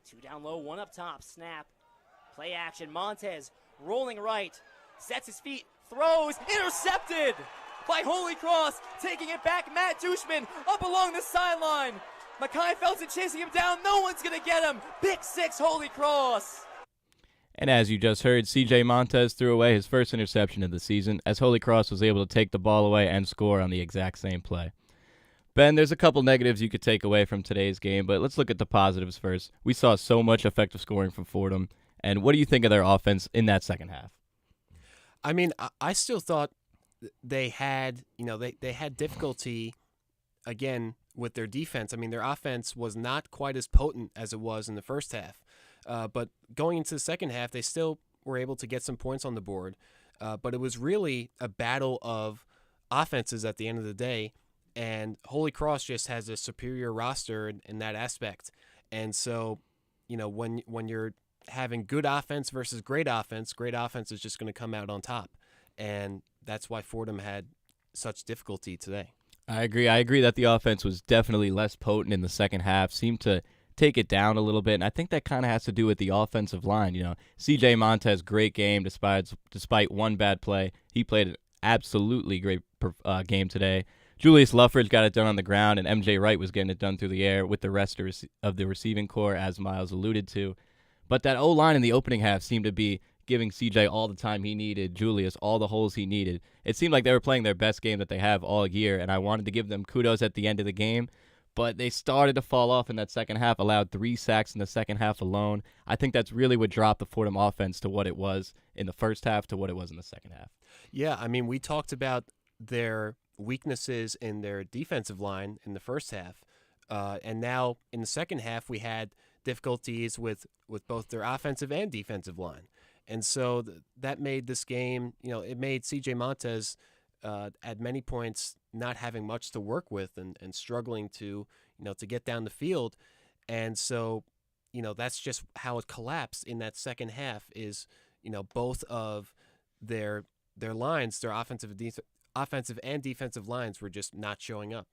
2 down low, 1 up top, snap. Play action, Montes rolling right, sets his feet, throws, intercepted by Holy Cross. Taking it back, Matt Dushman up along the sideline. Makai Felton chasing him down, no one's going to get him. Pick 6, Holy Cross. And as you just heard, C.J. Montes threw away his first interception of the season as Holy Cross was able to take the ball away and score on the exact same play. Ben, there's a couple negatives you could take away from today's game, but let's look at the positives first. We saw so much effective scoring from Fordham, and what do you think of their offense in that second half? I mean, I still thought they had, they had difficulty, again, with their defense. I mean, their offense was not quite as potent as it was in the first half. But going into the second half, they still were able to get some points on the board. But it was really a battle of offenses at the end of the day. And Holy Cross just has a superior roster in that aspect. And so, when you're having good offense versus great offense is just going to come out on top. And that's why Fordham had such difficulty today. I agree that the offense was definitely less potent in the second half, seemed to take it down a little bit, and I think that kind of has to do with the offensive line. C.J. Montes, great game despite one bad play. He played an absolutely great game today. Julius Lough got it done on the ground, and M.J. Wright was getting it done through the air with the rest of the receiving core, as Miles alluded to. But that O-line in the opening half seemed to be giving C.J. all the time he needed, Julius all the holes he needed. It seemed like they were playing their best game that they have all year, and I wanted to give them kudos at the end of the game. But they started to fall off in that second half, allowed 3 sacks in the second half alone. I think that's really what dropped the Fordham offense to what it was in the first half to what it was in the second half. Yeah, I mean, we talked about their weaknesses in their defensive line in the first half. And now in the second half, we had difficulties with both their offensive and defensive line. And so that made this game, it made C.J. Montes at many points not having much to work with and struggling to to get down the field. And so that's just how it collapsed in that second half is both of their lines, their offensive and defensive lines were just not showing up.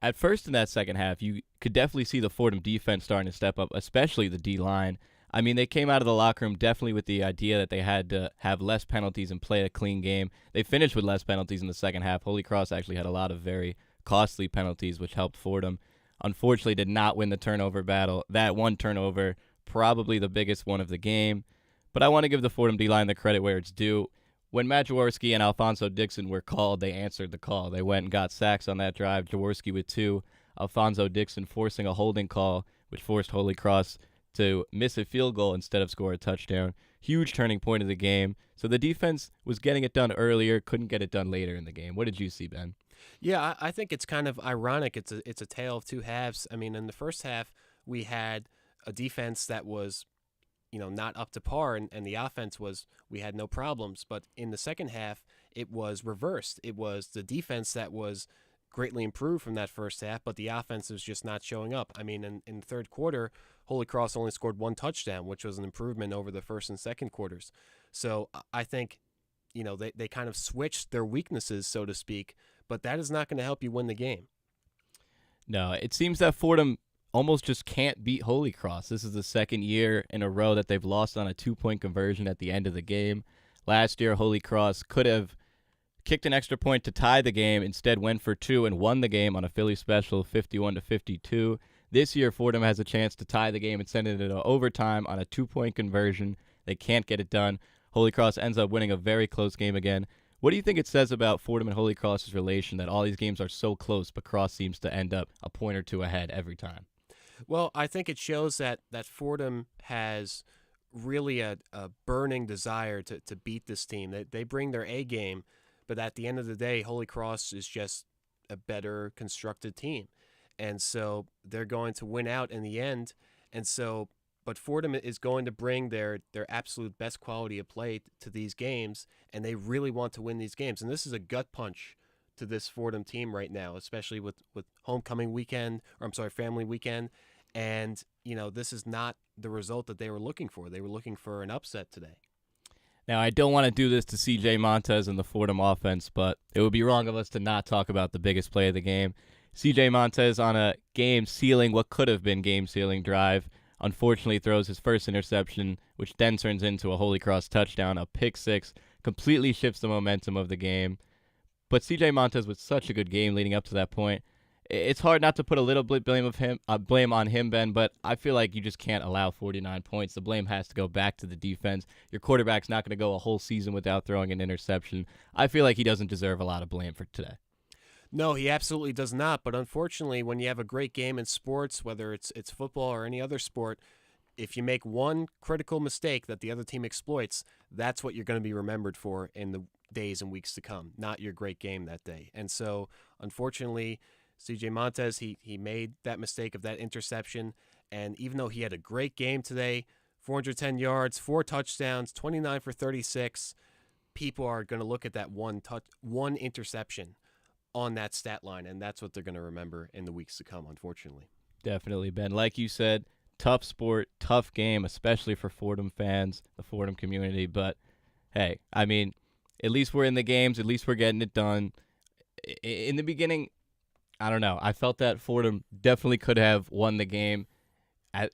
At first in that second half, you could definitely see the Fordham defense starting to step up, especially the D-line. I mean, they came out of the locker room definitely with the idea that they had to have less penalties and play a clean game. They finished with less penalties in the second half. Holy Cross actually had a lot of very costly penalties, which helped Fordham. Unfortunately, did not win the turnover battle. That one turnover, probably the biggest one of the game. But I want to give the Fordham D-line the credit where it's due. When Matt Jaworski and Alfonso Dixon were called, they answered the call. They went and got sacks on that drive. Jaworski with 2, Alfonso Dixon forcing a holding call, which forced Holy Cross to miss a field goal instead of score a touchdown. Huge turning point of the game. So the defense was getting it done earlier, couldn't get it done later in the game. What did you see, Ben? Yeah, I think it's kind of ironic. It's a tale of two halves. I mean, in the first half, we had a defense that was not up to par, and the offense we had no problems. But in the second half, it was reversed. It was the defense that was greatly improved from that first half, but the offense was just not showing up. I mean, in the third quarter, Holy Cross only scored 1 touchdown, which was an improvement over the first and second quarters. So I think, they kind of switched their weaknesses, so to speak, but that is not going to help you win the game. No, it seems that Fordham almost just can't beat Holy Cross. This is the second year in a row that they've lost on a 2-point conversion at the end of the game. Last year, Holy Cross could have kicked an extra point to tie the game, instead went for 2 and won the game on a Philly special, 51-52. This year, Fordham has a chance to tie the game and send it into overtime on a 2-point conversion. They can't get it done. Holy Cross ends up winning a very close game again. What do you think it says about Fordham and Holy Cross's relation that all these games are so close, but Cross seems to end up a point or two ahead every time? Well, I think it shows that Fordham has really a burning desire to beat this team. They bring their A game, but at the end of the day, Holy Cross is just a better constructed team. And so they're going to win out in the end. But Fordham is going to bring their absolute best quality of play to these games, and they really want to win these games. And this is a gut punch to this Fordham team right now, especially with family weekend. And, this is not the result that they were looking for. They were looking for an upset today. Now, I don't want to do this to CJ Montes and the Fordham offense, but it would be wrong of us to not talk about the biggest play of the game. CJ Montes on a what could have been game-sealing drive, unfortunately throws his first interception, which then turns into a Holy Cross touchdown, a pick six, completely shifts the momentum of the game. But CJ Montes with such a good game leading up to that point. It's hard not to put a little bit blame on him, Ben, but I feel like you just can't allow 49 points. The blame has to go back to the defense. Your quarterback's not going to go a whole season without throwing an interception. I feel like he doesn't deserve a lot of blame for today. No, he absolutely does not. But unfortunately, when you have a great game in sports, whether it's football or any other sport, if you make one critical mistake that the other team exploits, that's what you're going to be remembered for in the days and weeks to come, not your great game that day. And so, unfortunately, CJ Montes, he made that mistake of that interception. And even though he had a great game today, 410 yards, 4 touchdowns, 29 for 36, people are going to look at that one interception on that stat line, and that's what they're going to remember in the weeks to come, unfortunately. Definitely, Ben. Like you said, tough sport, tough game, especially for Fordham fans, the Fordham community. But, hey, I mean, at least we're in the games. At least we're getting it done. In the beginning, I don't know. I felt that Fordham definitely could have won the game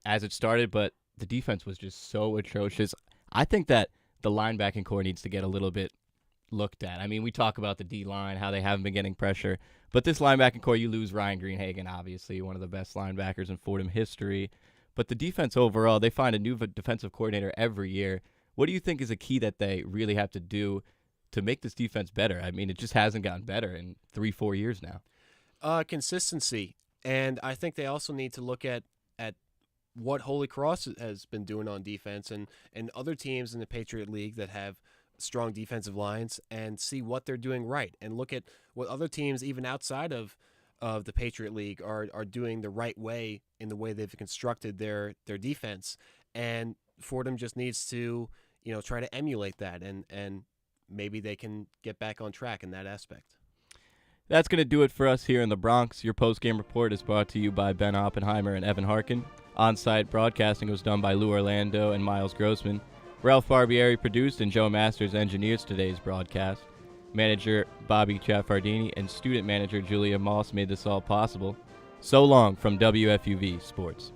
as it started, but the defense was just so atrocious. I think that the linebacking core needs to get a little bit looked at. I mean, we talk about the D-line, how they haven't been getting pressure, but this linebacking core, you lose Ryan Greenhagen, obviously, one of the best linebackers in Fordham history. But the defense overall, they find a new defensive coordinator every year. What do you think is a key that they really have to do to make this defense better? I mean, it just hasn't gotten better in 3-4 years now. Consistency. And I think they also need to look at what Holy Cross has been doing on defense and other teams in the Patriot League that have strong defensive lines and see what they're doing right and look at what other teams even outside of the Patriot League are doing the right way in the way they've constructed their defense. And Fordham just needs to try to emulate that and maybe they can get back on track in that aspect. That's going to do it for us here in the Bronx. Your post-game report is brought to you by Ben Oppenheimer and Evan Harkin. On-site broadcasting was done by Lou Orlando and Miles Grossman. Ralph Barbieri produced and Joe Masters engineers today's broadcast. Manager Bobby Chaffardini and student manager Julia Moss made this all possible. So long from WFUV Sports.